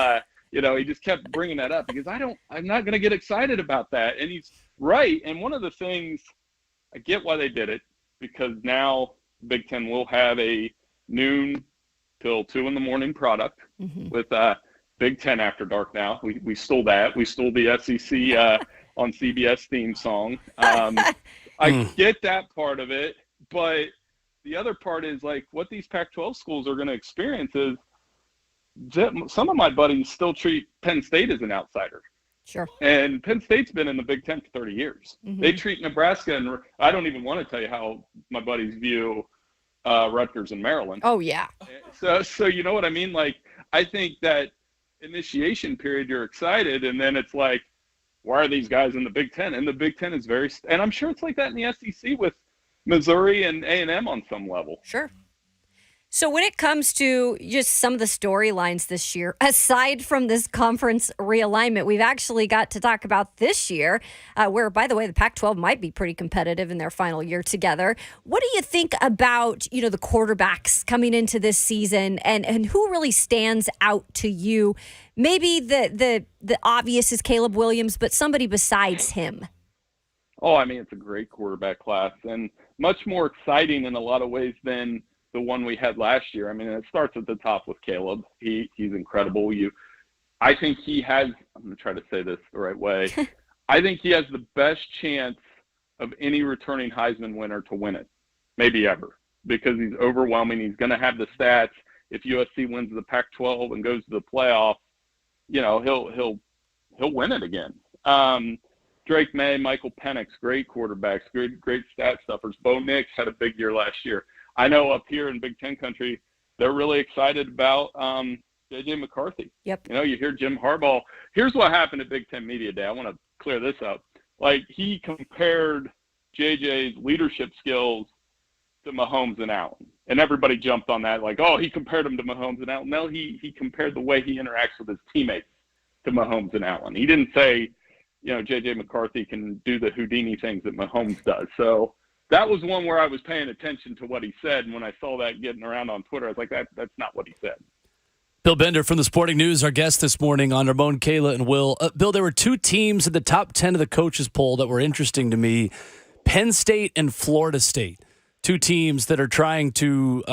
[SPEAKER 6] he just kept bringing that up because I'm not going to get excited about that. And he's right. And one of the things, I get why they did it because now Big Ten will have a noon till 2 a.m. product with Big Ten After Dark now. We stole that. We stole the SEC on CBS theme song. I get that part of it, but the other part is like what these Pac-12 schools are going to experience is some of my buddies still treat Penn State as an outsider.
[SPEAKER 3] Sure.
[SPEAKER 6] And Penn State's been in the Big Ten for 30 years. Mm-hmm. They treat Nebraska, and I don't even want to tell you how my buddies view Rutgers and Maryland.
[SPEAKER 3] Oh, yeah.
[SPEAKER 6] So you know what I mean? Like, I think that initiation period, you're excited, and then it's like, why are these guys in the Big Ten? And the Big Ten is and I'm sure it's like that in the SEC with Missouri and A&M on some level.
[SPEAKER 3] Sure. So when it comes to just some of the storylines this year, aside from this conference realignment, we've actually got to talk about this year, where, by the way, the Pac-12 might be pretty competitive in their final year together. What do you think about, the quarterbacks coming into this season and who really stands out to you? Maybe the obvious is Caleb Williams, but somebody besides him.
[SPEAKER 6] Oh, it's a great quarterback class and much more exciting in a lot of ways than the one we had last year. It starts at the top with Caleb. He's incredible. I think he has, I'm going to try to say this the right way. I think he has the best chance of any returning Heisman winner to win it, maybe ever, because he's overwhelming. He's going to have the stats. If USC wins the Pac-12 and goes to the playoff, he'll win it again. Drake May, Michael Penix, great quarterbacks, great stat stuffers. Bo Nix had a big year last year. I know up here in Big Ten country, they're really excited about J.J. McCarthy.
[SPEAKER 3] Yep.
[SPEAKER 6] You hear Jim Harbaugh. Here's what happened at Big Ten Media Day. I want to clear this up. Like, he compared J.J.'s leadership skills to Mahomes and Allen. And everybody jumped on that, like, oh, he compared him to Mahomes and Allen. No, he compared the way he interacts with his teammates to Mahomes and Allen. He didn't say J.J. McCarthy can do the Houdini things that Mahomes does. So that was one where I was paying attention to what he said. And when I saw that getting around on Twitter, I was like, that's not what he said.
[SPEAKER 2] Bill Bender from the Sporting News, our guest this morning on Ramon, Kayla, and Will. Bill, there were two teams in the top 10 of the coaches poll that were interesting to me, Penn State and Florida State. Two teams that are trying to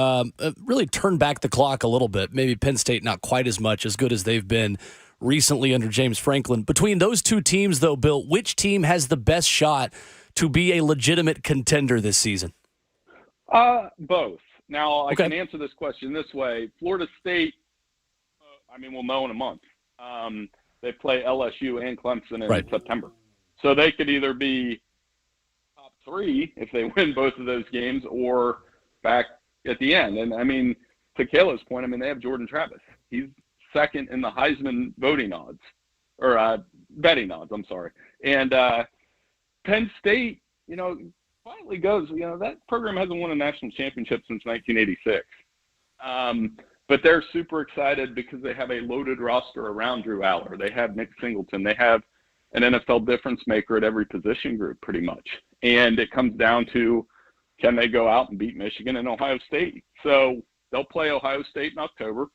[SPEAKER 2] really turn back the clock a little bit. Maybe Penn State not quite as much, as good as they've been recently under James Franklin. Between those two teams, though, Bill, which team has the best shot to be a legitimate contender this season?
[SPEAKER 6] Both. Now, I
[SPEAKER 2] Okay.
[SPEAKER 6] can answer this question this way. Florida State, we'll know in a month. They play LSU and Clemson in
[SPEAKER 2] Right.
[SPEAKER 6] September. So they could either be top 3 if they win both of those games or back at the end. And, to Kayla's point, they have Jordan Travis. He's second in the Heisman voting odds, or betting odds, I'm sorry. And Penn State, finally goes, that program hasn't won a national championship since 1986. But they're super excited because they have a loaded roster around Drew Aller. They have Nick Singleton. They have an NFL difference maker at every position group pretty much. And it comes down to, can they go out and beat Michigan and Ohio State? So they'll play Ohio State in October.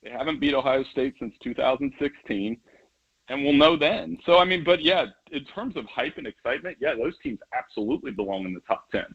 [SPEAKER 6] They haven't beat Ohio State since 2016, and we'll know then. So, but yeah, in terms of hype and excitement, yeah, those teams absolutely belong in the top 10.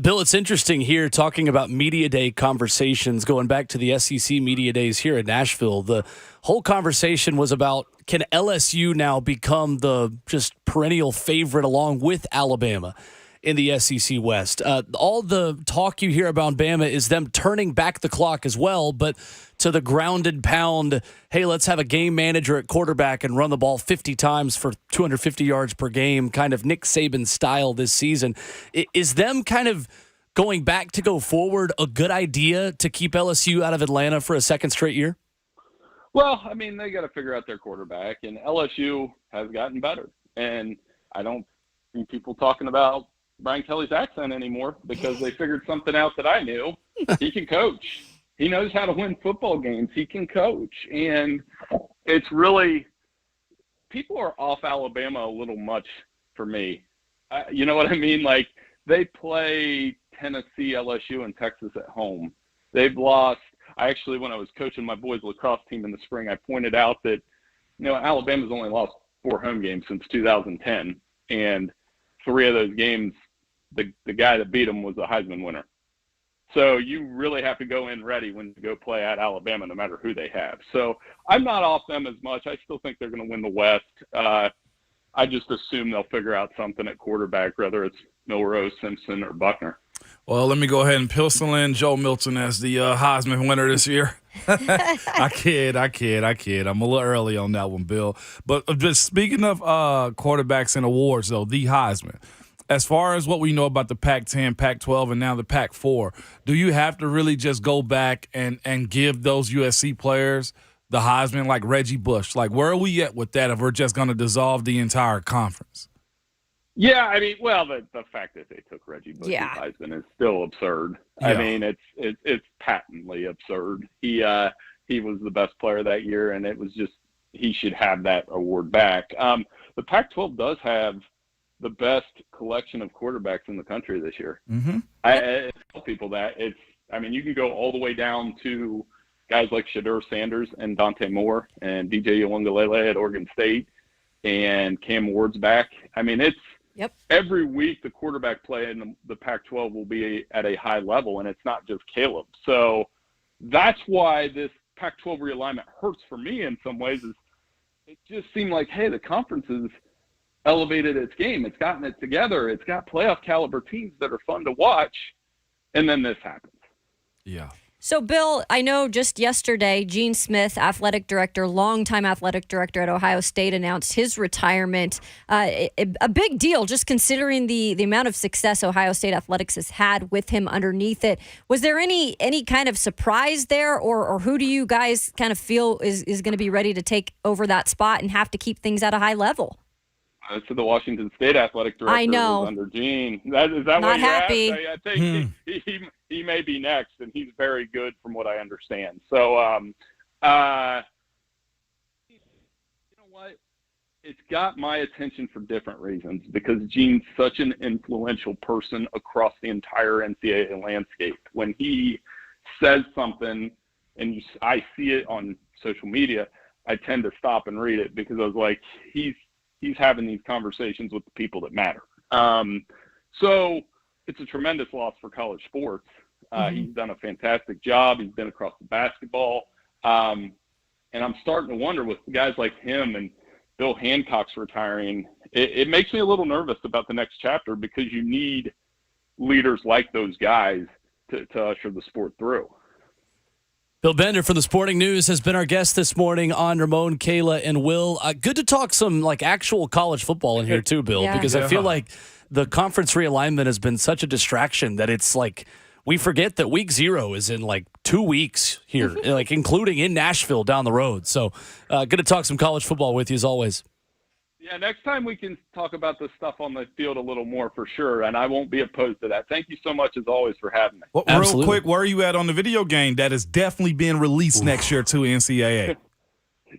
[SPEAKER 2] Bill, it's interesting here talking about media day conversations, going back to the SEC media days here in Nashville. The whole conversation was about, can LSU now become the just perennial favorite along with Alabama in the SEC West? All the talk you hear about Bama is them turning back the clock as well, but to the grounded pound, hey, let's have a game manager at quarterback and run the ball 50 times for 250 yards per game, kind of Nick Saban style this season. Is them kind of going back to go forward a good idea to keep LSU out of Atlanta for a second straight year?
[SPEAKER 6] Well, they got to figure out their quarterback, and LSU has gotten better. And I don't see people talking about Brian Kelly's accent anymore because they figured something out that I knew. He can coach. He knows how to win football games. He can coach. And it's really – people are off Alabama a little much for me. You know what I mean? Like, they play Tennessee, LSU, and Texas at home. They've lost – actually, when I was coaching my boys' lacrosse team in the spring, I pointed out that, Alabama's only lost 4 home games since 2010. And 3 of those games, the guy that beat them was a Heisman winner. So you really have to go in ready when you go play at Alabama, no matter who they have. So I'm not off them as much. I still think they're going to win the West. I just assume they'll figure out something at quarterback, whether it's Milroe, Simpson, or Buckner.
[SPEAKER 4] Well, let me go ahead and pencil in Joe Milton as the Heisman winner this year. I kid. I'm a little early on that one, Bill. But just speaking of quarterbacks and awards, though, the Heisman, as far as what we know about the Pac-10, Pac-12, and now the Pac-4, do you have to really just go back and give those USC players the Heisman like Reggie Bush? Like, where are we at with that if we're just going to dissolve the entire conference?
[SPEAKER 6] Yeah, the fact that they took Reggie Bush's Heisman is still absurd.
[SPEAKER 4] Yeah.
[SPEAKER 6] It's patently absurd. He was the best player that year, and it was just he should have that award back. The Pac-12 does have the best collection of quarterbacks in the country this year.
[SPEAKER 4] Mm-hmm.
[SPEAKER 6] I tell people that you can go all the way down to guys like Shadur Sanders and Dante Moore and DJ Uiagalelei at Oregon State and Cam Ward's back. It's every week the quarterback play in the Pac-12 will be at a high level, and it's not just Caleb. So that's why this Pac-12 realignment hurts for me in some ways. Is it just seemed like, hey, the conference is elevated its game. It's gotten it together. It's got playoff caliber teams that are fun to watch, and then this happens.
[SPEAKER 4] Yeah.
[SPEAKER 3] So, Bill, I know just yesterday, Gene Smith, longtime athletic director at Ohio State, announced his retirement. A big deal, just considering the amount of success Ohio State athletics has had with him underneath it. Was there any kind of surprise there, or who do you guys kind of feel is going to be ready to take over that spot and have to keep things at a high level?
[SPEAKER 6] So the Washington State athletic director
[SPEAKER 3] I know.
[SPEAKER 6] was under Gene. Is that
[SPEAKER 3] Not
[SPEAKER 6] what you're
[SPEAKER 3] happy.
[SPEAKER 6] asking? I think he may be next, and he's very good from what I understand. So, you know what? it's got my attention for different reasons because Gene's such an influential person across the entire NCAA landscape. When he says something and I see it on social media, I tend to stop and read it because I was like, he's having these conversations with the people that matter. So it's a tremendous loss for college sports. He's done a fantastic job. He's been across the basketball. And I'm starting to wonder with guys like him and Bill Hancock's retiring, it makes me a little nervous about the next chapter because you need leaders like those guys to usher the sport through.
[SPEAKER 2] Bill Bender from the Sporting News has been our guest this morning on Ramon, Kayla, and Will. Good to talk some actual college football in here too, Bill, because I feel like the conference realignment has been such a distraction that it's like we forget that week 0 is in 2 weeks here, including in Nashville down the road. So good to talk some college football with you as always.
[SPEAKER 6] Yeah, next time we can talk about this stuff on the field a little more for sure, and I won't be opposed to that. Thank you so much, as always, for having me.
[SPEAKER 4] Well, real quick, where are you at on the video game that is definitely being released next year to NCAA?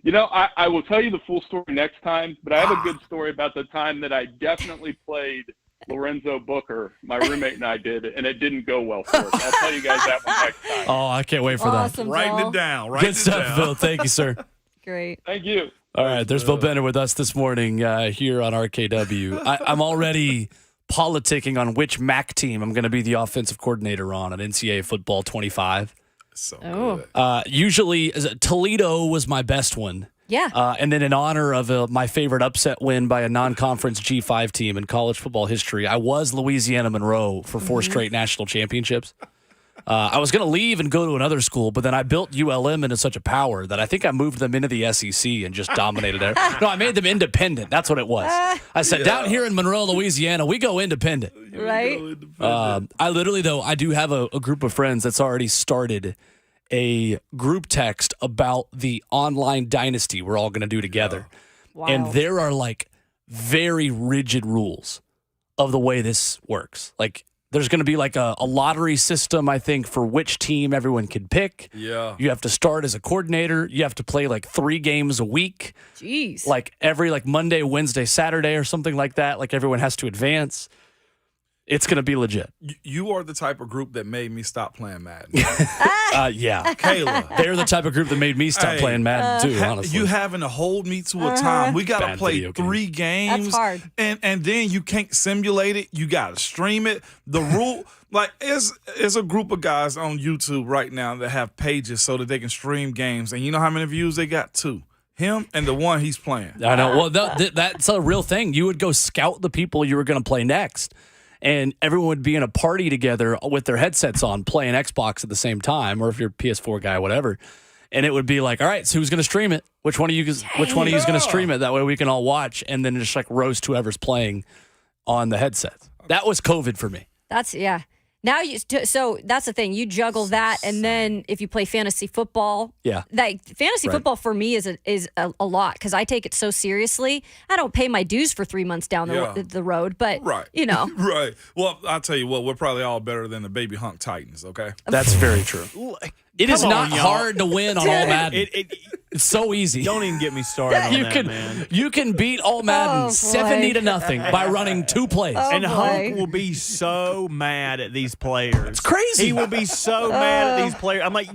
[SPEAKER 6] I will tell you the full story next time, but I have a good story about the time that I definitely played Lorenzo Booker, my roommate and I did, and it didn't go well for us. I'll tell you guys that one next time.
[SPEAKER 2] Oh, I can't wait for that.
[SPEAKER 4] Writing it down.
[SPEAKER 2] Good stuff, Bill. Thank you, sir.
[SPEAKER 3] Great.
[SPEAKER 6] Thank you.
[SPEAKER 2] All right, there's Bill Bender with us this morning here on RKW. I'm already politicking on which MAC team I'm going to be the offensive coordinator on at NCAA Football 25.
[SPEAKER 4] So good.
[SPEAKER 2] Usually, Toledo was my best one.
[SPEAKER 3] Yeah.
[SPEAKER 2] And then in honor of my favorite upset win by a non-conference G5 team in college football history, I was Louisiana Monroe for 4 straight national championships. I was going to leave and go to another school, but then I built ULM into such a power that I think I moved them into the SEC and just dominated it. No, I made them independent. That's what it was. I said, down here in Monroe, Louisiana, we go independent.
[SPEAKER 3] Right?
[SPEAKER 2] I literally, though, I do have a group of friends that's already started a group text about the online dynasty we're all going to do together.
[SPEAKER 3] Wow.
[SPEAKER 2] And there are very rigid rules of the way this works. There's going to be a lottery system, I think, for which team everyone can pick.
[SPEAKER 4] Yeah.
[SPEAKER 2] You have to start as a coordinator. You have to play 3 games a week.
[SPEAKER 3] Jeez.
[SPEAKER 2] Every Monday, Wednesday, Saturday or something like that. Everyone has to advance. It's going to be legit.
[SPEAKER 4] You are the type of group that made me stop playing Madden.
[SPEAKER 2] Yeah.
[SPEAKER 4] Kayla.
[SPEAKER 2] They're the type of group that made me stop playing Madden, too, honestly.
[SPEAKER 4] You having to hold me to a time. We got to
[SPEAKER 2] Bad
[SPEAKER 4] play
[SPEAKER 2] video
[SPEAKER 4] 3 games.
[SPEAKER 3] That's hard.
[SPEAKER 4] And then you can't simulate it. You got to stream it. The rule, there's a group of guys on YouTube right now that have pages so that they can stream games. And you know how many views they got? 2. Him and the one he's playing.
[SPEAKER 2] I know. Well, that's a real thing. You would go scout the people you were going to play next. And everyone would be in a party together with their headsets on, playing Xbox at the same time, or if you're a PS4 guy, whatever. And it would be all right, so who's going to stream it? Which one of you is going to stream it? That way we can all watch and then just roast whoever's playing on the headset. That was COVID for me.
[SPEAKER 3] Yeah. Now so that's the thing. You juggle that, and then if you play fantasy football, fantasy football for me is a lot because I take it so seriously. I don't pay my dues for 3 months down the road, but
[SPEAKER 4] Right. Well, I'll tell you what, we're probably all better than the baby hunk Titans. Okay.
[SPEAKER 2] That's very true. It is not hard to win on All Madden. It's so easy.
[SPEAKER 1] Don't even get me started on that, man.
[SPEAKER 2] You can beat All Madden 70-0 by running 2 plays.
[SPEAKER 1] And Hunk will be so mad at these players.
[SPEAKER 2] It's crazy.
[SPEAKER 1] He will be so mad at these players. I'm like,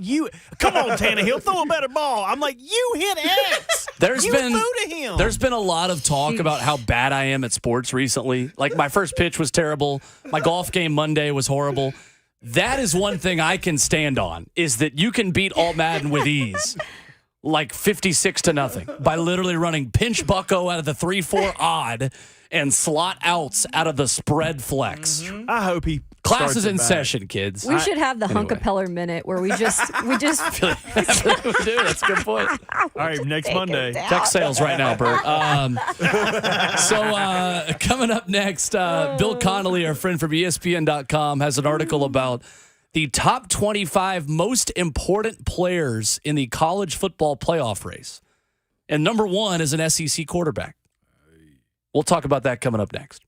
[SPEAKER 1] come on, Tannehill, throw a better ball. I'm like, you hit X.
[SPEAKER 2] There's been a lot of talk
[SPEAKER 3] Jeez.
[SPEAKER 2] about how bad I am at sports recently. My first pitch was terrible. My golf game Monday was horrible. That is one thing I can stand on, is that you can beat All Madden with ease. 56-0 by literally running pinch bucko out of the 3-4 odd and slot outs out of the spread flex.
[SPEAKER 1] I hope he
[SPEAKER 2] Class is in
[SPEAKER 1] back.
[SPEAKER 2] session, kids.
[SPEAKER 3] We should have the Hunkapeller minute where we just
[SPEAKER 2] Dude, that's a good point.
[SPEAKER 1] All right, next Monday.
[SPEAKER 2] Check sales right now, Bert. So coming up next, Bill Connolly, our friend from ESPN.com, has an article about the top 25 most important players in the college football playoff race. And number 1 is an SEC quarterback. We'll talk about that coming up next.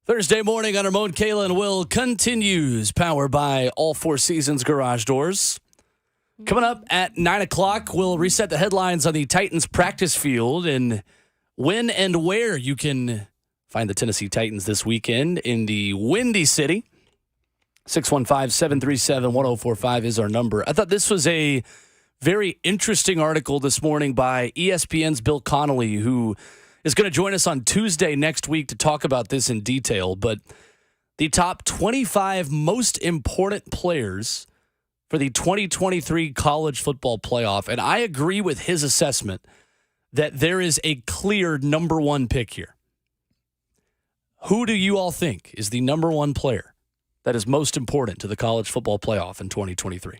[SPEAKER 2] Thursday morning on Ramon, Kayla, and Will continues, powered by All Four Seasons Garage Doors. Coming up at 9 o'clock, we'll reset the headlines on the Titans practice field and when and where you can find the Tennessee Titans this weekend in the Windy City. 615-737-1045 is our number. I thought this was a very interesting article this morning by ESPN's Bill Connolly, who is going to join us on Tuesday next week to talk about this in detail. But the top 25 most important players for the 2023 college football playoff. And I agree with his assessment that there is a clear number one pick here. Who do you all think is the number one player that is most important to the college football playoff in 2023?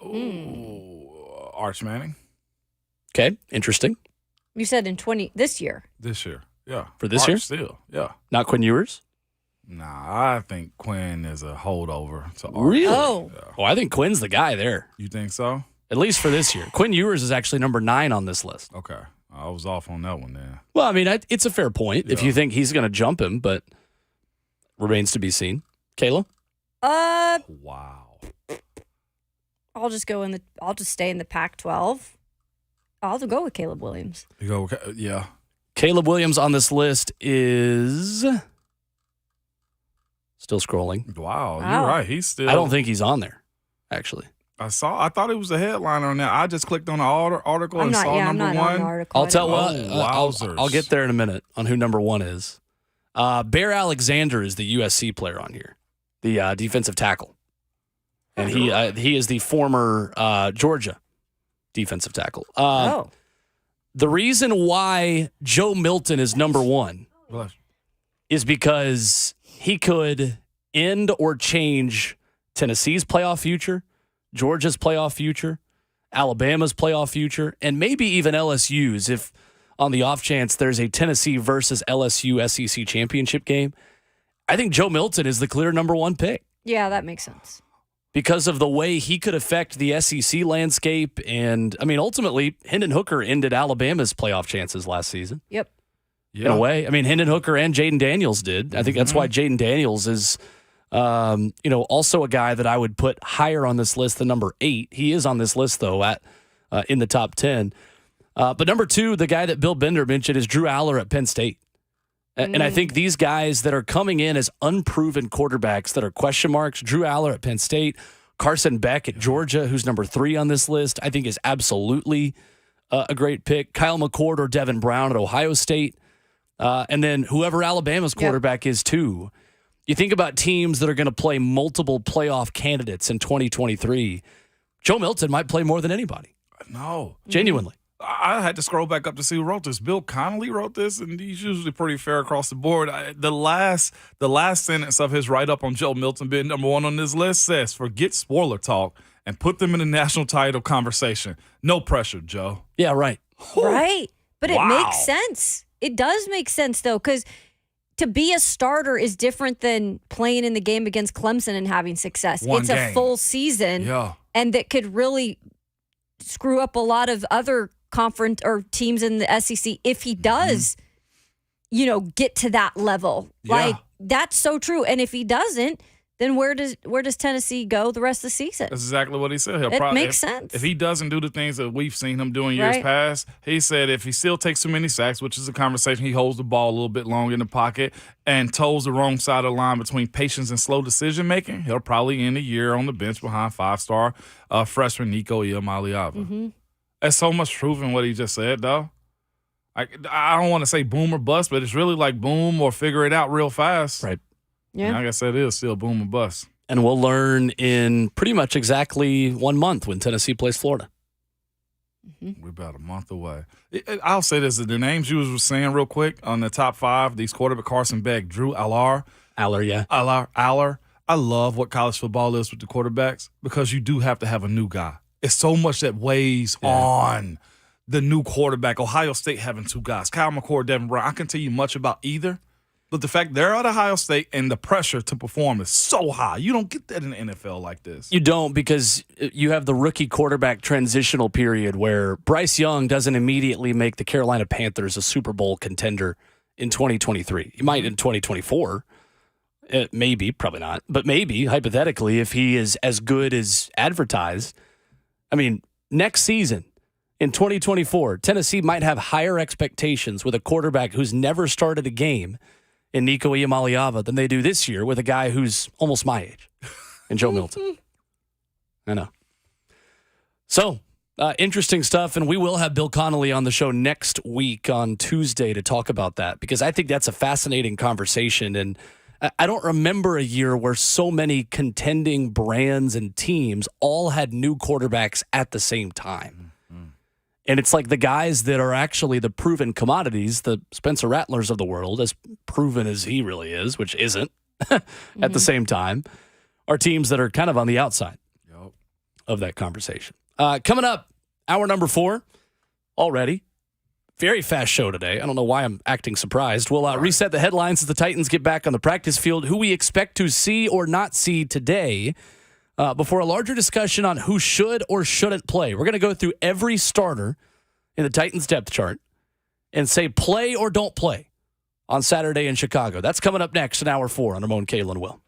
[SPEAKER 4] Oh, Arch Manning.
[SPEAKER 2] Okay, interesting.
[SPEAKER 3] You said this year.
[SPEAKER 4] This year, yeah.
[SPEAKER 2] For this
[SPEAKER 4] Arch
[SPEAKER 2] year?
[SPEAKER 4] still, yeah.
[SPEAKER 2] Not Quinn Ewers?
[SPEAKER 4] Nah, I think Quinn is a holdover to Arch.
[SPEAKER 2] Really?
[SPEAKER 3] Oh.
[SPEAKER 4] Yeah.
[SPEAKER 2] Well, I think Quinn's the guy there,
[SPEAKER 4] You think so?
[SPEAKER 2] at least for this year. Quinn Ewers is actually number 9 on this list.
[SPEAKER 4] Okay. I was off on that one then.
[SPEAKER 2] Well, I mean, it's a fair point if
[SPEAKER 4] Yeah.
[SPEAKER 2] you think he's going to jump him, but remains to be seen. Kayla?
[SPEAKER 4] Wow.
[SPEAKER 3] I'll just stay in the Pac-12. I'll go with Caleb Williams.
[SPEAKER 4] You go, yeah.
[SPEAKER 2] Caleb Williams on this list is still scrolling.
[SPEAKER 4] Wow,
[SPEAKER 3] Wow.
[SPEAKER 4] you're right. He's still.
[SPEAKER 2] I don't think he's on there, actually.
[SPEAKER 4] I thought it was a headliner on that. I just clicked on the article
[SPEAKER 3] I'm
[SPEAKER 4] and
[SPEAKER 3] not.
[SPEAKER 4] saw
[SPEAKER 3] Yeah, I'm
[SPEAKER 4] number
[SPEAKER 3] not on
[SPEAKER 4] one.
[SPEAKER 3] the article.
[SPEAKER 2] I'll tell
[SPEAKER 4] Oh,
[SPEAKER 2] I'll
[SPEAKER 4] wowzers.
[SPEAKER 2] get there in a minute on who number 1 is. Bear Alexander is the USC player on here, the defensive tackle. And he is the former Georgia defensive tackle. The reason why Joe Milton is number 1
[SPEAKER 4] Bless.
[SPEAKER 2] is because he could end or change Tennessee's playoff future, Georgia's playoff future, Alabama's playoff future, and maybe even LSU's if on the off chance there's a Tennessee versus LSU SEC championship game. I think Joe Milton is the clear number 1 pick
[SPEAKER 3] Yeah, that makes sense.
[SPEAKER 2] because of the way he could affect the SEC landscape. And, I mean, ultimately, Hendon Hooker ended Alabama's playoff chances last season.
[SPEAKER 3] Yep.
[SPEAKER 2] In a way. I mean, Hendon Hooker and Jaden Daniels did. I think that's why Jaden Daniels is, also a guy that I would put higher on this list than number 8. He is on this list, though, at in the top 10. But number 2, the guy that Bill Bender mentioned is Drew Aller at Penn State. And I think these guys that are coming in as unproven quarterbacks that are question marks, Drew Aller at Penn State, Carson Beck at Georgia, who's number 3 on this list, I think is absolutely a great pick. Kyle McCord or Devin Brown at Ohio State. And then whoever Alabama's quarterback is too. You think about teams that are going to play multiple playoff candidates in 2023. Joe Milton might play more than anybody.
[SPEAKER 4] No.
[SPEAKER 2] Genuinely.
[SPEAKER 4] I had to scroll back up to see who wrote this. Bill Connolly wrote this, and he's usually pretty fair across the board. The last sentence of his write-up on Joe Milton being number 1 on this list says, "Forget spoiler talk and put them in the national title conversation. No pressure, Joe."
[SPEAKER 2] Yeah, right.
[SPEAKER 3] Right. But it
[SPEAKER 4] Wow.
[SPEAKER 3] makes sense. It does make sense, though, because to be a starter is different than playing in the game against Clemson and having success.
[SPEAKER 4] One
[SPEAKER 3] It's
[SPEAKER 4] game.
[SPEAKER 3] a full season,
[SPEAKER 4] Yeah.
[SPEAKER 3] and that could really screw up a lot of other conference or teams in the SEC if he does, get to that level.
[SPEAKER 4] Yeah.
[SPEAKER 3] Like, that's so true. And if he doesn't, then where does Tennessee go the rest of the season?
[SPEAKER 4] That's exactly what he said. He'll
[SPEAKER 3] It makes sense.
[SPEAKER 4] If he doesn't do the things that we've seen him do in years
[SPEAKER 3] Right.
[SPEAKER 4] past, he said if he still takes too many sacks, which is a conversation, he holds the ball a little bit long in the pocket and toes the wrong side of the line between patience and slow decision making, he'll probably end the year on the bench behind 5-star freshman Nico Iamaleava. That's so much truth in what he just said, though. I don't want to say boom or bust, but it's really like boom or figure it out real fast.
[SPEAKER 2] Right.
[SPEAKER 3] Yeah.
[SPEAKER 4] And like I said, it is still boom or bust.
[SPEAKER 2] And we'll learn in pretty much exactly 1 month when Tennessee plays Florida.
[SPEAKER 4] We're about a month away. I'll say this: the names you was saying real quick on the top 5, these quarterback: Carson Beck, Drew Aller. Aller. I love what college football is with the quarterbacks because you do have to have a new guy. It's so much that weighs on the new quarterback. Ohio State having 2 guys, Kyle McCord, Devin Brown. I can tell you much about either. But the fact they're at Ohio State and the pressure to perform is so high. You don't get that in the NFL like this.
[SPEAKER 2] You don't, because you have the rookie quarterback transitional period where Bryce Young doesn't immediately make the Carolina Panthers a Super Bowl contender in 2023. He might in 2024. Maybe, probably not. But maybe, hypothetically, if he is as good as advertised, I mean, next season in 2024, Tennessee might have higher expectations with a quarterback who's never started a game in Nico Iamaleava than they do this year with a guy who's almost my age and Joe Milton. I know. So, interesting stuff, and we will have Bill Connolly on the show next week on Tuesday to talk about that because I think that's a fascinating conversation, and I don't remember a year where so many contending brands and teams all had new quarterbacks at the same time. And it's like the guys that are actually the proven commodities, the Spencer Rattlers of the world, as proven as he really is, which isn't at the same time, are teams that are kind of on the outside of that conversation. Coming up, hour number 4 already. Very fast show today. I don't know why I'm acting surprised. We'll reset the headlines as the Titans get back on the practice field, who we expect to see or not see today, before a larger discussion on who should or shouldn't play. We're going to go through every starter in the Titans depth chart and say play or don't play on Saturday in Chicago. That's coming up next in hour 4 on Ramon, Kayla, and Will.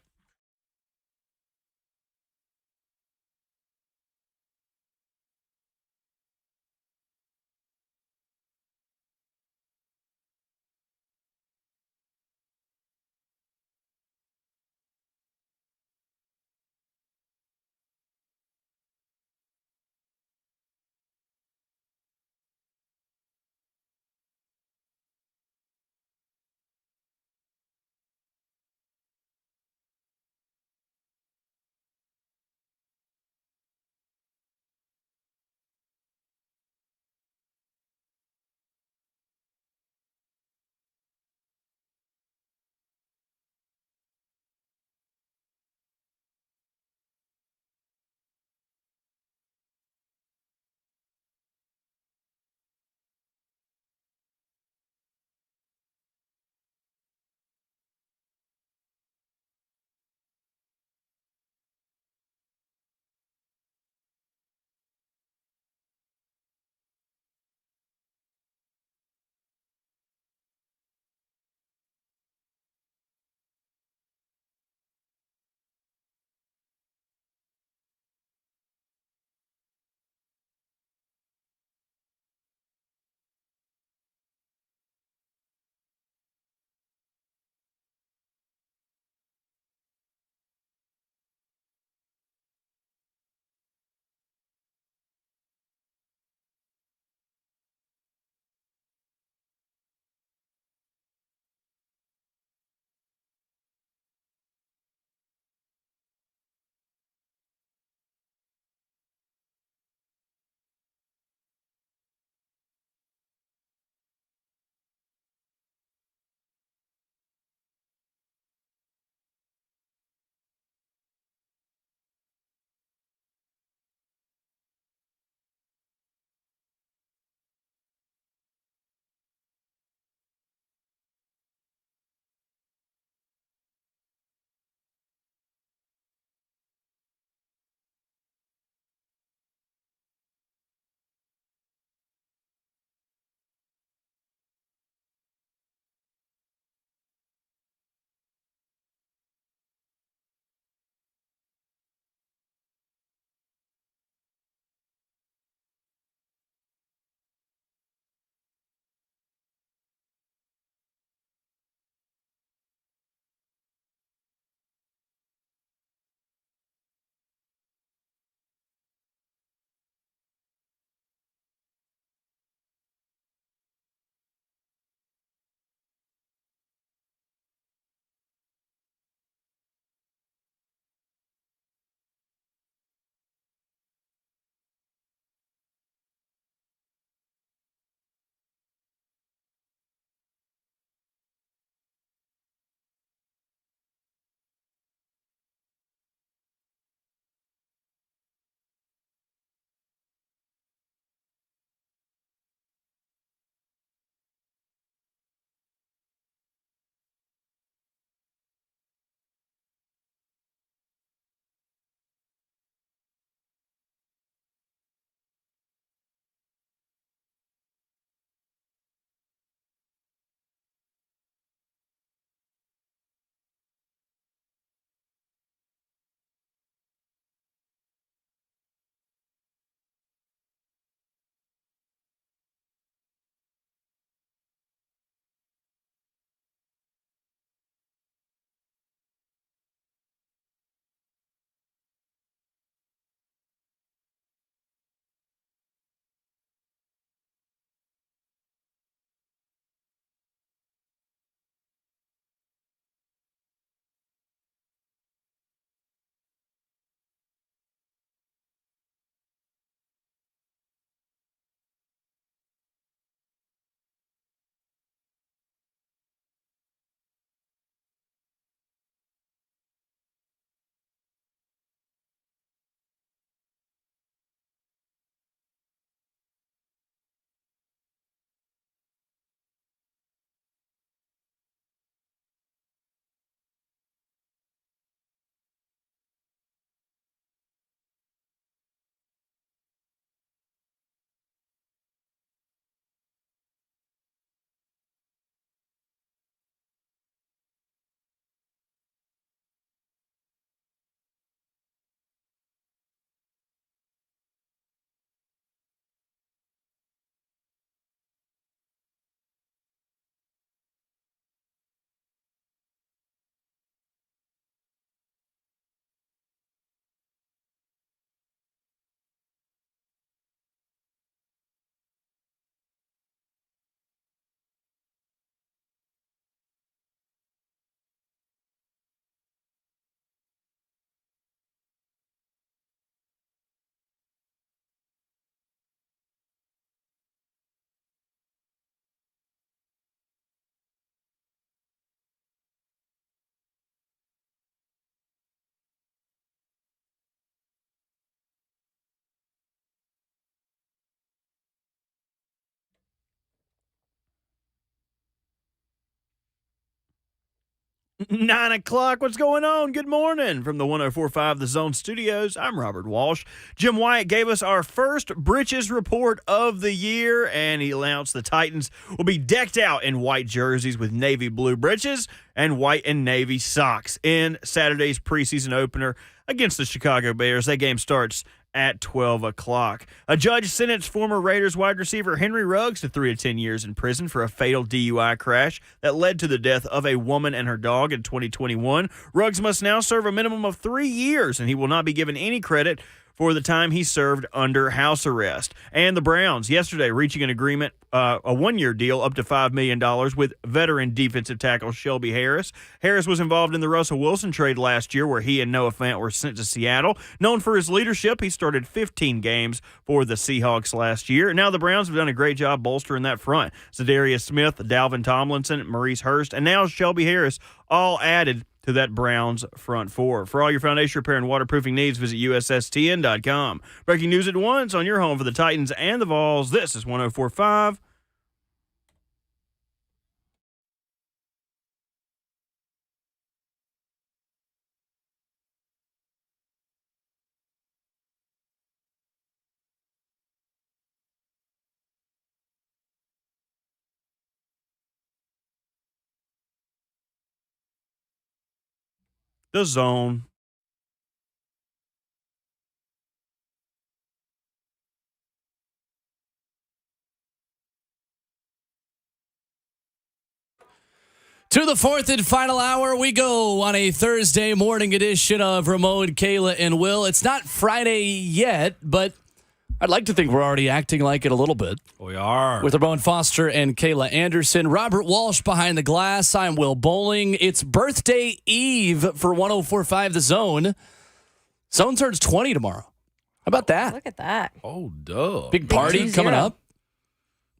[SPEAKER 1] 9 o'clock. What's going on? Good morning from the 104.5 The Zone Studios. I'm Robert Walsh. Jim Wyatt gave us our first Britches report of the year, and he announced the Titans will be decked out in white jerseys with navy blue breeches and white and navy socks in Saturday's preseason opener against the Chicago Bears. That game starts at 12 o'clock. A judge sentenced former Raiders wide receiver Henry Ruggs to 3 to 10 years in prison for a fatal DUI crash that led to the death of a woman and her dog in 2021. Ruggs must now serve a minimum of 3 years, and he will not be given any credit for the time he served under house arrest. And the Browns yesterday reaching an agreement, a one-year deal up to $5 million with veteran defensive tackle Shelby Harris. Harris was involved in the Russell Wilson trade last year where he and Noah Fant were sent to Seattle. Known for his leadership, he started 15 games for the Seahawks last year. Now the Browns have done a great job bolstering that front. Zadarius Smith, Dalvin Tomlinson, Maurice Hurst, and now Shelby Harris all added to that Browns front four. For all your foundation repair and waterproofing needs, visit USSTN.com. Breaking news at once on your home for the Titans and the Vols. This is 104.5. The Zone.
[SPEAKER 2] To the fourth and final hour we go on a Thursday morning edition of Ramon, Kayla, and Will. It's not Friday yet, but I'd like to think we're already acting like it a little bit.
[SPEAKER 4] We are.
[SPEAKER 2] With Ramon Foster and Kayla Anderson. Robert Walsh behind the glass. I'm Will Bowling. It's birthday eve for 104.5 The Zone. Zone turns 20 tomorrow. How about that?
[SPEAKER 3] Look at that.
[SPEAKER 4] Oh, duh.
[SPEAKER 2] Big party
[SPEAKER 3] 2-0.
[SPEAKER 2] coming up.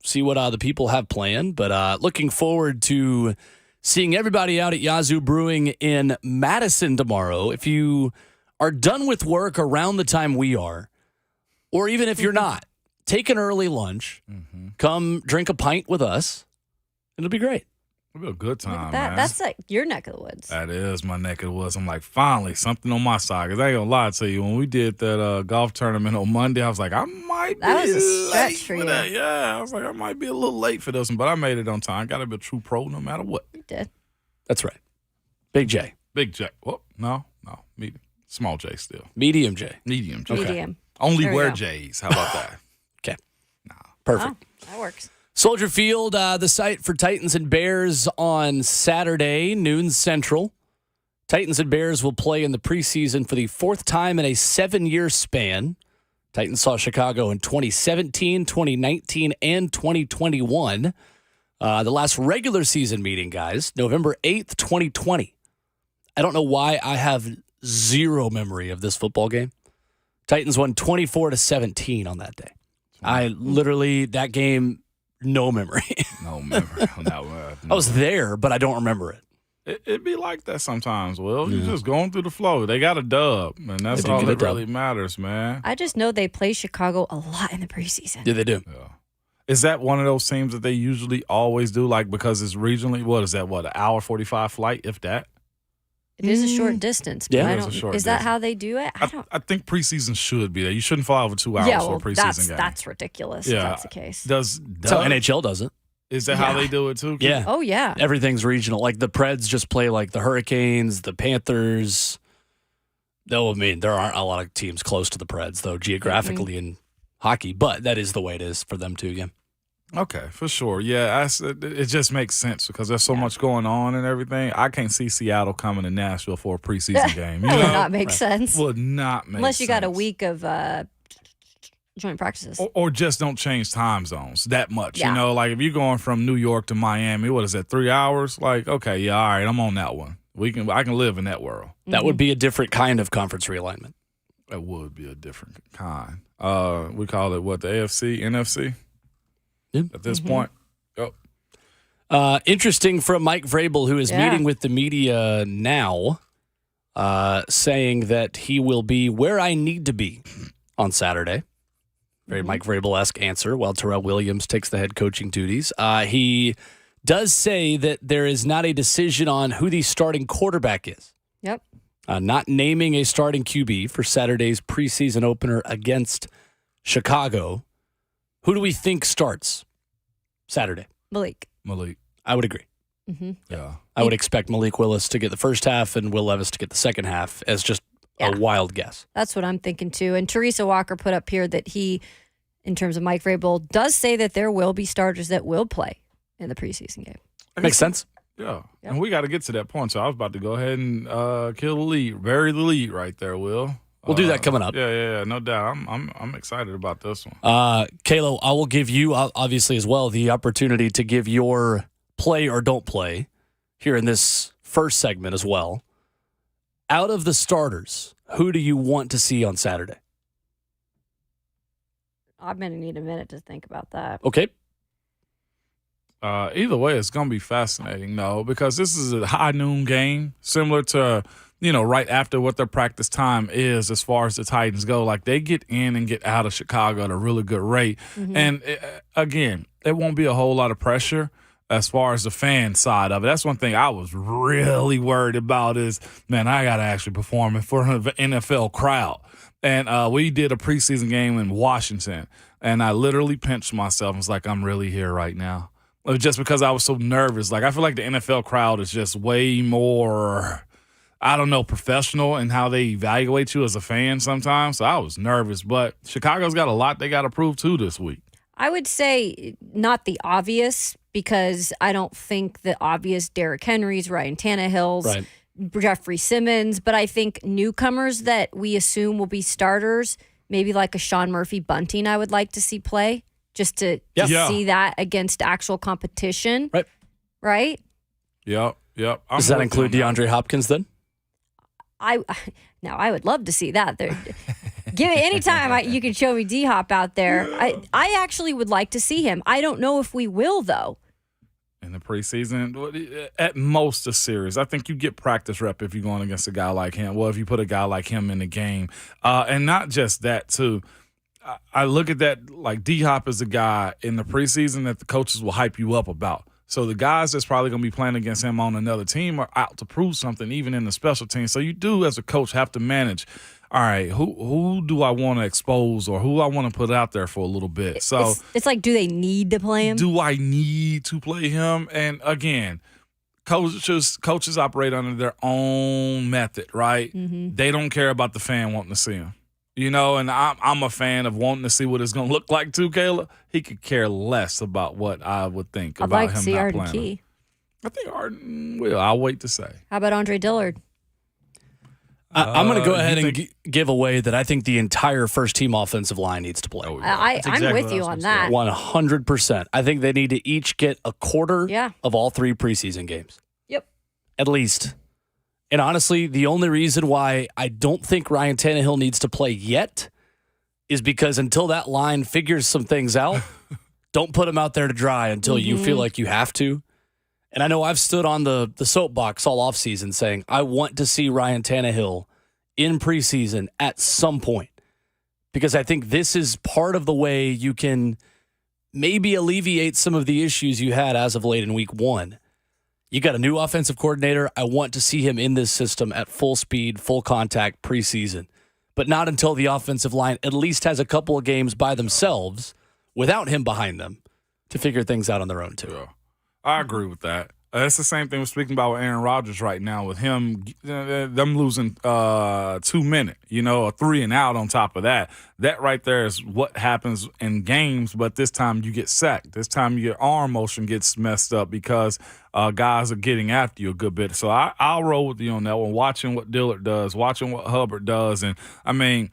[SPEAKER 2] See what the people have planned. But looking forward to seeing everybody out at Yazoo Brewing in Madison tomorrow. If you are done with work around the time we are, or even if you're not, take an early lunch, come drink a pint with us. It'll be great.
[SPEAKER 4] It'll be a good time,
[SPEAKER 3] Look at that.
[SPEAKER 4] man.
[SPEAKER 3] That's like your neck of the woods.
[SPEAKER 4] That is my neck of the woods. I'm like, finally, something on my side. Because I ain't going to lie to you. When we did that golf tournament on Monday, I was like, I might
[SPEAKER 3] That
[SPEAKER 4] be
[SPEAKER 3] was a stretch
[SPEAKER 4] late
[SPEAKER 3] for you.
[SPEAKER 4] that. Yeah, I was like, I might be a little late for this one. But I made it on time. Got to be a true pro no matter what.
[SPEAKER 3] You did.
[SPEAKER 2] That's right. Big J.
[SPEAKER 4] Big J. Whoop. No. Medium. Small J still.
[SPEAKER 2] Medium J.
[SPEAKER 4] Medium J.
[SPEAKER 3] Medium.
[SPEAKER 4] Only
[SPEAKER 3] There we
[SPEAKER 4] wear
[SPEAKER 3] go.
[SPEAKER 4] J's. How about that?
[SPEAKER 2] Okay. Perfect.
[SPEAKER 3] Oh, that works.
[SPEAKER 2] Soldier Field, the site for Titans and Bears on Saturday, noon Central. Titans and Bears will play in the preseason for the fourth time in a 7-year span. Titans saw Chicago in 2017, 2019, and 2021. The last regular season meeting, guys, November 8th, 2020. I don't know why I have zero memory of this football game. Titans won 24-17 on that day. I literally, that game, no memory.
[SPEAKER 4] No memory on that one.
[SPEAKER 2] I was there, but I don't remember it.
[SPEAKER 4] It'd be like that sometimes, Will. You're just going through the flow. They got a dub, and that's
[SPEAKER 2] They do
[SPEAKER 4] all
[SPEAKER 2] get a
[SPEAKER 4] that
[SPEAKER 2] dub.
[SPEAKER 4] really matters, man.
[SPEAKER 3] I just know they play Chicago a lot in the preseason.
[SPEAKER 2] Yeah, they do.
[SPEAKER 4] Yeah. Is that one of those teams that they usually always do, like because it's regionally? What is that, an hour 45 flight, if that?
[SPEAKER 3] It is a short distance. But
[SPEAKER 2] Yeah.
[SPEAKER 3] I
[SPEAKER 4] It is a
[SPEAKER 3] don't,
[SPEAKER 4] short
[SPEAKER 3] is that
[SPEAKER 4] distance.
[SPEAKER 3] how they do it? I don't.
[SPEAKER 4] I think preseason should be there. You shouldn't fly over 2 hours
[SPEAKER 3] Yeah,
[SPEAKER 4] for
[SPEAKER 3] well,
[SPEAKER 4] a preseason game.
[SPEAKER 3] that's ridiculous
[SPEAKER 4] Yeah.
[SPEAKER 3] if that's the case.
[SPEAKER 4] That's
[SPEAKER 2] That's how NHL does it.
[SPEAKER 4] Is that how
[SPEAKER 3] Yeah.
[SPEAKER 4] they do it too?
[SPEAKER 2] Yeah.
[SPEAKER 3] Oh, yeah.
[SPEAKER 2] Everything's regional. Like the Preds just play like the Hurricanes, the Panthers. Though, I mean, there aren't a lot of teams close to the Preds, though, geographically in hockey. But that is the way it is for them, too, yeah.
[SPEAKER 4] Okay, for sure. Yeah, it just makes sense because there's so much going on and everything. I can't see Seattle coming to Nashville for a preseason game.
[SPEAKER 3] That would not make sense.
[SPEAKER 4] Would not make
[SPEAKER 3] Unless you got a
[SPEAKER 4] sense.
[SPEAKER 3] week of joint practices.
[SPEAKER 4] Or just don't change time zones that much.
[SPEAKER 3] Yeah.
[SPEAKER 4] You know, like if you're going from New York to Miami, what is that, 3 hours? Like, okay, yeah, all right, I'm on that one. I can live in that world.
[SPEAKER 2] That would be a different kind of conference realignment.
[SPEAKER 4] That would be a different kind. We call it what, the AFC, NFC?
[SPEAKER 2] Yeah.
[SPEAKER 4] At this point. Oh,
[SPEAKER 2] Interesting from Mike Vrabel, who is
[SPEAKER 3] Yeah.
[SPEAKER 2] meeting with the media now, saying that he will be where I need to be on Saturday. Very Mike Vrabel-esque answer while Terrell Williams takes the head coaching duties. He does say that there is not a decision on who the starting quarterback is.
[SPEAKER 3] Yep.
[SPEAKER 2] Not naming a starting QB for Saturday's preseason opener against Chicago. Who do we think starts Saturday?
[SPEAKER 3] Malik.
[SPEAKER 2] I would agree.
[SPEAKER 3] Mm-hmm.
[SPEAKER 4] Yeah.
[SPEAKER 2] I would expect Malik Willis to get the first half and Will Levis to get the second half as just a wild guess.
[SPEAKER 3] That's what I'm thinking too. And Teresa Walker put up here that he, in terms of Mike Vrabel, does say that there will be starters that will play in the preseason game.
[SPEAKER 2] Makes sense.
[SPEAKER 4] Yeah.
[SPEAKER 3] Yep.
[SPEAKER 4] And we got to get to that point. So I was about to go ahead and kill the lead, bury the lead right there, Will.
[SPEAKER 2] We'll do that coming up.
[SPEAKER 4] Yeah, no doubt. I'm excited about this one.
[SPEAKER 2] Kayla, I will give you, obviously as well, the opportunity to give your play or don't play here in this first segment as well. Out of the starters, who do you want to see on Saturday?
[SPEAKER 3] I'm going to need a minute to think about that.
[SPEAKER 2] Okay.
[SPEAKER 4] Either way, it's going to be fascinating, though, because this is a high noon game, similar to, right after what their practice time is as far as the Titans go. Like, they get in and get out of Chicago at a really good rate. Mm-hmm. And, again, it won't be a whole lot of pressure as far as the fan side of it. That's one thing I was really worried about is, man, I got to actually perform in front of an NFL crowd. And we did a preseason game in Washington, and I literally pinched myself and was like, I'm really here right now. Just because I was so nervous. Like, I feel like the NFL crowd is just way more, I don't know, professional in how they evaluate you as a fan sometimes. So I was nervous. But Chicago's got a lot they got to prove, too, this week.
[SPEAKER 3] I would say not the obvious, because I don't think the obvious Derrick Henry's, Ryan Tannehill's,
[SPEAKER 2] Right.
[SPEAKER 3] Jeffrey Simmons, but I think newcomers that we assume will be starters, maybe like a Sean Murphy Bunting, I would like to see play. Just to see that against actual competition. Right?
[SPEAKER 4] Yep.
[SPEAKER 2] Does that include DeAndre Hopkins then?
[SPEAKER 3] I would love to see that. Give it any time you can show me D-Hop out there. I actually would like to see him. I don't know if we will, though.
[SPEAKER 4] In the preseason, at most a series. I think you get practice rep if you're going against a guy like him. Well, if you put a guy like him in the game. And not just that, too. I look at that like D-Hop is a guy in the preseason that the coaches will hype you up about. So the guys that's probably going to be playing against him on another team are out to prove something, even in the special team. So you do, as a coach, have to manage, all right, who do I want to expose or who I want to put out there for a little bit? So
[SPEAKER 3] it's like, do they need to play him?
[SPEAKER 4] Do I need to play him? And, again, coaches operate under their own method, right? Mm-hmm. They don't care about the fan wanting to see him. And I'm a fan of wanting to see what it's going to look like too, Kayla. He could care less about what I would think about him not playing.
[SPEAKER 3] I'd like to see Arden Key.
[SPEAKER 4] I think Arden will. I'll wait to say.
[SPEAKER 3] How about Andre Dillard?
[SPEAKER 2] I'm going to go ahead and give away that I think the entire first-team offensive line needs to play.
[SPEAKER 3] I'm with you on that.
[SPEAKER 2] 100%. I think they need to each get a quarter of all 3 preseason games.
[SPEAKER 3] Yep.
[SPEAKER 2] At least. And honestly, the only reason why I don't think Ryan Tannehill needs to play yet is because until that line figures some things out, don't put him out there to dry until you feel like you have to. And I know I've stood on the soapbox all offseason saying I want to see Ryan Tannehill in preseason at some point, because I think this is part of the way you can maybe alleviate some of the issues you had as of late in week 1. You got a new offensive coordinator. I want to see him in this system at full speed, full contact preseason, but not until the offensive line at least has a couple of games by themselves without him behind them to figure things out on their own, too.
[SPEAKER 4] Yeah. I agree with that. That's the same thing we're speaking about with Aaron Rodgers right now, with him, them losing 2 minutes, a 3 and out on top of that. That right there is what happens in games, but this time you get sacked. This time your arm motion gets messed up because guys are getting after you a good bit. So I'll roll with you on that one, watching what Dillard does, watching what Hubbard does. And, I mean,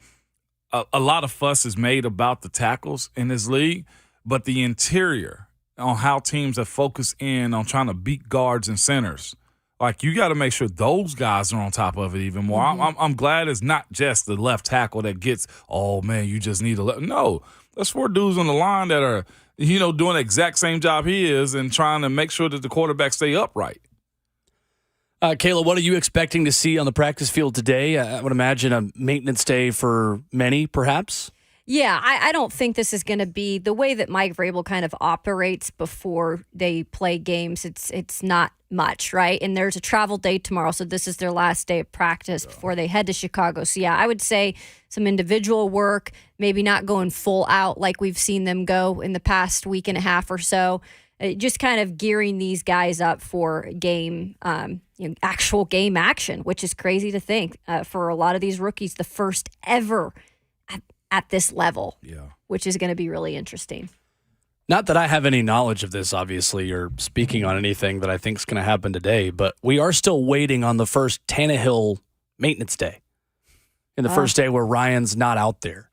[SPEAKER 4] a lot of fuss is made about the tackles in this league, but the interior – on how teams have focused in on trying to beat guards and centers. Like, you got to make sure those guys are on top of it even more. Mm-hmm. I'm glad it's not just the left tackle that gets, oh, man, you just need to No, there's 4 dudes on the line that are, doing the exact same job he is and trying to make sure that the quarterback stay upright.
[SPEAKER 2] Kayla, what are you expecting to see on the practice field today? I would imagine a maintenance day for many, perhaps.
[SPEAKER 3] Yeah, I don't think this is going to be the way that Mike Vrabel kind of operates before they play games. It's not much, right? And there's a travel day tomorrow, so this is their last day of practice before they head to Chicago. So yeah, I would say some individual work, maybe not going full out like we've seen them go in the past week and a half or so. Just kind of gearing these guys up for game, actual game action, which is crazy to think for a lot of these rookies, the first ever at this level, which is going to be really interesting.
[SPEAKER 2] Not that I have any knowledge of this, obviously, or speaking on anything that I think is going to happen today, but we are still waiting on the first Tannehill maintenance day. And the first day where Ryan's not out there.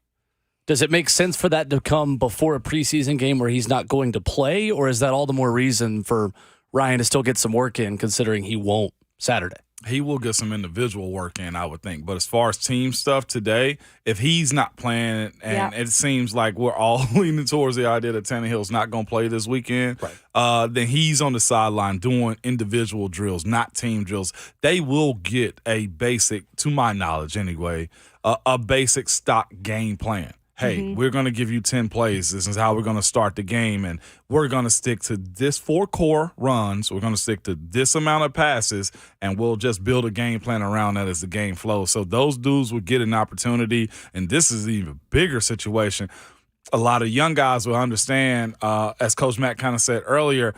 [SPEAKER 2] Does it make sense for that to come before a preseason game where he's not going to play, or is that all the more reason for Ryan to still get some work in, considering he won't Saturday?
[SPEAKER 4] He will get some individual work in, I would think. But as far as team stuff today, if he's not playing, and it seems like we're all leaning towards the idea that Tannehill's not going to play this weekend, then he's on the sideline doing individual drills, not team drills. They will get a basic, to my knowledge anyway, a basic stock game plan. Hey, we're going to give you 10 plays. This is how we're going to start the game, and we're going to stick to this 4 core runs. We're going to stick to this amount of passes, and we'll just build a game plan around that as the game flows. So those dudes will get an opportunity, and this is an even bigger situation. A lot of young guys will understand, as Coach Matt kind of said earlier,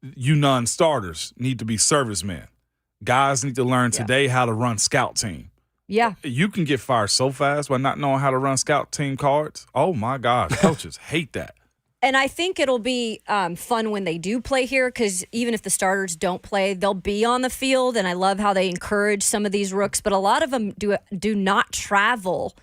[SPEAKER 4] you non-starters need to be servicemen. Guys need to learn today how to run scout team.
[SPEAKER 3] Yeah.
[SPEAKER 4] You can get fired so fast by not knowing how to run scout team cards. Oh, my God. Coaches hate that.
[SPEAKER 3] And I think it'll be fun when they do play here because even if the starters don't play, they'll be on the field. And I love how they encourage some of these rooks. But a lot of them do not travel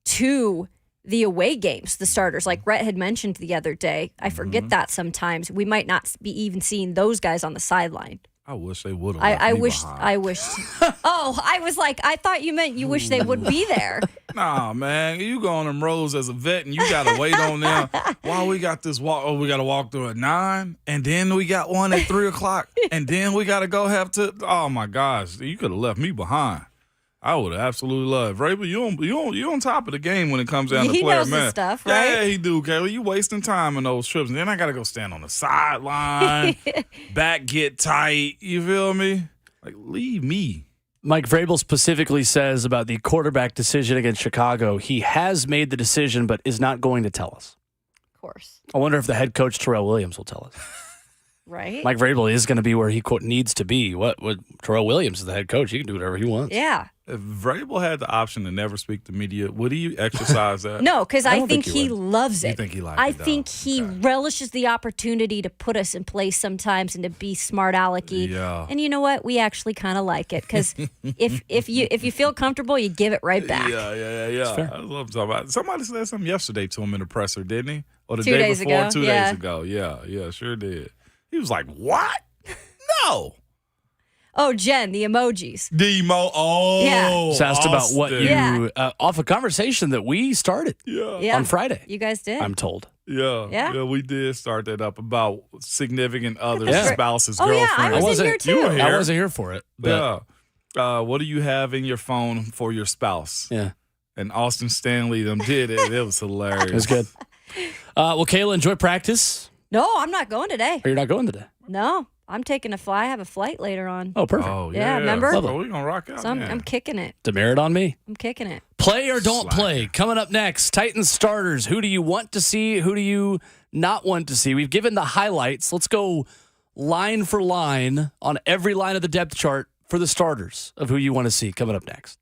[SPEAKER 3] to the away games, the starters. Like Rhett had mentioned the other day. I forget that sometimes. We might not be even seeing those guys on the sideline.
[SPEAKER 4] I wish they would have.
[SPEAKER 3] I wish. Oh, I was like, I thought you meant you wish they would be there.
[SPEAKER 4] Nah, man, you go on them roads as a vet, and you got to wait on them. While we got this walk, we got to walk through at 9, and then we got one at 3 o'clock, and then we got to go have to. Oh my gosh, you could have left me behind. I would have absolutely loved. Vrabel, you on top of the game when it comes down to player,
[SPEAKER 3] knows
[SPEAKER 4] man.
[SPEAKER 3] his stuff, right?
[SPEAKER 4] Yeah, he do, Kayla. You wasting time in those trips. And then I got to go stand on the sideline, back get tight. You feel me? Like, leave me.
[SPEAKER 2] Mike Vrabel specifically says about the quarterback decision against Chicago, he has made the decision but is not going to tell us.
[SPEAKER 3] Of course.
[SPEAKER 2] I wonder if the head coach, Terrell Williams, will tell us.
[SPEAKER 3] Right?
[SPEAKER 2] Mike Vrabel is going to be where he, quote, needs to be. What Terrell Williams is the head coach. He can do whatever he wants.
[SPEAKER 3] Yeah.
[SPEAKER 4] If Vrabel had the option to never speak to media, would he exercise that?
[SPEAKER 3] No, because I
[SPEAKER 2] don't
[SPEAKER 3] think
[SPEAKER 2] think he
[SPEAKER 3] he
[SPEAKER 2] would.
[SPEAKER 3] loves it.
[SPEAKER 4] You think he likes
[SPEAKER 3] I
[SPEAKER 4] it, though?
[SPEAKER 3] think he relishes the opportunity to put us in place sometimes and to be smart alecky.
[SPEAKER 4] Yeah.
[SPEAKER 3] And you know what? We actually kind of like it because if you feel comfortable, you give it right back.
[SPEAKER 4] Yeah. I love talking about it. Somebody said something yesterday to him in the presser, didn't he? Or the
[SPEAKER 3] 2
[SPEAKER 4] day
[SPEAKER 3] days
[SPEAKER 4] before?
[SPEAKER 3] ago,
[SPEAKER 4] 2
[SPEAKER 3] yeah.
[SPEAKER 4] days ago. Yeah, sure did. He was like, what? No.
[SPEAKER 3] Oh, Jen, the emojis.
[SPEAKER 4] Demo. Oh,
[SPEAKER 3] Yeah.
[SPEAKER 2] Just asked about what you,
[SPEAKER 3] Yeah.
[SPEAKER 2] off a conversation that we started
[SPEAKER 3] Yeah.
[SPEAKER 2] on Friday,
[SPEAKER 3] You guys did.
[SPEAKER 2] I'm told.
[SPEAKER 4] Yeah, we did start that up about significant others,
[SPEAKER 2] Yeah.
[SPEAKER 4] spouses,
[SPEAKER 3] Oh, yeah,
[SPEAKER 4] girlfriends.
[SPEAKER 3] I was in here
[SPEAKER 2] wasn't-
[SPEAKER 3] too.
[SPEAKER 4] You were here.
[SPEAKER 2] I wasn't here for it. But
[SPEAKER 4] Yeah. What do you have in your phone for your spouse?
[SPEAKER 2] yeah,
[SPEAKER 4] And Austin Stanley them did it. It was hilarious.
[SPEAKER 2] it was good. Well, Kayla, enjoy practice.
[SPEAKER 3] No, I'm not going today.
[SPEAKER 2] Or you're not going today?
[SPEAKER 3] No, I'm taking a fly. I have a flight later on.
[SPEAKER 2] Oh, perfect.
[SPEAKER 4] Oh,
[SPEAKER 3] Yeah, remember?
[SPEAKER 4] Oh, we're going to rock out,
[SPEAKER 3] So
[SPEAKER 4] man.
[SPEAKER 3] I'm kicking it.
[SPEAKER 2] Demerit on me.
[SPEAKER 3] I'm kicking it.
[SPEAKER 2] Play or don't
[SPEAKER 4] Slacker.
[SPEAKER 2] play. Coming up next, Titans starters. Who do you want to see? Who do you not want to see? We've given the highlights. Let's go line for line on every line of the depth chart for the starters of who you want to see. Coming up next.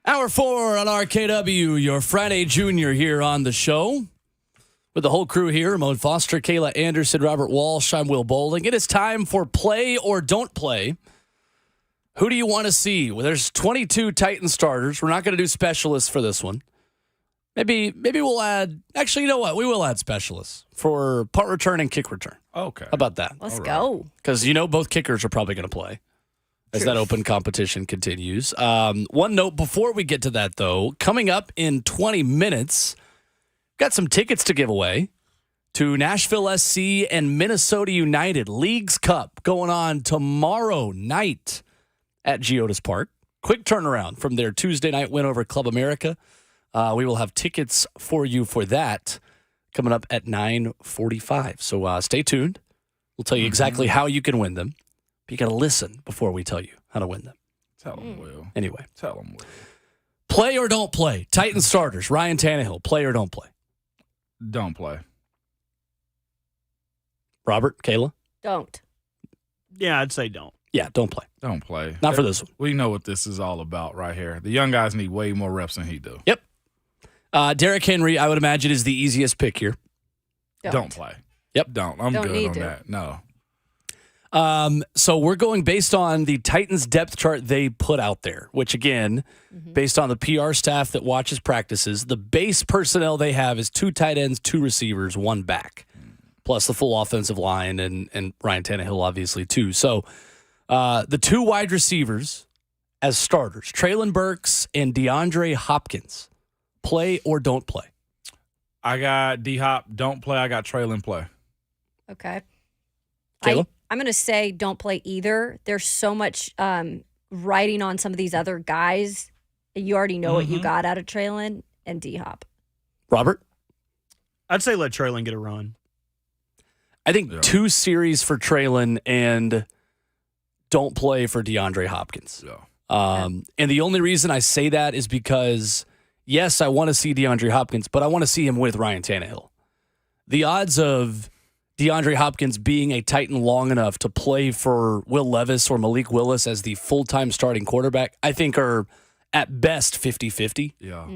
[SPEAKER 2] Hour 4 on RKW, your Friday Junior here on the show. With the whole crew here, Ramon Foster, Kayla Anderson, Robert Walsh, I'm Will Bowling. It is time for Play or Don't Play. Who do you want to see? Well, there's 22 Titan starters. We're not going to do specialists for this one. Maybe we'll add, actually, you know what? We will add specialists for punt return and kick return.
[SPEAKER 4] Okay.
[SPEAKER 2] How about that?
[SPEAKER 3] Let's go.
[SPEAKER 2] Because both kickers are probably going to play as that open competition continues. One note before we get to that, though, coming up in 20 minutes, got some tickets to give away to Nashville SC and Minnesota United Leagues Cup going on tomorrow night at Geodis Park. Quick turnaround from their Tuesday night win over Club America. We will have tickets for you for that coming up at 9:45. So stay tuned. We'll tell you exactly how you can win them. But you got to listen before we tell you how to win them.
[SPEAKER 4] Tell them, Will.
[SPEAKER 2] Anyway.
[SPEAKER 4] Tell them, Will.
[SPEAKER 2] Play or don't play. Titan starters. Ryan Tannehill. Play or don't play.
[SPEAKER 4] Don't play.
[SPEAKER 2] Robert, Kayla?
[SPEAKER 3] Don't.
[SPEAKER 1] Yeah, I'd say don't.
[SPEAKER 2] Yeah, don't play.
[SPEAKER 4] Don't play.
[SPEAKER 2] Not for this one.
[SPEAKER 4] We know what this is all about right here. The young guys need way more reps than he do.
[SPEAKER 2] Yep. Derrick Henry, I would imagine, is the easiest pick here.
[SPEAKER 4] Don't play.
[SPEAKER 2] Yep.
[SPEAKER 4] Don't. I'm
[SPEAKER 3] Don't
[SPEAKER 4] good
[SPEAKER 3] need
[SPEAKER 4] on
[SPEAKER 3] to.
[SPEAKER 4] that. No.
[SPEAKER 2] So we're going based on the Titans depth chart they put out there, which again, based on the PR staff that watches practices, the base personnel they have is 2 tight ends, 2 receivers, 1 back, plus the full offensive line and Ryan Tannehill obviously too. So the 2 wide receivers as starters, Traylon Burks and DeAndre Hopkins, play or don't play.
[SPEAKER 4] I got D-Hop. Don't play. I got Traylon play.
[SPEAKER 3] Okay.
[SPEAKER 2] Kayla?
[SPEAKER 3] I'm going to say don't play either. There's so much writing on some of these other guys. You already know what you got out of Traylon and D-Hop.
[SPEAKER 2] Robert?
[SPEAKER 1] I'd say let Traylon get a run.
[SPEAKER 2] I think 2 series for Traylon and don't play for DeAndre Hopkins.
[SPEAKER 4] Yeah.
[SPEAKER 2] And the only reason I say that is because, yes, I want to see DeAndre Hopkins, but I want to see him with Ryan Tannehill. The odds of DeAndre Hopkins being a Titan long enough to play for Will Levis or Malik Willis as the full-time starting quarterback, I think are at best 50-50.
[SPEAKER 4] Yeah.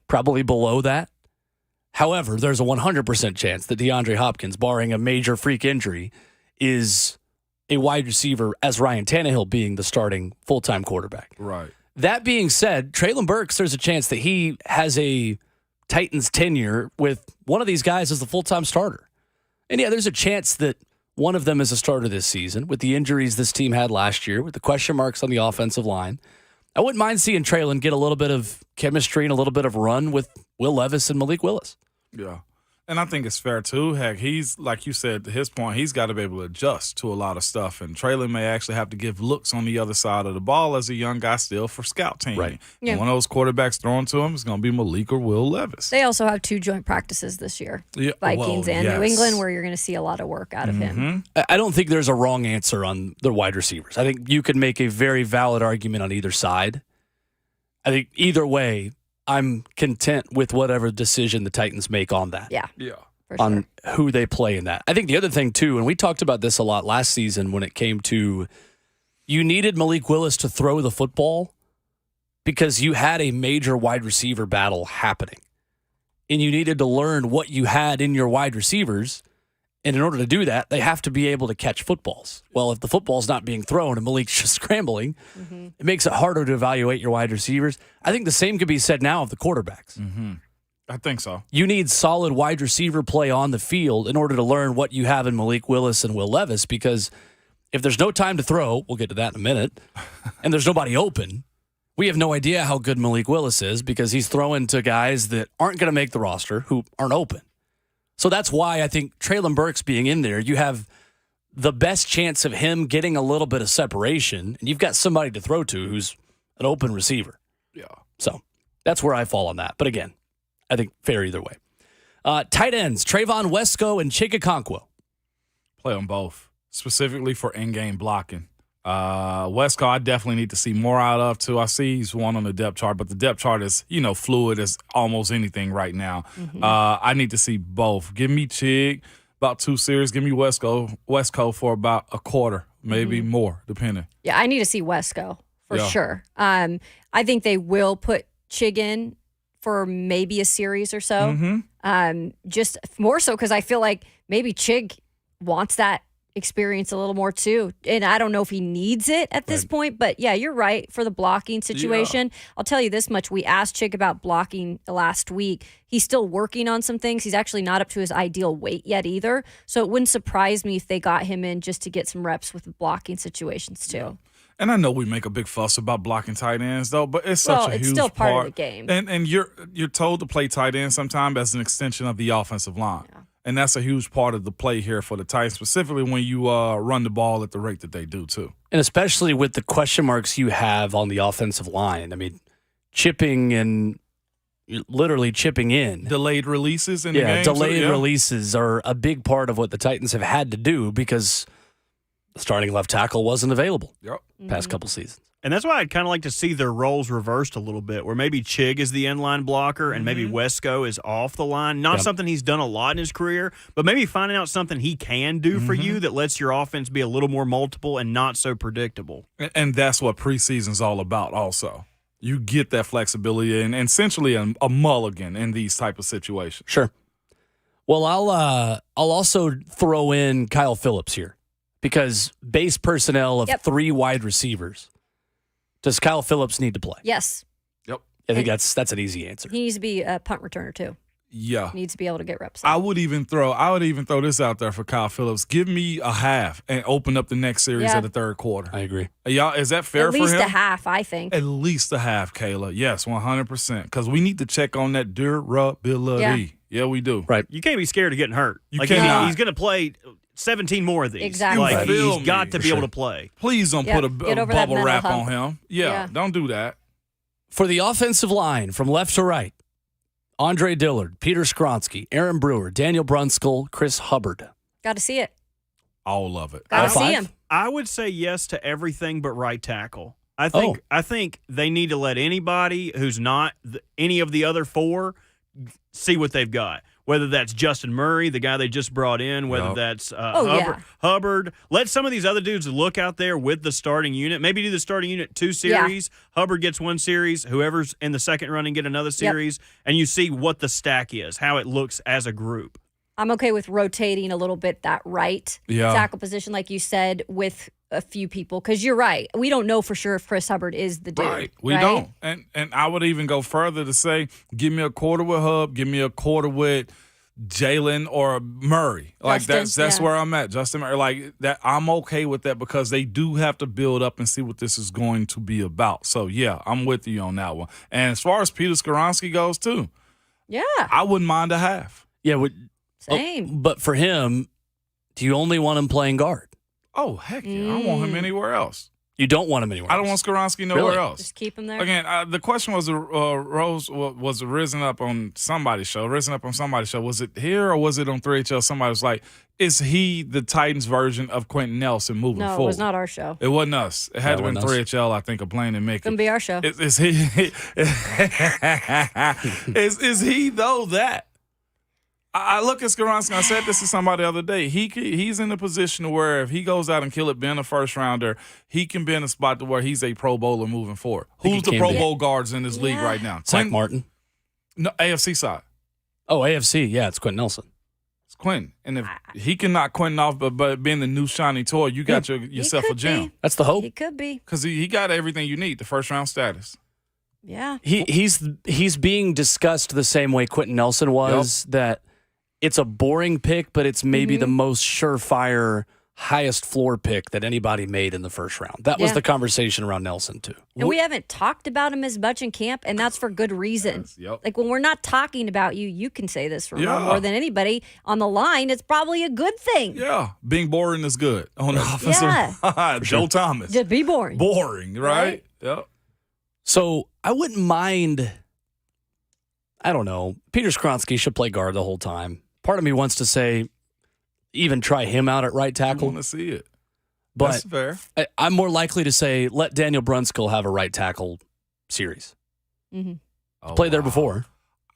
[SPEAKER 2] Probably below that. However, there's a 100% chance that DeAndre Hopkins, barring a major freak injury, is a wide receiver as Ryan Tannehill being the starting full-time quarterback.
[SPEAKER 4] Right.
[SPEAKER 2] That being said, Traylon Burks, there's a chance that he has a Titans tenure with one of these guys as the full-time starter. And yeah, there's a chance that one of them is a starter this season with the injuries this team had last year, with the question marks on the offensive line. I wouldn't mind seeing Traylon get a little bit of chemistry and a little bit of run with Will Levis and Malik Willis.
[SPEAKER 4] Yeah. And I think it's fair, too. Heck, he's, like you said, to his point, he's got to be able to adjust to a lot of stuff. And Traylon may actually have to give looks on the other side of the ball as a young guy still for scout team.
[SPEAKER 2] Right.
[SPEAKER 3] Yeah.
[SPEAKER 4] And one of those quarterbacks thrown to him is going to be Malik or Will Levis.
[SPEAKER 3] They also have 2 joint practices this year,
[SPEAKER 4] Yeah,
[SPEAKER 3] Vikings
[SPEAKER 4] well,
[SPEAKER 3] and
[SPEAKER 4] yes.
[SPEAKER 3] New England, where you're going to see a lot of work out of him.
[SPEAKER 2] I don't think there's a wrong answer on the wide receivers. I think you could make a very valid argument on either side. I think either way, I'm content with whatever decision the Titans make on that.
[SPEAKER 3] Yeah,
[SPEAKER 4] Yeah.
[SPEAKER 3] for
[SPEAKER 2] On
[SPEAKER 3] sure.
[SPEAKER 2] who they play in that. I think the other thing, too, and we talked about this a lot last season when it came to you needed Malik Willis to throw the football because you had a major wide receiver battle happening. And you needed to learn what you had in your wide receivers. And in order to do that, they have to be able to catch footballs. Well, if the football's not being thrown and Malik's just scrambling, it makes it harder to evaluate your wide receivers. I think the same could be said now of the quarterbacks.
[SPEAKER 4] I think so.
[SPEAKER 2] You need solid wide receiver play on the field in order to learn what you have in Malik Willis and Will Levis, because if there's no time to throw, we'll get to that in a minute, and there's nobody open, we have no idea how good Malik Willis is because he's throwing to guys that aren't going to make the roster who aren't open. So that's why I think Traylon Burks being in there, you have the best chance of him getting a little bit of separation, and you've got somebody to throw to who's an open receiver.
[SPEAKER 4] Yeah.
[SPEAKER 2] So that's where I fall on that. But again, I think fair either way. Tight ends, Trayvon Wesco and Chikakonkwo.
[SPEAKER 4] Play them both, specifically for in-game blocking. Wesco, I definitely need to see more out of, too. I see he's one on the depth chart, but the depth chart is, fluid as almost anything right now. I need to see both. Give me Chig, about 2 series. Give me Wesco for about a quarter, maybe more, depending.
[SPEAKER 3] Yeah, I need to see Wesco for
[SPEAKER 4] Yeah.
[SPEAKER 3] sure. I think they will put Chig in for maybe a series or so.
[SPEAKER 4] Mm-hmm.
[SPEAKER 3] Just more so because I feel like maybe Chig wants that experience a little more too. And I don't know if he needs it at this point, but yeah, you're right for the blocking situation. I'll tell you this much. We asked Chig about blocking last week. He's still working on some things. He's actually not up to his ideal weight yet either. So it wouldn't surprise me if they got him in just to get some reps with the blocking situations too.
[SPEAKER 4] Yeah. And I know we make a big fuss about blocking tight ends, though, but it's such a huge
[SPEAKER 3] it's still part of the game.
[SPEAKER 4] And you're told to play tight end sometimes as an extension of the offensive line. Yeah. And that's a huge part of the play here for the Titans, specifically when you run the ball at the rate that they do, too.
[SPEAKER 2] And especially with the question marks you have on the offensive line. I mean, chipping and literally chipping in.
[SPEAKER 4] Delayed releases in the game.
[SPEAKER 2] Delayed releases are a big part of what the Titans have had to do because the starting left tackle wasn't available past couple seasons.
[SPEAKER 1] And that's why I'd kind of like to see their roles reversed a little bit, where maybe Chig is the inline blocker and maybe Wesco is off the line. Not something he's done a lot in his career, but maybe finding out something he can do for you that lets your offense be a little more multiple and not so predictable.
[SPEAKER 4] And that's what preseason's all about also. You get that flexibility and essentially a mulligan in these type of situations.
[SPEAKER 2] Sure. Well, I'll also throw in Kyle Phillips here because base personnel of 3 wide receivers. Does Kyle Phillips need to play?
[SPEAKER 3] Yes.
[SPEAKER 4] Yep.
[SPEAKER 2] I think that's an easy answer.
[SPEAKER 3] He needs to be a punt returner too.
[SPEAKER 4] Yeah.
[SPEAKER 3] He needs to be able to get reps.
[SPEAKER 4] I would even throw this out there for Kyle Phillips. Give me a half and open up the next series of the third quarter.
[SPEAKER 2] I agree.
[SPEAKER 4] Y'all, is that fair for him?
[SPEAKER 3] At least a half, I think.
[SPEAKER 4] At least a half, Kayla. Yes, 100%. Because we need to check on that durability. Yeah, we do.
[SPEAKER 2] Right.
[SPEAKER 1] You can't be scared of getting hurt.
[SPEAKER 4] You cannot.
[SPEAKER 1] He's going to play 17 more of these.
[SPEAKER 3] Exactly.
[SPEAKER 1] Like,
[SPEAKER 4] Feel
[SPEAKER 1] he's got
[SPEAKER 4] me.
[SPEAKER 1] to be able to play.
[SPEAKER 4] Please don't put a
[SPEAKER 3] Get over that
[SPEAKER 4] bubble
[SPEAKER 3] mental
[SPEAKER 4] wrap
[SPEAKER 3] hump.
[SPEAKER 4] on him. Yeah, don't do that.
[SPEAKER 2] For the offensive line, from left to right, Andre Dillard, Peter Skronsky, Aaron Brewer, Daniel Brunskill, Chris Hubbard.
[SPEAKER 3] Got to see it.
[SPEAKER 4] All of it.
[SPEAKER 3] Got to
[SPEAKER 2] All
[SPEAKER 3] see
[SPEAKER 2] five?
[SPEAKER 3] him.
[SPEAKER 1] I would say yes to everything but right tackle. I think they need to let anybody who's not any of the other 4 see what they've got. Whether that's Justin Murray, the guy they just brought in, whether that's Hubbard. Let some of these other dudes look out there with the starting unit. Maybe do the starting unit 2 series. Hubbard gets 1 series. Whoever's in the second running get another series. And you see what the stack is, how it looks as a group.
[SPEAKER 3] I'm okay with rotating a little bit that right tackle position, like you said, with a few people. Because you're right. We don't know for sure if Chris Hubbard is the dude.
[SPEAKER 4] Right. We don't. And I would even go further to say, give me a quarter with Hub, give me a quarter with Jalen or Murray. Like that's where I'm at. Justin Murray. Like that, I'm okay with that because they do have to build up and see what this is going to be about. So yeah, I'm with you on that one. And as far as Peter Skronsky goes too, I wouldn't mind a half.
[SPEAKER 2] Yeah,
[SPEAKER 3] same.
[SPEAKER 2] But for him, do you only want him playing guard?
[SPEAKER 4] Oh, heck yeah. I don't want him anywhere else.
[SPEAKER 2] You don't want him anywhere else?
[SPEAKER 4] I don't want Skronsky nowhere else.
[SPEAKER 3] Just keep him there.
[SPEAKER 4] Again, the question was risen up on somebody's show. Was it here or was it on 3HL? Somebody was like, is he the Titans version of Quentin Nelson moving forward?
[SPEAKER 3] No, it was not our show.
[SPEAKER 4] It wasn't us. It had to been 3HL, I think, of Blaine and Mickey.
[SPEAKER 3] It's going to be our show.
[SPEAKER 4] Is he is he, though, that? I look at Skronsky, and I said this to somebody the other day. He's in a position where if he goes out and kill it, being a first rounder, he can be in a spot to where he's a Pro Bowler moving forward. Who's the Pro Bowl guards in this league right now?
[SPEAKER 2] Zach Martin.
[SPEAKER 4] No, AFC side.
[SPEAKER 2] Oh, AFC. Yeah, it's Quentin Nelson.
[SPEAKER 4] It's Quentin. And if he can knock Quentin off, but being the new shiny toy, you got yourself a gem.
[SPEAKER 2] That's the hope.
[SPEAKER 3] He could be.
[SPEAKER 4] Because he got everything you need, the first round status.
[SPEAKER 3] Yeah.
[SPEAKER 2] He's being discussed the same way Quentin Nelson was, that it's a boring pick, but it's maybe the most surefire, highest floor pick that anybody made in the first round. That was the conversation around Nelson, too.
[SPEAKER 3] And we haven't talked about him as much in camp, and that's for good reason. Like, when we're not talking about you, you can say this more than anybody on the line. It's probably a good thing.
[SPEAKER 4] Yeah. Being boring is good on the offensive line. Joe Thomas.
[SPEAKER 3] Just be boring.
[SPEAKER 4] Boring, right? Yep.
[SPEAKER 2] So I wouldn't mind, I don't know, Peter Skronsky should play guard the whole time. Part of me wants to say, even try him out at right tackle.
[SPEAKER 4] I want to see it.
[SPEAKER 2] But
[SPEAKER 4] that's fair.
[SPEAKER 2] I'm more likely to say, let Daniel Brunskill have a right tackle series. Played there before.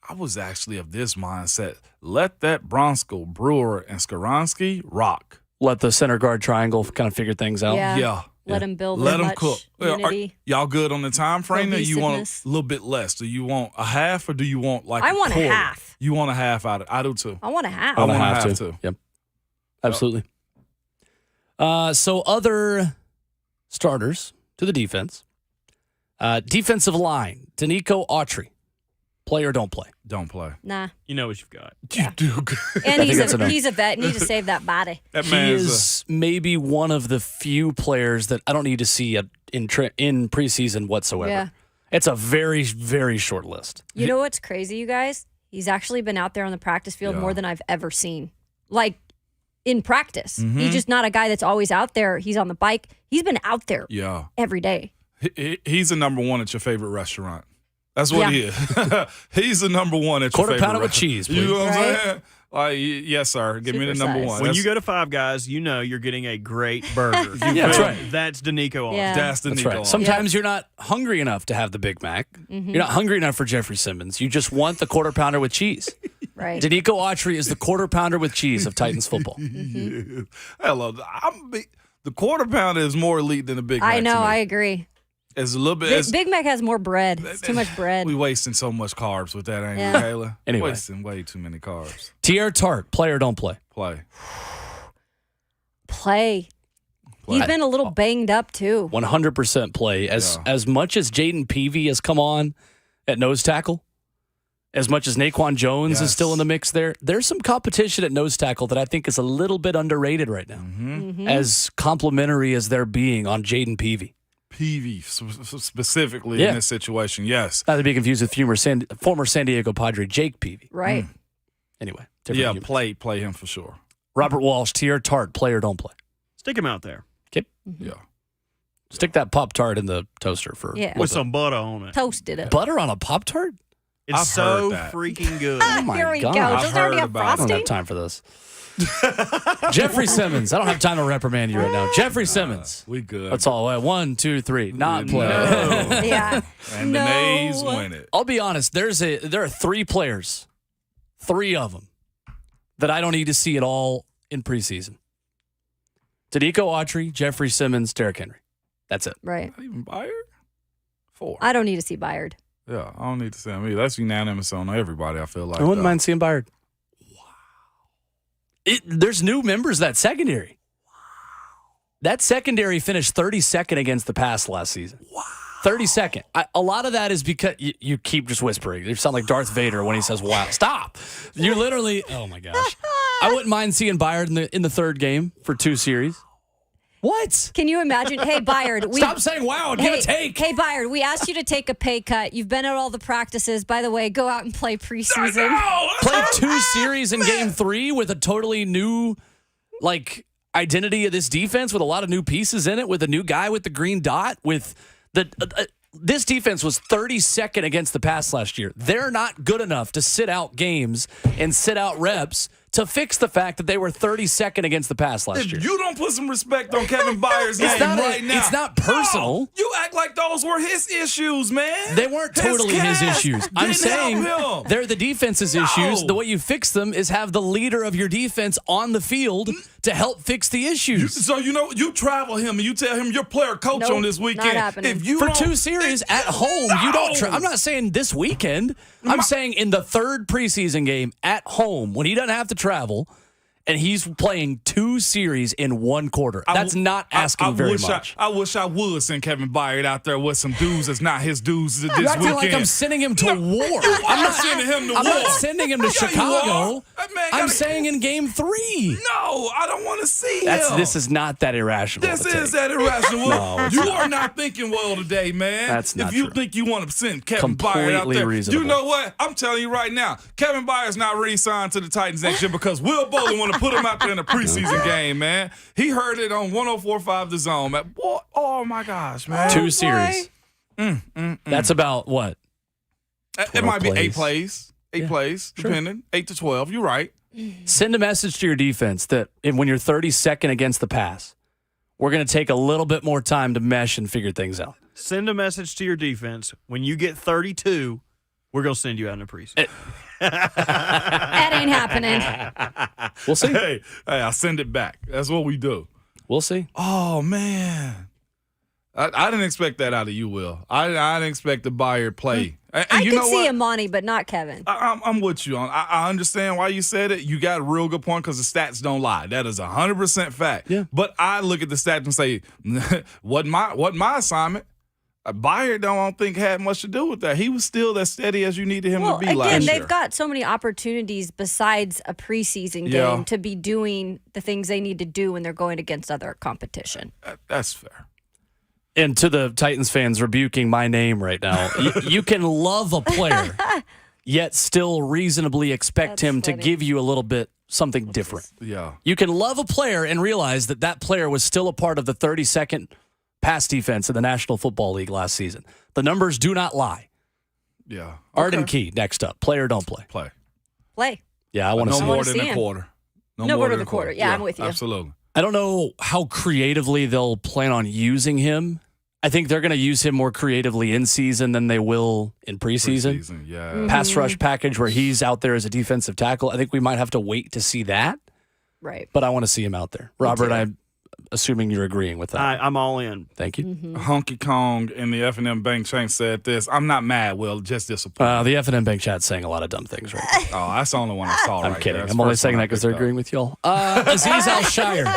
[SPEAKER 4] I was actually of this mindset. Let that Brunskill, Brewer, and Skronsky rock.
[SPEAKER 2] Let the center guard triangle kind of figure things out.
[SPEAKER 3] Yeah. Let them build.
[SPEAKER 4] Let
[SPEAKER 3] as
[SPEAKER 4] them
[SPEAKER 3] much
[SPEAKER 4] cook.
[SPEAKER 3] Unity.
[SPEAKER 4] Y'all good on the time frame? Or you want
[SPEAKER 3] Cohesiveness.
[SPEAKER 4] a little bit less? Do you want a half or do you want like
[SPEAKER 3] I
[SPEAKER 4] a
[SPEAKER 3] want a
[SPEAKER 4] quarter?
[SPEAKER 3] half.
[SPEAKER 4] You want a half out of I do too.
[SPEAKER 3] I want a half.
[SPEAKER 4] I want to
[SPEAKER 2] have
[SPEAKER 4] have
[SPEAKER 2] to.
[SPEAKER 4] to.
[SPEAKER 2] Yep. Absolutely. So other starters to the defense. Defensive line, Danico Autry. Play or don't play?
[SPEAKER 4] Don't play.
[SPEAKER 3] Nah.
[SPEAKER 1] You know what you've got.
[SPEAKER 4] You do good.
[SPEAKER 3] And
[SPEAKER 2] that's a no.
[SPEAKER 3] he's a vet. Need to save that body.
[SPEAKER 4] That
[SPEAKER 2] He
[SPEAKER 4] man
[SPEAKER 2] is maybe one of the few players that I don't need to see in preseason whatsoever.
[SPEAKER 3] Yeah.
[SPEAKER 2] It's a very, very short list.
[SPEAKER 3] You know what's crazy, you guys? He's actually been out there on the practice field
[SPEAKER 4] Yeah.
[SPEAKER 3] more than I've ever seen. Like in practice.
[SPEAKER 4] Mm-hmm.
[SPEAKER 3] He's just not a guy that's always out there. He's on the bike. He's been out there
[SPEAKER 4] Yeah.
[SPEAKER 3] every day.
[SPEAKER 4] He's the number one at your favorite restaurant. That's what he is. He's the number one at
[SPEAKER 2] Quarter
[SPEAKER 4] your favorite
[SPEAKER 2] pounder with
[SPEAKER 4] restaurant.
[SPEAKER 2] cheese, please.
[SPEAKER 4] You know what
[SPEAKER 3] Right?
[SPEAKER 4] I'm saying? Like, yes, sir. Give me the number
[SPEAKER 3] Supersize.
[SPEAKER 4] one.
[SPEAKER 1] When
[SPEAKER 4] That's,
[SPEAKER 1] you go to Five Guys, you know you're getting a great burger.
[SPEAKER 2] Yeah, that's right.
[SPEAKER 1] That's Danico.
[SPEAKER 3] Yeah.
[SPEAKER 4] that's the
[SPEAKER 2] That's
[SPEAKER 4] Nico.
[SPEAKER 2] right. Sometimes you're not hungry enough to have the Big Mac.
[SPEAKER 3] Mm-hmm.
[SPEAKER 2] You're not hungry enough for Jeffrey Simmons. You just want the quarter pounder with cheese.
[SPEAKER 3] Right.
[SPEAKER 2] Danico Autry is the quarter pounder with cheese of Titans football.
[SPEAKER 4] Hello. The quarter pounder is more elite than the Big Mac.
[SPEAKER 3] I know.
[SPEAKER 4] to me.
[SPEAKER 3] I agree.
[SPEAKER 4] It's a little bit.
[SPEAKER 3] Big Mac has more bread. It's too much bread.
[SPEAKER 4] We wasting so much carbs with that, ain't
[SPEAKER 3] Yeah.
[SPEAKER 4] we, Kayla?
[SPEAKER 2] Anyway.
[SPEAKER 4] Wasting way too many carbs.
[SPEAKER 2] Tierre Tart, play or don't play?
[SPEAKER 4] Play.
[SPEAKER 3] Play. He's been a little banged up too.
[SPEAKER 2] 100% play. As much as Jaden Peavy has come on at nose tackle, as much as Naquan Jones is still in the mix there's some competition at nose tackle that I think is a little bit underrated right now.
[SPEAKER 3] Mm-hmm.
[SPEAKER 2] As complimentary as they're being on Jaden Peavy.
[SPEAKER 4] Peavy specifically in this situation, yes.
[SPEAKER 2] Not to be confused with former San Diego Padre Jake Peavy.
[SPEAKER 3] Right.
[SPEAKER 2] Anyway,
[SPEAKER 4] Yeah,
[SPEAKER 2] human.
[SPEAKER 4] play him for sure.
[SPEAKER 2] Robert Walsh, Tierre Tart, play or don't play?
[SPEAKER 1] Stick him out there
[SPEAKER 2] Okay.
[SPEAKER 4] Yeah.
[SPEAKER 2] Stick that Pop-Tart in the toaster for
[SPEAKER 3] Yeah.
[SPEAKER 1] with some butter on it.
[SPEAKER 3] Toasted it.
[SPEAKER 2] butter on a Pop-Tart?
[SPEAKER 1] It's
[SPEAKER 4] I've
[SPEAKER 1] so
[SPEAKER 4] heard that.
[SPEAKER 1] freaking good.
[SPEAKER 2] Oh my
[SPEAKER 3] Here we
[SPEAKER 2] God.
[SPEAKER 3] go.
[SPEAKER 2] I've
[SPEAKER 3] Doesn't it already
[SPEAKER 4] heard
[SPEAKER 3] have
[SPEAKER 4] about it.
[SPEAKER 2] I don't
[SPEAKER 3] frosting?
[SPEAKER 2] have time for this. Jeffrey Simmons. I don't have time to reprimand you right now. Jeffrey Simmons.
[SPEAKER 4] We good.
[SPEAKER 2] That's all. 1, 2, 3. Not play.
[SPEAKER 4] No.
[SPEAKER 3] Yeah.
[SPEAKER 4] And
[SPEAKER 3] No.
[SPEAKER 4] the A's win it.
[SPEAKER 2] I'll be honest. There are 3 players, 3 of them, that I don't need to see at all in preseason. Danico Autry, Jeffrey Simmons, Derrick Henry. That's it.
[SPEAKER 3] Right.
[SPEAKER 4] Not even Byard? 4.
[SPEAKER 3] I don't need to see Byard.
[SPEAKER 4] Yeah, I don't need to say him either. That's unanimous on everybody, I feel like.
[SPEAKER 2] I wouldn't
[SPEAKER 4] though.
[SPEAKER 2] mind seeing Byard. Wow. There's new members of that secondary. That secondary finished 32nd against the pass last season. Wow. 32nd. A lot of that is because you keep just whispering. You sound like Darth Vader when he says, wow. Stop. You're literally, oh my gosh. I wouldn't mind seeing Byard in the third game for 2 series. What?
[SPEAKER 3] Can you imagine? Hey, Byard.
[SPEAKER 2] Stop saying wow and give a take.
[SPEAKER 3] Hey, Byard, we asked you to take a pay cut. You've been at all the practices. By the way, go out and play preseason.
[SPEAKER 2] Played 2 series in game 3 with a totally new, identity of this defense with a lot of new pieces in it, with a new guy with the green dot, with this defense was 32nd against the pass last year. They're not good enough to sit out games and sit out reps to fix the fact that they were 32nd against the pass last year.
[SPEAKER 4] If you don't put some respect on Kevin Byard's name right now.
[SPEAKER 2] It's not personal.
[SPEAKER 4] No, you act like those were his issues, man.
[SPEAKER 2] They weren't totally his issues. I'm
[SPEAKER 4] didn't
[SPEAKER 2] saying
[SPEAKER 4] help him.
[SPEAKER 2] they're the defense's issues. The way you fix them is have the leader of your defense on the field to help fix the issues.
[SPEAKER 4] So you travel him and you tell him your player coach
[SPEAKER 3] Nope,
[SPEAKER 4] on this weekend.
[SPEAKER 3] not happening.
[SPEAKER 4] If you
[SPEAKER 2] For
[SPEAKER 4] don't-
[SPEAKER 2] 2 series at home, you don't.
[SPEAKER 4] No.
[SPEAKER 2] I'm not saying this weekend. I'm saying in the 3rd preseason game at home when he doesn't have to travel, and he's playing 2 series in 1 quarter. That's not asking very much.
[SPEAKER 4] I wish I would send Kevin Byard out there with some dudes that's not his dudes this
[SPEAKER 2] I
[SPEAKER 4] weekend.
[SPEAKER 2] feel like I'm sending him to war.
[SPEAKER 4] You
[SPEAKER 2] I'm
[SPEAKER 4] are
[SPEAKER 2] not
[SPEAKER 4] sending him to
[SPEAKER 2] I'm
[SPEAKER 4] war.
[SPEAKER 2] not sending him to
[SPEAKER 4] Yeah, you
[SPEAKER 2] Chicago.
[SPEAKER 4] are. That man
[SPEAKER 2] I'm
[SPEAKER 4] gotta-
[SPEAKER 2] saying in game 3.
[SPEAKER 4] No, I don't want to see him.
[SPEAKER 2] This is not that irrational.
[SPEAKER 4] This
[SPEAKER 2] of a
[SPEAKER 4] is
[SPEAKER 2] take.
[SPEAKER 4] that irrational.
[SPEAKER 2] No, it's
[SPEAKER 4] you
[SPEAKER 2] not.
[SPEAKER 4] are not thinking well today, man.
[SPEAKER 2] That's not
[SPEAKER 4] If you
[SPEAKER 2] true.
[SPEAKER 4] think you want to send Kevin Byard out
[SPEAKER 2] Completely
[SPEAKER 4] there,
[SPEAKER 2] reasonable.
[SPEAKER 4] you know what? I'm telling you right now, Kevin Byard's not re-signed to the Titans next year because Will Bowling want to put him out there in a preseason game, man. He heard it on 104.5 The Zone. Man. Boy, oh my gosh, man.
[SPEAKER 2] 2 series. That's about what?
[SPEAKER 4] It might be 8
[SPEAKER 2] plays.
[SPEAKER 4] plays. 8 plays, depending. 8 to 12. You're right.
[SPEAKER 2] Send a message to your defense that when you're 32nd against the pass, we're going to take a little bit more time to mesh and figure things out.
[SPEAKER 1] Send a message to your defense. When you get 32, we're going to send you out in a preseason.
[SPEAKER 3] That ain't happening.
[SPEAKER 2] We'll see.
[SPEAKER 4] Hey, I send it back. That's what we do.
[SPEAKER 2] We'll see.
[SPEAKER 4] Oh, man. I didn't expect that out of you, Will. I didn't expect the Bayard play. And
[SPEAKER 3] I
[SPEAKER 4] you
[SPEAKER 3] could
[SPEAKER 4] know
[SPEAKER 3] see
[SPEAKER 4] what?
[SPEAKER 3] Imani, but not Kevin.
[SPEAKER 4] I'm with you on. I understand why you said it. You got a real good point because the stats don't lie. That is 100% fact.
[SPEAKER 2] Yeah.
[SPEAKER 4] But I look at the stats and say, what my assignment? Bayard don't think had much to do with that. He was still as steady as you needed him to be last year.
[SPEAKER 3] Again, they've got so many opportunities besides a preseason game to be doing the things they need to do when they're going against other competition.
[SPEAKER 4] That's fair.
[SPEAKER 2] And to the Titans fans rebuking my name right now, you can love a player, yet still reasonably expect him to give you a little bit something different.
[SPEAKER 4] Yeah.
[SPEAKER 2] You can love a player and realize that player was still a part of the 32nd pass defense in the National Football League last season. The numbers do not lie.
[SPEAKER 4] Yeah.
[SPEAKER 2] Arden Key, next up. Play or don't play?
[SPEAKER 3] Play.
[SPEAKER 2] Yeah, I want to
[SPEAKER 4] No
[SPEAKER 2] see
[SPEAKER 4] more
[SPEAKER 2] it.
[SPEAKER 4] than a quarter.
[SPEAKER 3] No more than a quarter. Yeah, I'm with you.
[SPEAKER 4] Absolutely.
[SPEAKER 2] I don't know how creatively they'll plan on using him. I think they're going to use him more creatively in season than they will in preseason.
[SPEAKER 4] Yeah.
[SPEAKER 2] Pass rush package where he's out there as a defensive tackle. I think we might have to wait to see that.
[SPEAKER 3] Right.
[SPEAKER 2] But I want to see him out there. Robert, I'm assuming you're agreeing with that.
[SPEAKER 1] I'm all in.
[SPEAKER 2] Thank you.
[SPEAKER 4] Honky Kong in the F&M Bank Chain said this. I'm not mad, Will, just disappointed.
[SPEAKER 2] The F&M Bank chat's saying a lot of dumb things right now.
[SPEAKER 4] Oh, that's the only one I saw
[SPEAKER 2] I'm
[SPEAKER 4] right
[SPEAKER 2] kidding.
[SPEAKER 4] there. That's
[SPEAKER 2] I'm
[SPEAKER 4] the
[SPEAKER 2] only
[SPEAKER 4] first
[SPEAKER 2] saying
[SPEAKER 4] one
[SPEAKER 2] that
[SPEAKER 4] I
[SPEAKER 2] because they're
[SPEAKER 4] picked
[SPEAKER 2] agreeing with y'all. Aziz Al-Shire.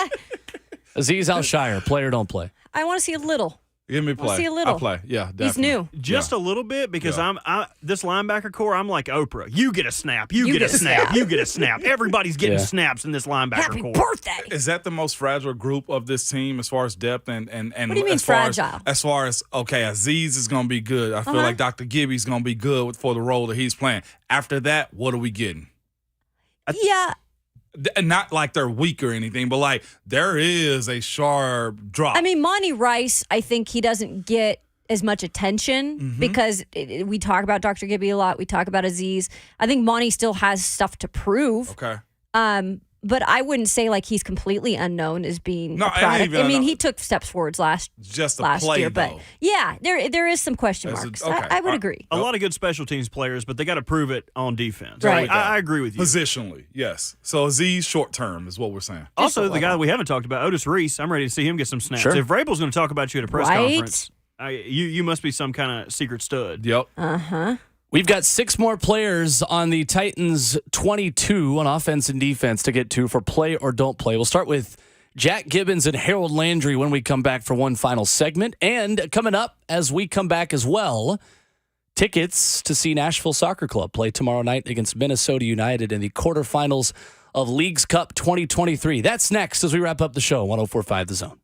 [SPEAKER 2] Aziz Al-Shire, play or don't play?
[SPEAKER 3] I want to see a little.
[SPEAKER 4] Give me play.
[SPEAKER 3] see a little.
[SPEAKER 4] I'll play. Yeah, definitely.
[SPEAKER 3] He's new.
[SPEAKER 1] Just a little bit because
[SPEAKER 4] Yeah.
[SPEAKER 1] this linebacker core, I'm like Oprah. You get a snap. You get a snap. You get a snap. Everybody's getting
[SPEAKER 2] Yeah.
[SPEAKER 1] snaps in this linebacker
[SPEAKER 3] Happy
[SPEAKER 1] core.
[SPEAKER 3] birthday.
[SPEAKER 4] Is that the most fragile group of this team as far as depth and
[SPEAKER 3] What do you mean
[SPEAKER 4] as far
[SPEAKER 3] fragile?
[SPEAKER 4] As far as okay, Aziz is going to be good. I feel like Dr. Gibby's going to be good for the role that he's playing. After that, what are we getting?
[SPEAKER 3] Yeah.
[SPEAKER 4] Not like they're weak or anything, but like there is a sharp drop.
[SPEAKER 3] I mean, Monty Rice, I think he doesn't get as much attention because we talk about Dr. Gibby a lot. We talk about Aziz. I think Monty still has stuff to prove.
[SPEAKER 4] Okay.
[SPEAKER 3] But I wouldn't say like he's completely unknown as being
[SPEAKER 4] No,
[SPEAKER 3] a
[SPEAKER 4] I ain't
[SPEAKER 3] product.
[SPEAKER 4] even
[SPEAKER 3] I mean,
[SPEAKER 4] unknown.
[SPEAKER 3] he took steps forwards last
[SPEAKER 4] play,
[SPEAKER 3] year, but
[SPEAKER 4] though.
[SPEAKER 3] yeah, there is some question
[SPEAKER 4] As a-
[SPEAKER 3] marks.
[SPEAKER 4] okay.
[SPEAKER 3] I would agree.
[SPEAKER 1] A lot of good special teams players, but they got to prove it on defense.
[SPEAKER 3] Right.
[SPEAKER 1] I agree with you.
[SPEAKER 4] Positionally, yes. So Aziz short term is what we're saying.
[SPEAKER 1] Also, the guy we haven't talked about, Otis Reese, I'm ready to see him get some snaps.
[SPEAKER 2] Sure.
[SPEAKER 1] If Vrabel's going to talk about you at a press
[SPEAKER 3] Right?
[SPEAKER 1] conference, you must be some kind of secret stud.
[SPEAKER 4] Yep.
[SPEAKER 2] We've got 6 more players on the Titans 22 on offense and defense to get to for play or don't play. We'll start with Jack Gibbons and Harold Landry when we come back for one final segment. And coming up as we come back as well, tickets to see Nashville Soccer Club play tomorrow night against Minnesota United in the quarterfinals of Leagues Cup 2023. That's next as we wrap up the show. 104.5 The Zone.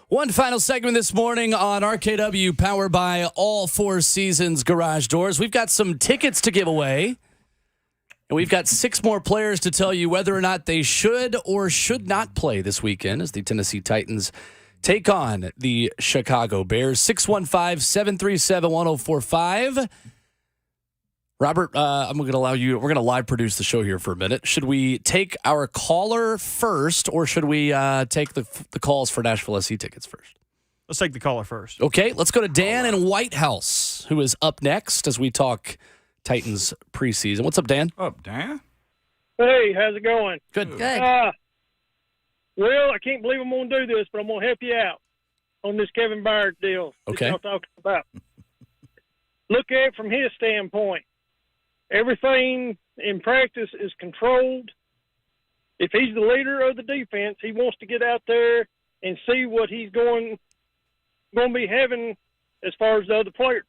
[SPEAKER 2] One final segment this morning on RKW, powered by All Four Seasons Garage Doors. We've got some tickets to give away, and we've got 6 more players to tell you whether or not they should or should not play this weekend as the Tennessee Titans take on the Chicago Bears. 615-737-1045. Robert, I'm going to allow you. We're going to live produce the show here for a minute. Should we take our caller first, or should we take the calls for Nashville SC tickets first?
[SPEAKER 1] Let's take the caller first.
[SPEAKER 2] Okay, let's go to Dan in White House, who is up next as we talk Titans preseason. What's up, Dan?
[SPEAKER 4] Up, Dan?
[SPEAKER 7] Hey, how's it going?
[SPEAKER 2] Good.
[SPEAKER 3] Good.
[SPEAKER 7] Well, I can't believe I'm going to do this, but I'm going to help you out on this Kevin Byard deal
[SPEAKER 2] Okay.
[SPEAKER 7] that y'all talking about. Look at it from his standpoint. Everything in practice is controlled. If he's the leader of the defense, he wants to get out there and see what he's going to be having as far as the other players.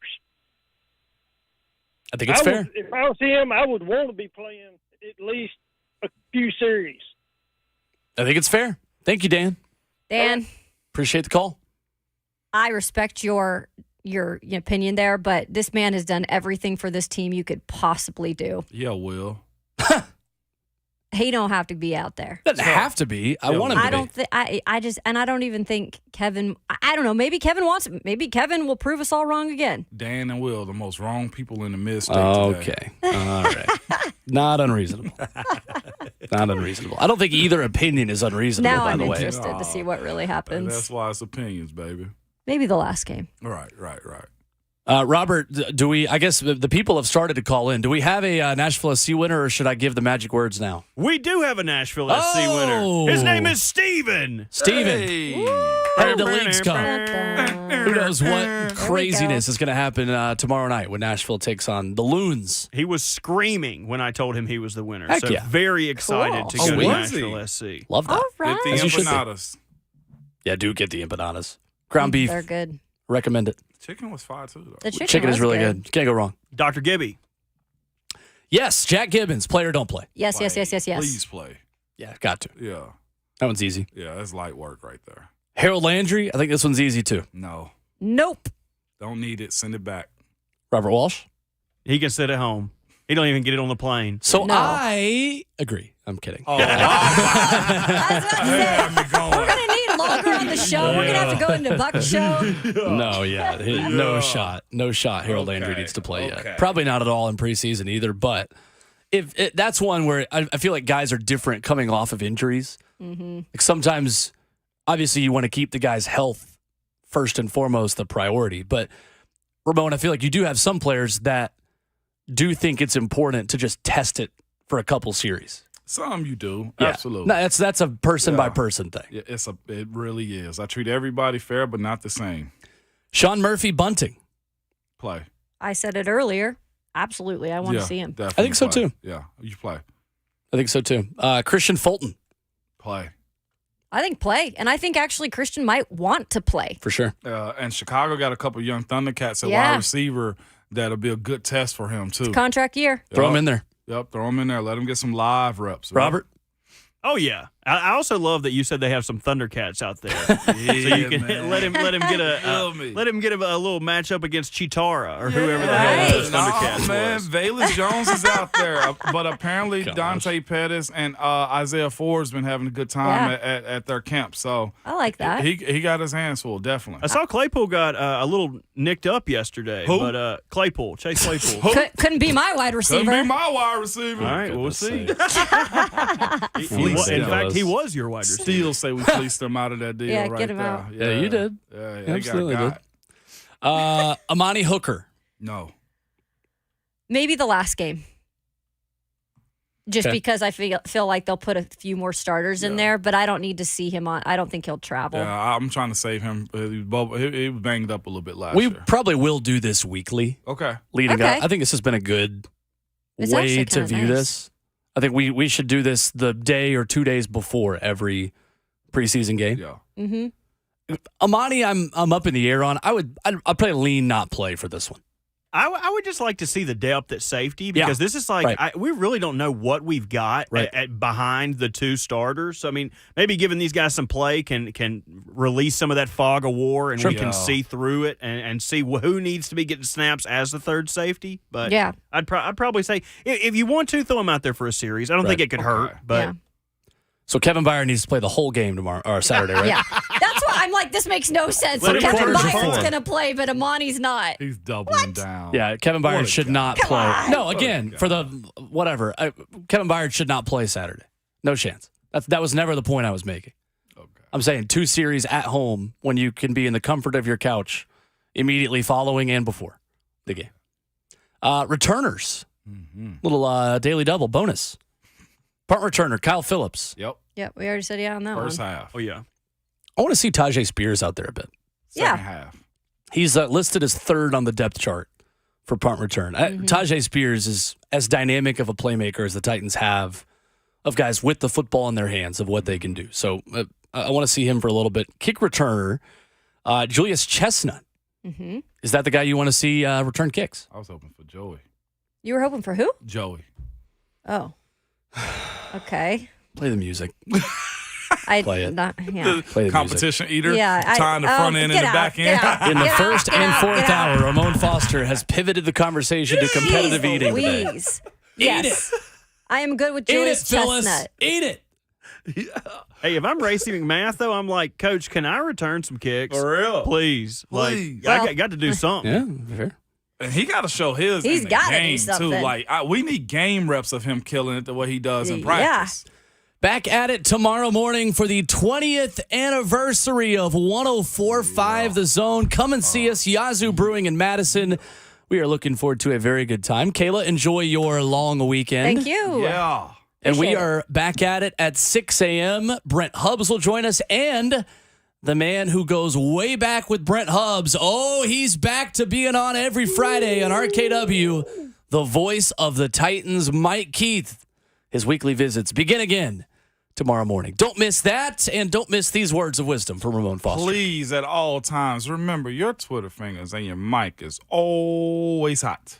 [SPEAKER 2] I think it's fair.
[SPEAKER 7] If I was him, I would want to be playing at least a few series.
[SPEAKER 2] I think it's fair. Thank you, Dan.
[SPEAKER 3] Dan,
[SPEAKER 2] Appreciate the call.
[SPEAKER 3] I respect your opinion there, but this man has done everything for this team you could possibly do.
[SPEAKER 4] Yeah, Will.
[SPEAKER 3] He don't have to be out there.
[SPEAKER 2] Doesn't have to be. I want him to
[SPEAKER 3] I don't think I just, and I don't even think Kevin. I don't know. Maybe Kevin wants. Maybe Kevin will prove us all wrong again.
[SPEAKER 4] Dan and Will, the most wrong people in the mid-state today.
[SPEAKER 2] Okay. All right. Not unreasonable. Not unreasonable. I don't think either opinion is unreasonable,
[SPEAKER 3] Now
[SPEAKER 2] by
[SPEAKER 3] I'm
[SPEAKER 2] the way.
[SPEAKER 3] interested to see what really happens.
[SPEAKER 4] That's why it's opinions, baby.
[SPEAKER 3] Maybe the last game.
[SPEAKER 4] Right.
[SPEAKER 2] Robert, do we, I guess the people have started to call in. Do we have a Nashville SC winner, or should I give the magic words now?
[SPEAKER 1] We do have a Nashville SC
[SPEAKER 2] Oh.
[SPEAKER 1] winner. His name is Steven.
[SPEAKER 2] Steven.
[SPEAKER 4] Hey.
[SPEAKER 2] Heard the leagues come. Who knows what
[SPEAKER 3] There we
[SPEAKER 2] craziness
[SPEAKER 3] go.
[SPEAKER 2] is going to happen tomorrow night when Nashville takes on the Loons.
[SPEAKER 1] He was screaming when I told him he was the winner.
[SPEAKER 2] Heck
[SPEAKER 1] so
[SPEAKER 2] yeah.
[SPEAKER 1] very excited
[SPEAKER 3] Cool.
[SPEAKER 1] to
[SPEAKER 2] Oh,
[SPEAKER 1] go to
[SPEAKER 4] was he?
[SPEAKER 1] Nashville SC.
[SPEAKER 2] Love that.
[SPEAKER 3] All
[SPEAKER 4] Get
[SPEAKER 3] right.
[SPEAKER 4] the
[SPEAKER 2] As you should be.
[SPEAKER 4] empanadas.
[SPEAKER 2] Yeah, do get the empanadas. Ground beef.
[SPEAKER 3] They're good.
[SPEAKER 2] Recommend it.
[SPEAKER 4] Chicken was fire, too, though.
[SPEAKER 3] The chicken,
[SPEAKER 2] Chicken
[SPEAKER 3] was
[SPEAKER 2] is really good. Can't go wrong.
[SPEAKER 1] Dr. Gibby.
[SPEAKER 2] Yes, Jack Gibbons. Play or don't play.
[SPEAKER 3] Yes, yes, yes, yes, yes.
[SPEAKER 4] Please play.
[SPEAKER 2] Yeah, got to.
[SPEAKER 4] Yeah.
[SPEAKER 2] That one's easy.
[SPEAKER 4] Yeah, that's light work right there.
[SPEAKER 2] Harold Landry. I think this one's easy too.
[SPEAKER 4] No.
[SPEAKER 3] Nope.
[SPEAKER 4] Don't need it. Send it back.
[SPEAKER 2] Robert Walsh.
[SPEAKER 1] He can sit at home. He don't even get it on the plane.
[SPEAKER 2] So
[SPEAKER 3] No.
[SPEAKER 2] I agree. I'm kidding.
[SPEAKER 4] Oh,
[SPEAKER 3] I was about to say,
[SPEAKER 4] got me going.
[SPEAKER 3] we're going to need longer on the show. We're going to have to go into Buck's show.
[SPEAKER 2] No, no shot. No shot. Harold
[SPEAKER 4] Okay,
[SPEAKER 2] Landry needs to play
[SPEAKER 4] okay.
[SPEAKER 2] yet. Probably not at all in preseason either. But that's one where I feel like guys are different coming off of injuries.
[SPEAKER 3] Mm-hmm.
[SPEAKER 2] Like sometimes, obviously, you want to keep the guy's health first and foremost the priority. But Ramon, I feel like you do have some players that do think it's important to just test it for a couple series.
[SPEAKER 4] Some you do.
[SPEAKER 2] Yeah.
[SPEAKER 4] Absolutely.
[SPEAKER 2] No, that's a person
[SPEAKER 4] Yeah.
[SPEAKER 2] by person thing.
[SPEAKER 4] Yeah, it really is. I treat everybody fair, but not the same.
[SPEAKER 2] Sean Murphy Bunting.
[SPEAKER 4] Play.
[SPEAKER 3] I said it earlier. Absolutely. I want to see him.
[SPEAKER 4] Definitely
[SPEAKER 2] I think so,
[SPEAKER 4] play.
[SPEAKER 2] too.
[SPEAKER 4] Yeah, you play.
[SPEAKER 2] I think so too. Christian Fulton
[SPEAKER 4] Play.
[SPEAKER 3] I think play. And I think actually Christian might want to play.
[SPEAKER 2] for sure.
[SPEAKER 4] And Chicago got a couple young Thundercats at
[SPEAKER 3] Yeah.
[SPEAKER 4] wide receiver that'll be a good test for him, too.
[SPEAKER 3] Contract year.
[SPEAKER 2] Throw him in there.
[SPEAKER 4] Yep, throw him in there. Let him get some live reps. right?
[SPEAKER 2] Robert.
[SPEAKER 1] Oh yeah, I also love that you said they have some Thundercats out there, so you can
[SPEAKER 4] man.
[SPEAKER 1] let him get
[SPEAKER 4] Feel me.
[SPEAKER 1] let him get a little matchup against Chitara or whoever the
[SPEAKER 3] Right.
[SPEAKER 1] hell those
[SPEAKER 4] No,
[SPEAKER 1] Thundercats
[SPEAKER 4] man,
[SPEAKER 1] was.
[SPEAKER 4] Valus Jones is out there, but apparently
[SPEAKER 2] Gosh.
[SPEAKER 4] Dante Pettis and Isaiah Ford's been having a good time
[SPEAKER 3] Yeah.
[SPEAKER 4] at their camp. So
[SPEAKER 3] I like that.
[SPEAKER 4] he got his hands full, definitely.
[SPEAKER 1] I saw Claypool got a little nicked up yesterday,
[SPEAKER 4] Who?
[SPEAKER 1] but Chase Claypool.
[SPEAKER 3] Couldn't be my wide
[SPEAKER 4] Couldn't
[SPEAKER 3] receiver.
[SPEAKER 4] be my wide receiver.
[SPEAKER 1] All right, we'll
[SPEAKER 2] Goodness
[SPEAKER 1] see.
[SPEAKER 2] sakes.
[SPEAKER 1] In fact, he
[SPEAKER 2] Fellas.
[SPEAKER 1] was your wide receiver.
[SPEAKER 4] Still say we fleeced them out of that deal
[SPEAKER 3] Yeah,
[SPEAKER 4] right
[SPEAKER 3] get him
[SPEAKER 4] there.
[SPEAKER 3] out.
[SPEAKER 2] Yeah, you did.
[SPEAKER 4] Yeah,
[SPEAKER 2] You
[SPEAKER 4] they
[SPEAKER 2] absolutely
[SPEAKER 4] got
[SPEAKER 2] did. Amani Hooker.
[SPEAKER 4] No.
[SPEAKER 3] Maybe the last game. Just
[SPEAKER 2] Okay.
[SPEAKER 3] because I feel like they'll put a few more starters in there, but I don't need to see him on. I don't think he'll travel.
[SPEAKER 4] Yeah, I'm trying to save him. He was banged up a little bit last
[SPEAKER 2] We
[SPEAKER 4] year.
[SPEAKER 2] probably will do this weekly
[SPEAKER 4] Okay.
[SPEAKER 2] leading
[SPEAKER 3] Okay.
[SPEAKER 2] up. I think this has been a good
[SPEAKER 3] It's
[SPEAKER 2] way
[SPEAKER 3] actually
[SPEAKER 2] to
[SPEAKER 3] kinda
[SPEAKER 2] view
[SPEAKER 3] nice.
[SPEAKER 2] this. I think we should do this the day or 2 days before every preseason game.
[SPEAKER 4] Yeah.
[SPEAKER 3] Mm-hmm.
[SPEAKER 2] Amani, I'm up in the air on. I'd probably lean not play for this one.
[SPEAKER 1] I would just like to see the depth at safety because this is like we really don't know what we've got at behind the two starters. So I mean, maybe giving these guys some play can release some of that fog of war, and we can see through it and see who needs to be getting snaps as the third safety. But I'd probably say if you want to throw him out there for a series, I don't think it could hurt. But
[SPEAKER 2] So Kevin Byard needs to play the whole game tomorrow or Saturday, right?
[SPEAKER 3] Yeah. That's why I'm like, this makes no sense. So Kevin Byard's going to play, but Amani's not.
[SPEAKER 4] He's doubling down.
[SPEAKER 2] Yeah, Kevin Byard should not play.
[SPEAKER 3] on.
[SPEAKER 2] No, again, for the whatever. Kevin Byard should not play Saturday. No chance. That was never the point I was making. Okay. I'm saying 2 series at home when you can be in the comfort of your couch immediately following and before the game. Returners. Little daily double bonus. Punt returner, Kyle Phillips.
[SPEAKER 3] Yep, we already said on that
[SPEAKER 4] First
[SPEAKER 3] one.
[SPEAKER 4] half.
[SPEAKER 1] oh yeah,
[SPEAKER 2] I want to see Tajay Spears out there a bit.
[SPEAKER 4] Second half.
[SPEAKER 2] He's listed as 3rd on the depth chart for punt return. Tajay Spears is as dynamic of a playmaker as the Titans have of guys with the football in their hands of what they can do. So I want to see him for a little bit. Kick returner, Julius Chestnut. Is that the guy you want to see return kicks?
[SPEAKER 4] I was hoping for Joey.
[SPEAKER 3] You were hoping for who?
[SPEAKER 4] Joey.
[SPEAKER 3] Oh. Okay.
[SPEAKER 2] Play the music.
[SPEAKER 3] Play it.
[SPEAKER 2] Play the
[SPEAKER 4] Competition eater.
[SPEAKER 3] Yeah.
[SPEAKER 4] Tying the front end and the back end.
[SPEAKER 2] In the first and fourth hour, Ramon Foster has pivoted the conversation to competitive eating today.
[SPEAKER 3] Please. Yes. I am good with
[SPEAKER 2] Eat it,
[SPEAKER 3] Julius
[SPEAKER 2] Phyllis.
[SPEAKER 3] Chestnut.
[SPEAKER 2] Eat it.
[SPEAKER 1] Hey, if I'm Racy McMath, though, I'm like, Coach, can I return some kicks?
[SPEAKER 4] For real?
[SPEAKER 1] Please.
[SPEAKER 4] Please.
[SPEAKER 1] Like, I got to do something.
[SPEAKER 2] Yeah, fair.
[SPEAKER 4] And he got to show his
[SPEAKER 3] He's
[SPEAKER 4] in the
[SPEAKER 3] gotta do
[SPEAKER 4] game,
[SPEAKER 3] something.
[SPEAKER 4] too. Like, we need game reps of him killing it the way he does in practice.
[SPEAKER 2] Back at it tomorrow morning for the 20th anniversary of 104.5 The Zone. Come and see us, Yazoo Brewing in Madison. We are looking forward to a very good time. Kayla, enjoy your long weekend.
[SPEAKER 3] Thank you.
[SPEAKER 4] Yeah.
[SPEAKER 2] And we are back at it at 6 a.m. Brent Hubbs will join us, and the man who goes way back with Brent Hubbs. Oh, he's back to being on every Friday on RKW. The voice of the Titans, Mike Keith. His weekly visits begin again tomorrow morning. Don't miss that, and don't miss these words of wisdom from Ramon Foster.
[SPEAKER 4] Please, at all times, remember your Twitter fingers and your mic is always hot.